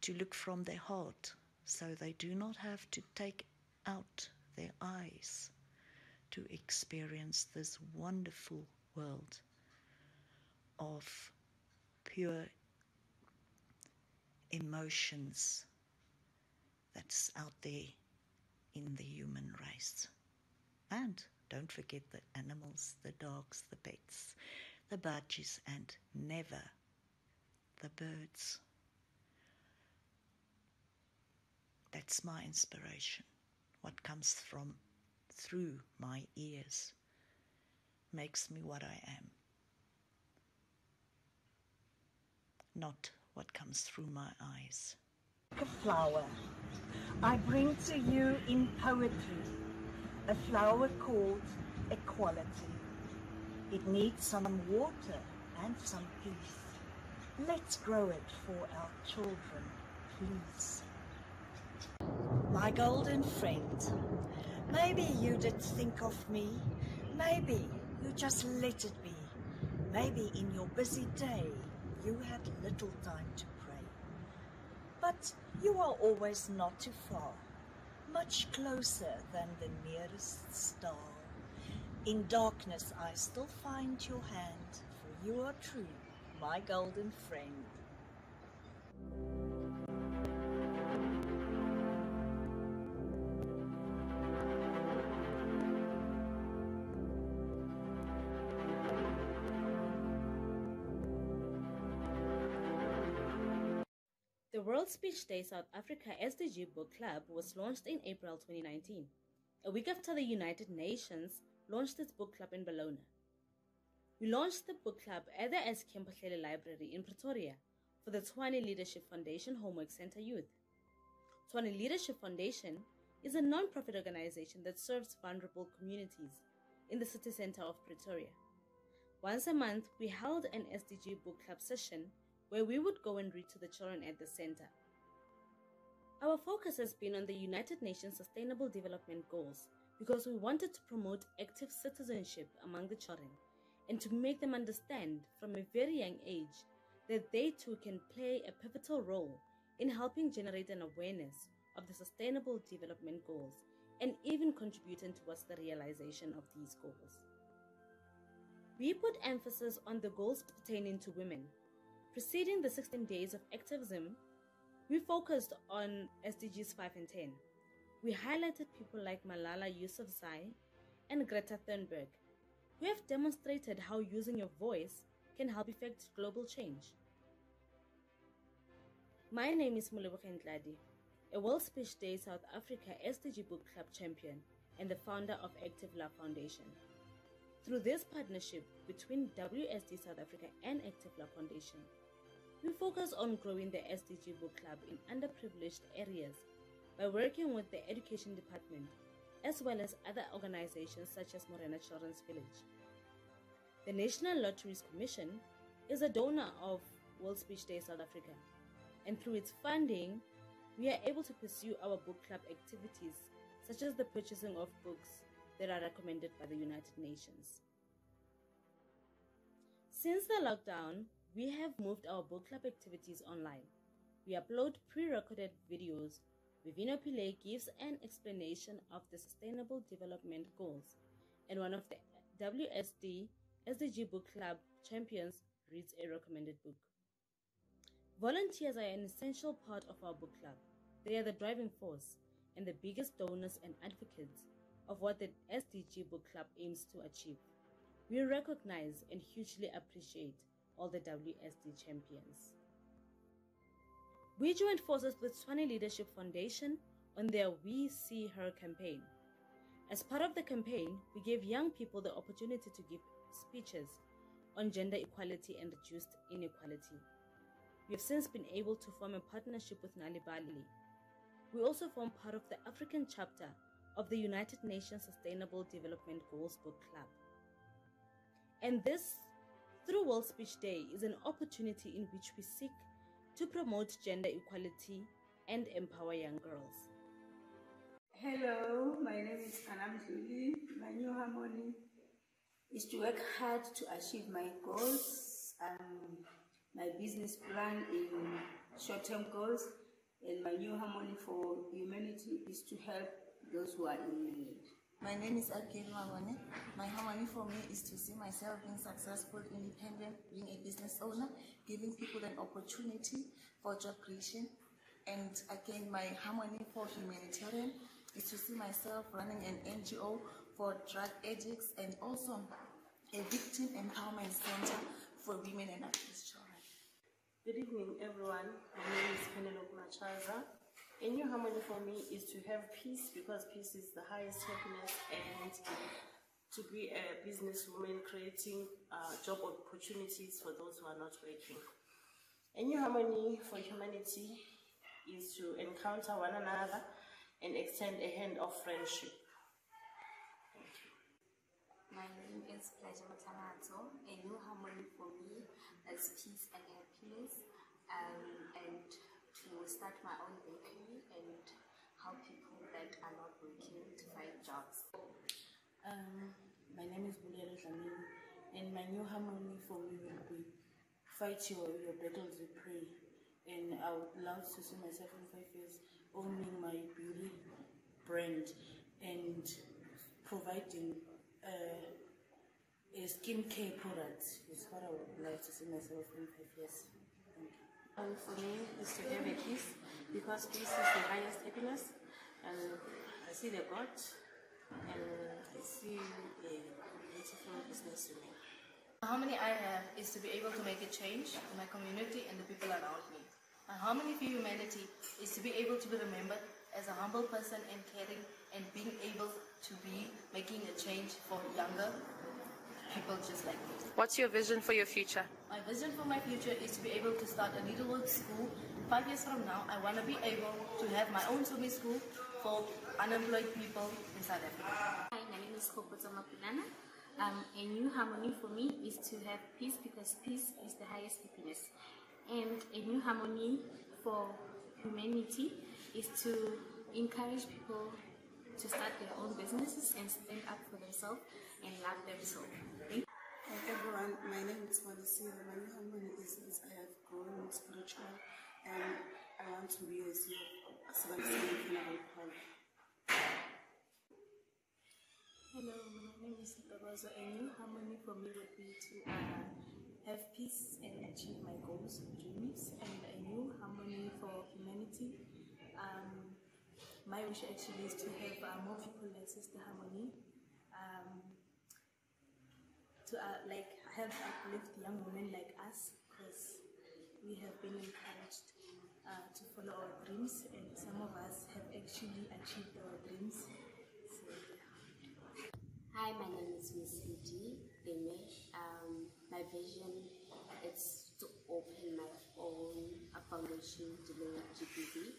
Speaker 22: to look from their heart, so they do not have to take out their eyes to experience this wonderful world of pure emotions that's out there in the human race. And don't forget the animals, the dogs, the pets, the budgies, and never the birds. That's my inspiration. What comes from through my ears makes me what I am, not what comes through my eyes.
Speaker 21: A flower I bring to you in poetry, a flower called equality. It needs some water and some peace. Let's grow it for our children, please. My golden friend, maybe you did think of me, maybe you just let it be. Maybe in your busy day you had little time to pray. But you are always not too far, much closer than the nearest star. In darkness I still find your hand, for you are true, my golden friend.
Speaker 1: The World Speech Day South Africa SDG Book Club was launched in April 2019, a week after the United Nations launched its book club in Bologna. We launched the book club at the Commpolium Library in Pretoria for the Tshwane Leadership Foundation Homework Center Youth. Tshwane Leadership Foundation is a non-profit organization that serves vulnerable communities in the city center of Pretoria. Once a month, we held an SDG book club session where we would go and read to the children at the center. Our focus has been on the United Nations Sustainable Development Goals because we wanted to promote active citizenship among the children and to make them understand from a very young age that they too can play a pivotal role in helping generate an awareness of the Sustainable Development Goals and even contributing towards the realization of these goals. We put emphasis on the goals pertaining to women. Preceding the 16 days of activism, we focused on SDGs 5 and 10. We highlighted people like Malala Yousafzai and Greta Thunberg, who have demonstrated how using your voice can help effect global change. My name is Nurvita, a World Speech Day South Africa SDG Book Club champion and the founder of FICCIFlo Foundation. Through this partnership between WSD South Africa and FICCIFlo Foundation, we focus on growing the SDG Book Club in underprivileged areas by working with the Education Department, as well as other organizations such as Morena Children's Village. The National Lotteries Commission is a donor of World Speech Day South Africa, and through its funding, we are able to pursue our book club activities, such as the purchasing of books that are recommended by the United Nations. Since the lockdown, we have moved our book club activities online. We upload pre-recorded videos where Pillay gives an explanation of the Sustainable Development Goals and one of the WSD SDG Book Club champions reads a recommended book. Volunteers are an essential part of our book club. They are the driving force and the biggest donors and advocates of what the SDG Book Club aims to achieve. We recognize and hugely appreciate all the WSD champions. We joined forces with Swanee Leadership Foundation on their We See Her campaign. As part of the campaign, we gave young people the opportunity to give speeches on gender equality and reduced inequality. We have since been able to form a partnership with Lilli. We also form part of the African chapter of the United Nations Sustainable Development Goals Book Club. And this, through World Speech Day, is an opportunity in which we seek to promote gender equality and empower young girls.
Speaker 2: Hello, my name is Lilli. My new harmony is to work hard to achieve my goals, my business plan in short-term goals, and my new harmony for humanity is to help those who are in need.
Speaker 4: My name is Ikebana. My harmony for me is to see myself being successful, independent, being a business owner, giving people an opportunity for job creation. And again, my harmony for humanitarian is to see myself running an NGO for drug addicts and also a victim empowerment center for women and at-risk children.
Speaker 23: Good evening, everyone. My name is Penelope Machaza. A new harmony for me is to have peace, because peace is the highest happiness, and to be a businesswoman creating job opportunities for those who are not working. A new harmony for humanity is to encounter one another and extend a hand of friendship.
Speaker 24: My name is Pleasure Matamato. A new harmony for me is peace and happiness, and to start my own bakery and help people that are not working to find jobs.
Speaker 23: My name is Bulele Dlamini, and my new harmony for me will be fight your battles with pray. And I would love to see myself in 5 years owning my beauty brand and providing a skincare product is what I would like to see myself in 5 years.
Speaker 25: And for me is to have a peace, because peace is the highest happiness. And I see the God, and I see a beautiful businesswoman.
Speaker 26: The harmony I have is to be able to make a change in my community and the people around me. My harmony for humanity is to be able to be remembered as a humble person and caring, and being able to be making a change for younger people just like me.
Speaker 27: What's your vision for your future?
Speaker 26: My vision for my future is to be able to start a needlework school. 5 years from now, I want to be able to have my own swimming school for unemployed people in South Africa.
Speaker 24: Hi, my name is Commpolium. A new harmony for me is to have peace, because peace is the highest happiness. And a new harmony for humanity is to encourage people to start their own businesses and stand up for themselves and love themselves.
Speaker 28: Hi everyone, my name is Patricia. My new harmony is I have grown spiritual, and I want to be a
Speaker 23: Hello, my name is Rosa. A new harmony for me would be to have peace and achieve my goals and dreams, and a new harmony for humanity. My wish actually is to have more people like Sister Harmony, to like help uplift young women like us, because we have been encouraged to follow our dreams, and some of us have actually achieved our dreams. So, yeah.
Speaker 24: Hi, my name is Miss Reddy. My vision is to open my own foundation dealing with GBV,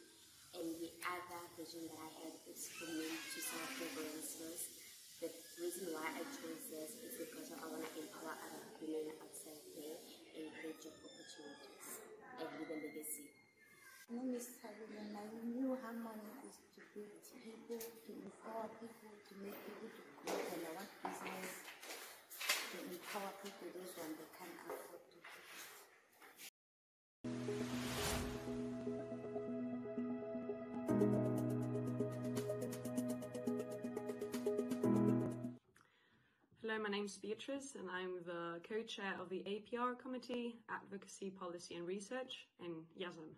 Speaker 24: and the other vision that I have is for me to serve the Perissos. The reason why I chose this is because I want to empower other women outside there and create job opportunities and leave a legacy.
Speaker 4: My name is Haruna. My new harmony is to build people, to empower people, to make people to grow, and I want business to empower people, those ones that can't afford to.
Speaker 3: name's Beatrice, and I'm the co-chair of the APR Committee, Advocacy, Policy and Research in Janzen.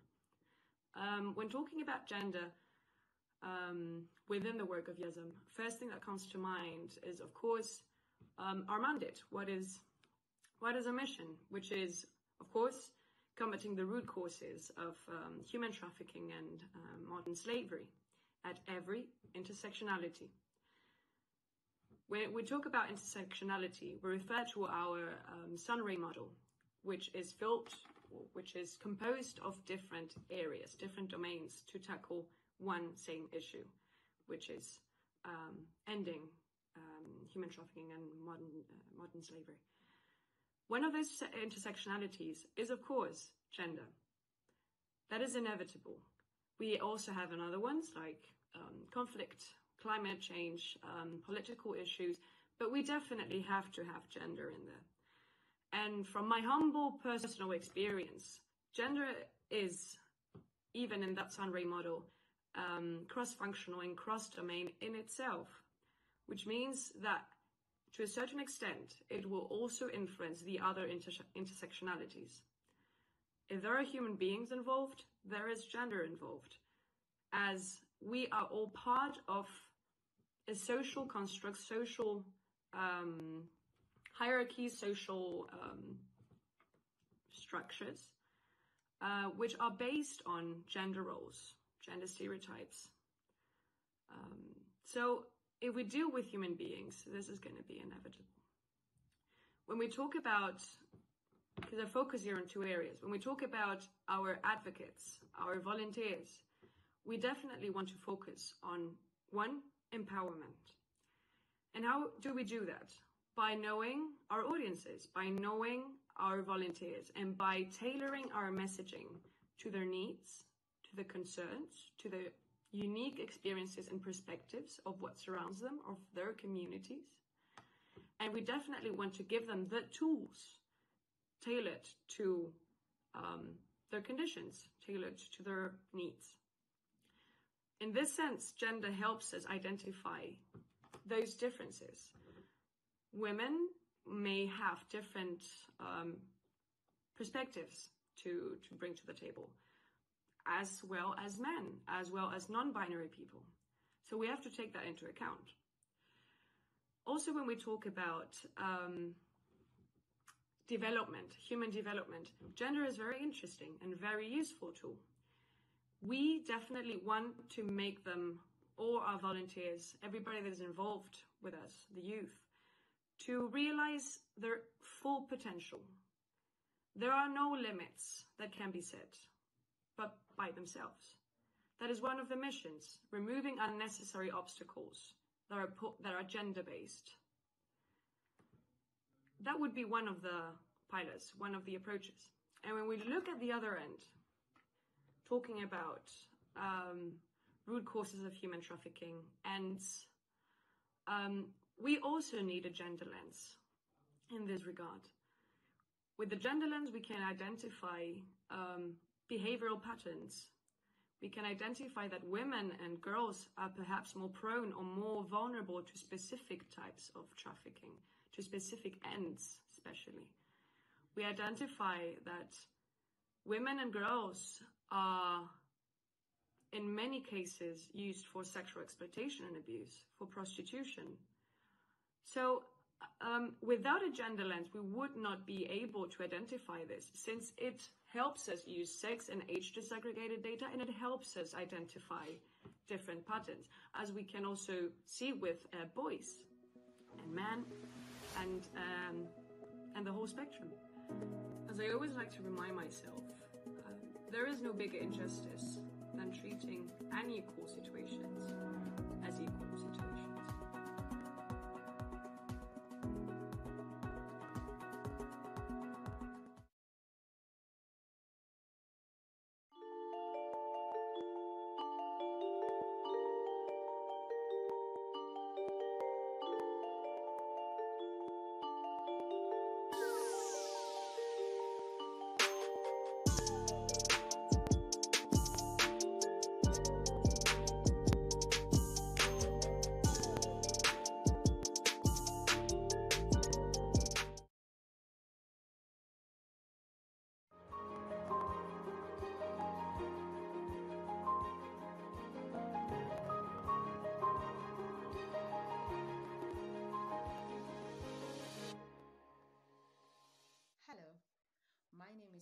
Speaker 3: When talking about gender within the work of Janzen, first thing that comes to mind is, of course, our mandate. What is our mission? Which is, of course, combating the root causes of human trafficking and modern slavery at every intersectionality. When we talk about intersectionality, we refer to our sunray model, which is composed of different areas, different domains to tackle one same issue, which is ending human trafficking and modern slavery. One of those intersectionalities is, of course, gender. That is inevitable. We also have other ones like conflict, climate change, political issues, but we definitely have to have gender in there. And from my humble personal experience, gender is, even in that sunray model, cross-functional and cross-domain in itself, which means that to a certain extent, it will also influence the other intersectionalities. If there are human beings involved, there is gender involved, as we are all part of a social construct, social hierarchies, social structures, which are based on gender roles, gender stereotypes. So if we deal with human beings, this is going to be inevitable. When we talk about, because I focus here on two areas, when we talk about our advocates, our volunteers, we definitely want to focus on, one, empowerment. And how do we do that? By knowing our audiences, by knowing our volunteers, and by tailoring our messaging to their needs, to the concerns, to the unique experiences and perspectives of what surrounds them, of their communities. And we definitely want to give them the tools tailored to their conditions, tailored to their needs. In this sense, gender helps us identify those differences. Women may have different perspectives to bring to the table, as well as men, as well as non-binary people. So we have to take that into account. Also, when we talk about development, human development, gender is very interesting and very useful tool. We definitely want to make them, all our volunteers, everybody that is involved with us, the youth, to realize their full potential. There are no limits that can be set, but by themselves. That is one of the missions, removing unnecessary obstacles that are gender-based. That would be one of the pilots, one of the approaches. And when we look at the other end, talking about root causes of human trafficking, and we also need a gender lens in this regard. With the gender lens, we can identify behavioral patterns. We can identify that women and girls are perhaps more prone or more vulnerable to specific types of trafficking, to specific ends especially. We identify that women and girls are in many cases used for sexual exploitation and abuse, for prostitution. So without a gender lens, we would not be able to identify this, since it helps us use sex and age disaggregated data, and it helps us identify different patterns, as we can also see with boys and men and the whole spectrum. As I always like to remind myself, there is no bigger injustice than treating unequal situations as equal situations.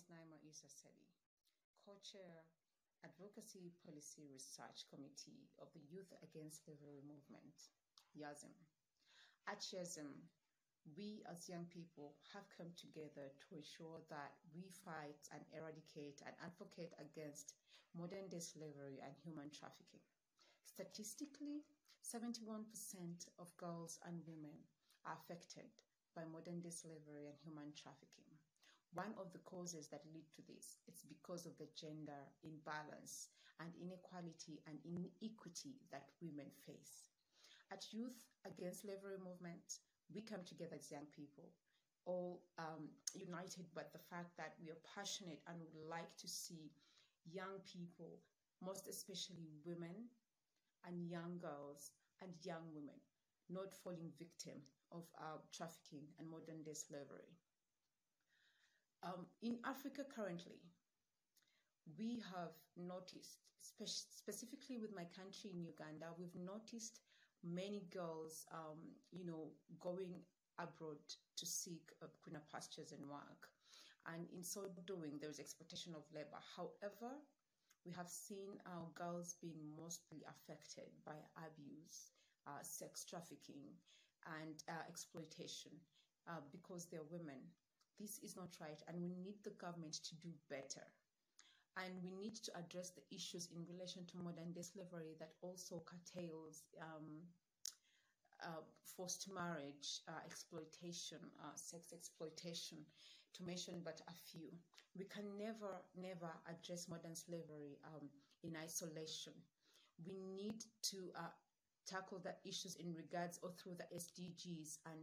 Speaker 5: is Naima Isaseli, co-chair Advocacy Policy Research Committee of the Youth Against Slavery Movement, YASM. At YASM, we as young people have come together to ensure that we fight and eradicate and advocate against modern-day slavery and human trafficking. Statistically, 71% of girls and women are affected by modern-day slavery and human trafficking. One of the causes that lead to this is because of the gender imbalance and inequality and inequity that women face. At Youth Against Slavery Movement, we come together as young people, all united by the fact that we are passionate and would like to see young people, most especially women and young girls and young women, not falling victim of trafficking and modern-day slavery. In Africa currently, we have noticed, specifically with my country in Uganda, we've noticed many girls, going abroad to seek greener pastures and work. And in so doing, there is exploitation of labor. However, we have seen our girls being mostly affected by abuse, sex trafficking, and exploitation because they're women. This is not right, and we need the government to do better. And we need to address the issues in relation to modern-day slavery that also curtails forced marriage, exploitation, sex exploitation, to mention but a few. We can never address modern slavery in isolation. We need to tackle the issues in regards or through the SDGs, and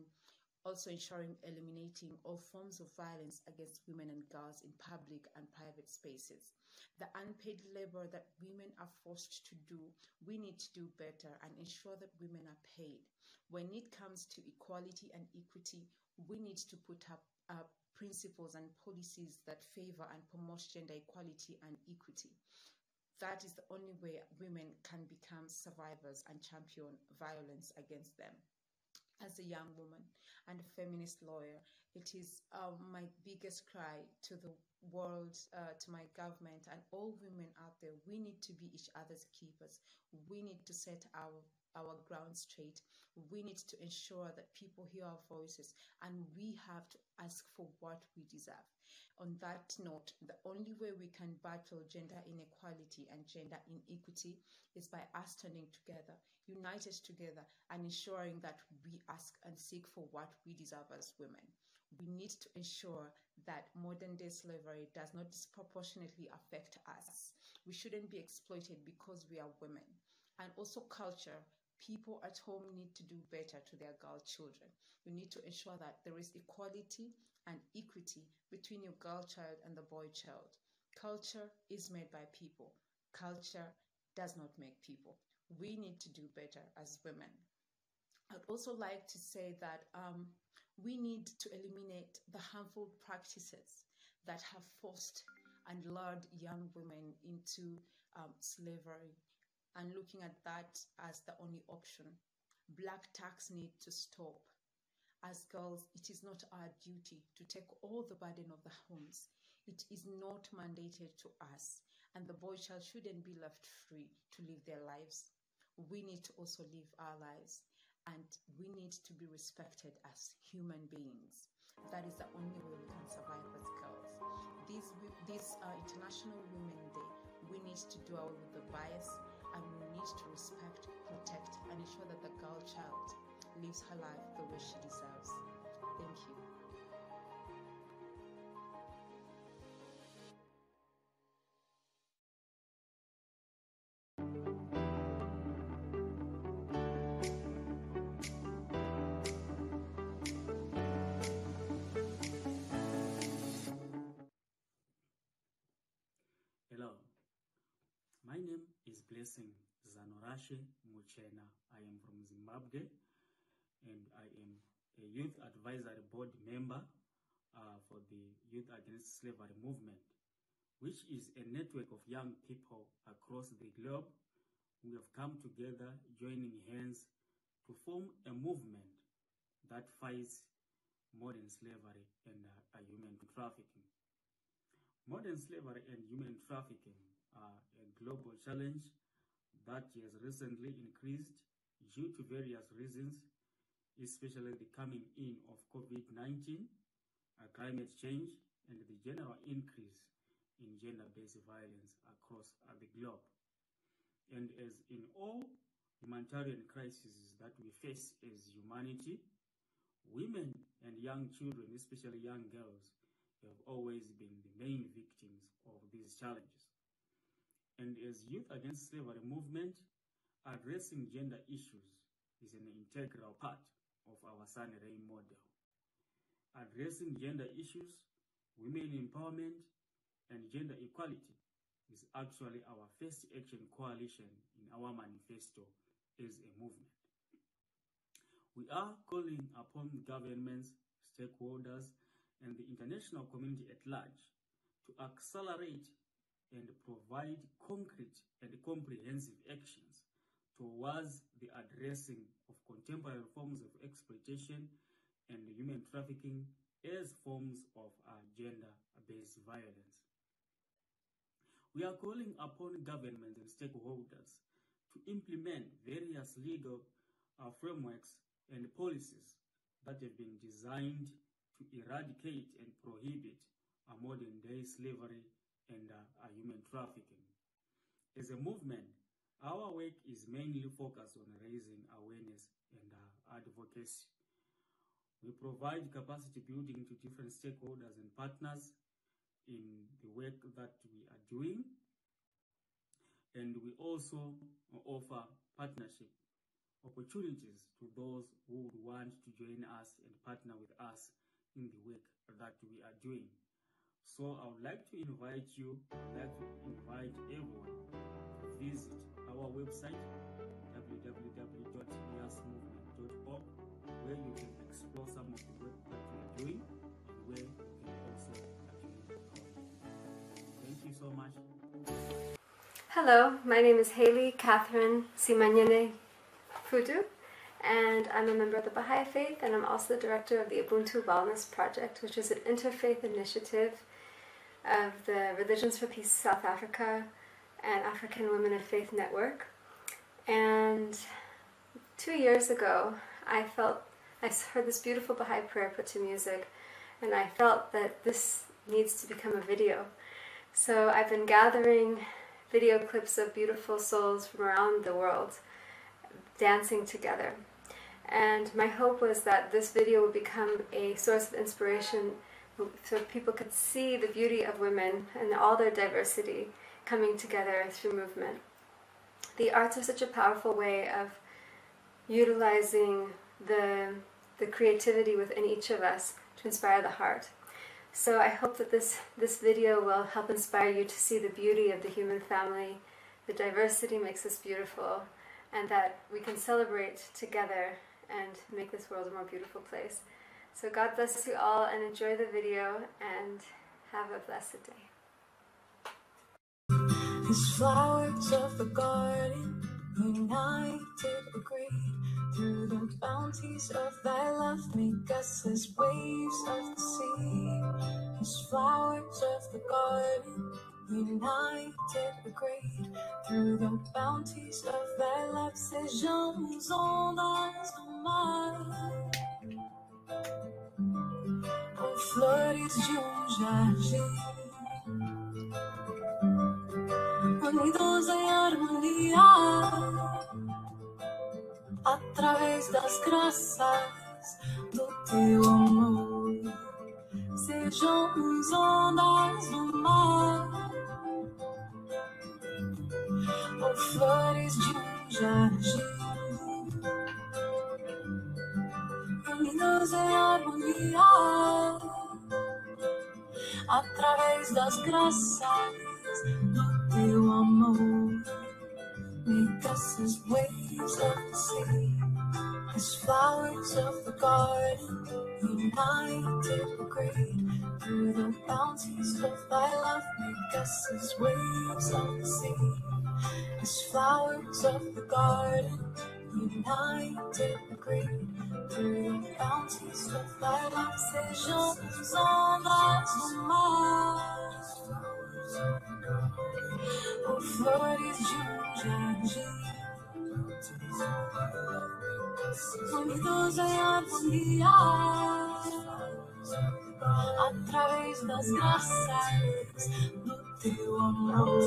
Speaker 5: also ensuring eliminating all forms of violence against women and girls in public and private spaces. The unpaid labor that women are forced to do, we need to do better and ensure that women are paid. When it comes to equality and equity, we need to put up principles and policies that favor and promote gender equality and equity. That is the only way women can become survivors and champion violence against them. As a young woman and a feminist lawyer, it is my biggest cry to the world, to my government and all women out there. We need to be each other's keepers. We need to set our ground straight. We need to ensure that people hear our voices, and we have to ask for what we deserve. On that note, the only way we can battle gender inequality and gender inequity is by us standing together, united together, and ensuring that we ask and seek for what we deserve as women. We need to ensure that modern-day slavery does not disproportionately affect us. We shouldn't be exploited because we are women. And also culture. People at home need to do better to their girl children. We need to ensure that there is equality and equity between your girl child and the boy child. Culture is made by people. Culture does not make people. We need to do better as women. I'd also like to say that we need to eliminate the harmful practices that have forced and lured young women into slavery, and looking at that as the only option. Black tax need to stop. As girls, it is not our duty to take all the burden of the homes. It is not mandated to us, and the boy child shouldn't be left free to live their lives. We need to also live our lives, and we need to be respected as human beings. That is the only way we can survive as girls. This International Women Day, we need to do away with the bias, and we need to respect, protect, and ensure that the girl child lives her life the way she deserves. Thank you.
Speaker 6: Hello, my name is Blessing Zanorashe Muchena. I am from Zimbabwe, and I am a Youth Advisory Board member for the Youth Against Slavery Movement, which is a network of young people across the globe who have come together, joining hands to form a movement that fights modern slavery and human trafficking. Modern slavery and human trafficking are a global challenge that has recently increased due to various reasons, especially the coming in of COVID-19, climate change, and the general increase in gender-based violence across the globe. And as in all humanitarian crises that we face as humanity, women and young children, especially young girls, have always been the main victims of these challenges. And as Youth Against Slavery movement, addressing gender issues is an integral part of our Sunray model. Addressing gender issues, women empowerment, and gender equality is actually our first action coalition in our manifesto as a movement. We are calling upon governments, stakeholders, and the international community at large to accelerate and provide concrete and comprehensive actions towards the addressing of contemporary forms of exploitation and human trafficking as forms of gender-based violence. We are calling upon governments and stakeholders to implement various legal frameworks and policies that have been designed to eradicate and prohibit modern-day slavery and human trafficking. As a movement, our work is mainly focused on raising awareness and advocacy. We provide capacity building to different stakeholders and partners in the work that we are doing, and we also offer partnership opportunities to those who would want to join us and partner with us in the work that we are doing. So I would like to invite you, everyone to visit our website www.yasmovement.org, where you can explore some of the work that we are doing and where you can also join our work. Thank you so much.
Speaker 7: Hello, my name is Haley Catherine Simanyene Fudu, and I'm a member of the Baha'i Faith, and I'm also the director of the Ubuntu Wellness Project, which is an interfaith initiative of the Religions for Peace South Africa and African Women of Faith Network. And 2 years ago, I heard this beautiful Baha'i prayer put to music, and I felt that this needs to become a video. So I've been gathering video clips of beautiful souls from around the world dancing together. And my hope was that this video would become a source of inspiration so people could see the beauty of women and all their diversity coming together through movement. The arts are such a powerful way of utilizing the creativity within each of us to inspire the heart. So I hope that this video will help inspire you to see the beauty of the human family. The diversity makes us beautiful, and that we can celebrate together and make this world a more beautiful place. So God bless you all, and enjoy the video, and have a blessed day.
Speaker 8: As flowers of the garden united agree, through the bounties of thy love make us as waves of the sea. As flowers of the garden united agree, through the bounties of thy love sejamos ondas do mar, com flores de jardim, unidos em harmonia, através das graças do teu amor. Sejamos ondas do mar, ou flores de jardim, unidos em harmonia, através das graças do teu amor. Make us as waves of the sea, as flowers of the garden united agree, through the bounties of thy love. Make us as waves of the sea, as flowers of the garden united agree, through the bounties of thy love. Sejamos ondas do mar, flores de jardim, unidos em harmonia, através das graças do teu amor.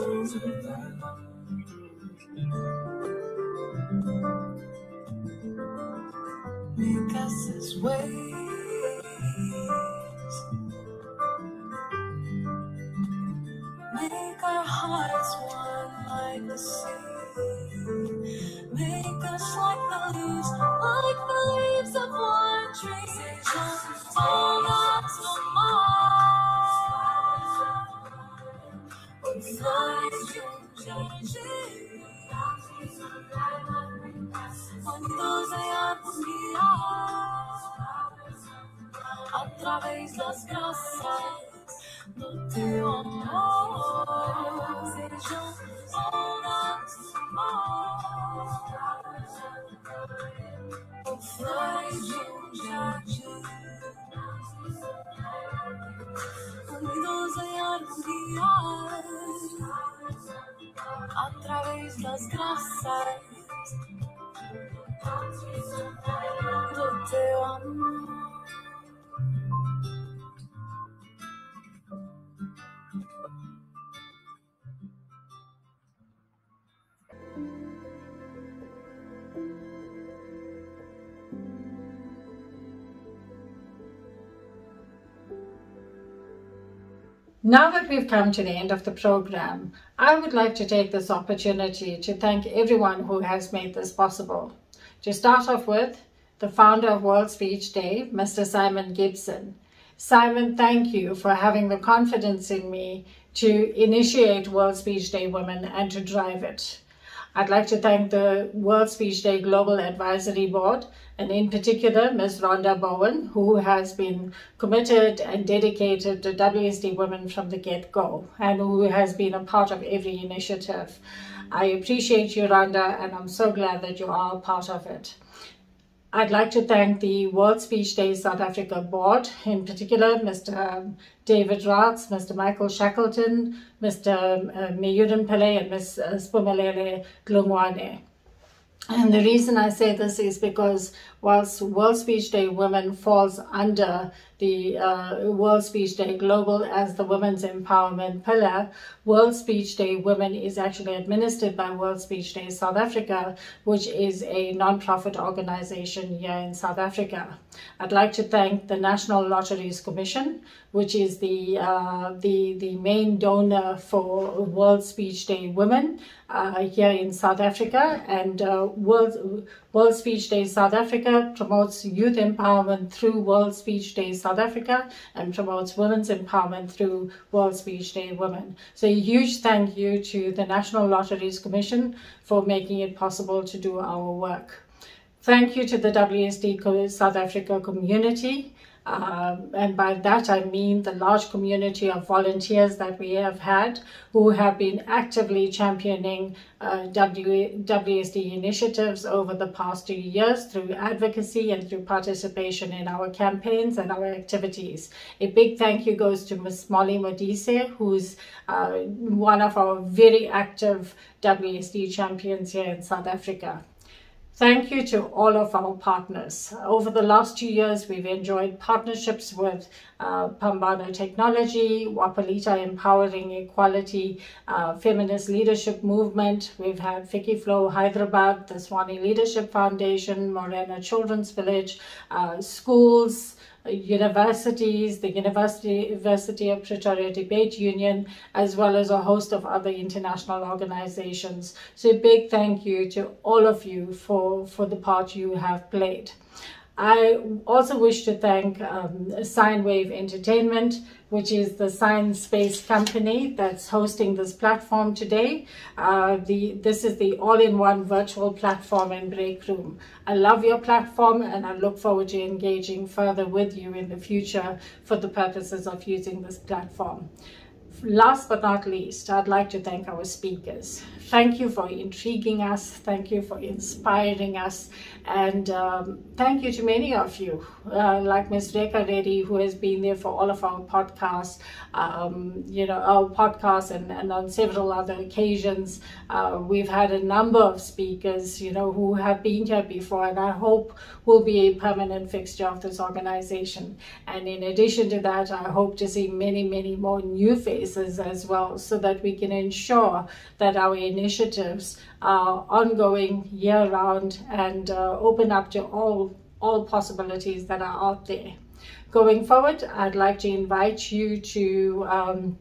Speaker 8: Make us His ways, make our hearts one like the sea, make us like the leaves of one tree. Hold us no more, flores de jardim, unidos em harmonia, através das graças do teu amor. Sejam ondas do flores de jardim, unidos em harmonia, através das graças do teu amor.
Speaker 9: Now that we've come to the end of the program, I would like to take this opportunity to thank everyone who has made this possible. To start off with, the founder of World Speech Day, Mr. Simon Gibson. Simon, thank you for having the confidence in me to initiate World Speech Day Women and to drive it. I'd like to thank the World Speech Day Global Advisory Board, and in particular, Ms. Rhonda Bowen, who has been committed and dedicated to WSD Women from the get-go, and who has been a part of every initiative. I appreciate you, Rhonda, and I'm so glad that you are a part of it. I'd like to thank the World Speech Day South Africa Board, in particular, Mr. David Raats, Mr. Michael Shackleton, Mr. Meyudan Pillay, and Ms. Spumelele Glungwane. And the reason I say this is because whilst World Speech Day Women falls under the World Speech Day Global as the Women's Empowerment Pillar, World Speech Day Women is actually administered by World Speech Day South Africa, which is a non-profit organization here in South Africa. I'd like to thank the National Lotteries Commission, which is the main donor for World Speech Day Women here in South Africa, and World Speech Day South Africa promotes youth empowerment through World Speech Day South Africa and promotes women's empowerment through World Speech Day Women. So a huge thank you to the National Lotteries Commission for making it possible to do our work. Thank you to the WSD South Africa community. And by that I mean the large community of volunteers that we have had who have been actively championing WSD initiatives over the past 2 years through advocacy and through participation in our campaigns and our activities. A big thank you goes to Ms. Molly Modise, who's one of our very active WSD champions here in South Africa. Thank you to all of our partners. Over the last 2 years, we've enjoyed partnerships with Pambano Technology, Wapalita Empowering Equality, Feminist Leadership Movement. We've had FICCIFlo Hyderabad, the Swani Leadership Foundation, Morena Children's Village, schools, universities, the University of Pretoria Debate Union, as well as a host of other international organizations. So a big thank you to all of you for the part you have played. I also wish to thank Sinewave Entertainment, which is the science-based company that's hosting this platform today. This is the all-in-one virtual platform and break room. I love your platform and I look forward to engaging further with you in the future for the purposes of using this platform. Last but not least, I'd like to thank our speakers. Thank you for intriguing us. Thank you for inspiring us. And thank you to many of you, like Ms. Rekha Reddy, who has been there for all of our podcasts, our podcasts and on several other occasions. We've had a number of speakers, who have been here before, and I hope will be a permanent fixture of this organization. And in addition to that, I hope to see many, many more new faces as well, so that we can ensure that our initiatives are ongoing year-round and open up to all possibilities that are out there. Going forward, I'd like to invite you to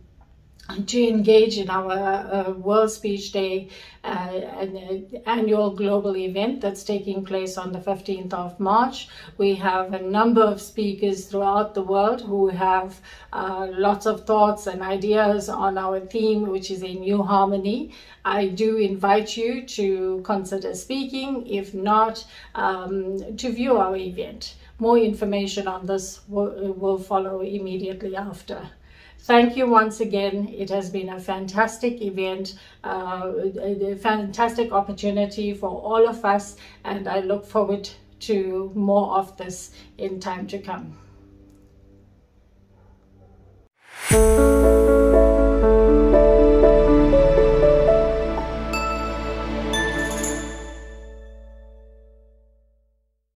Speaker 9: engage in our World Speech Day, an annual global event that's taking place on the 15th of March. We have a number of speakers throughout the world who have lots of thoughts and ideas on our theme, which is a new harmony. I do invite you to consider speaking, if not, to view our event. More information on this will follow immediately after. Thank you once again. It has been a fantastic event, a fantastic opportunity for all of us, and I look forward to more of this in time to come.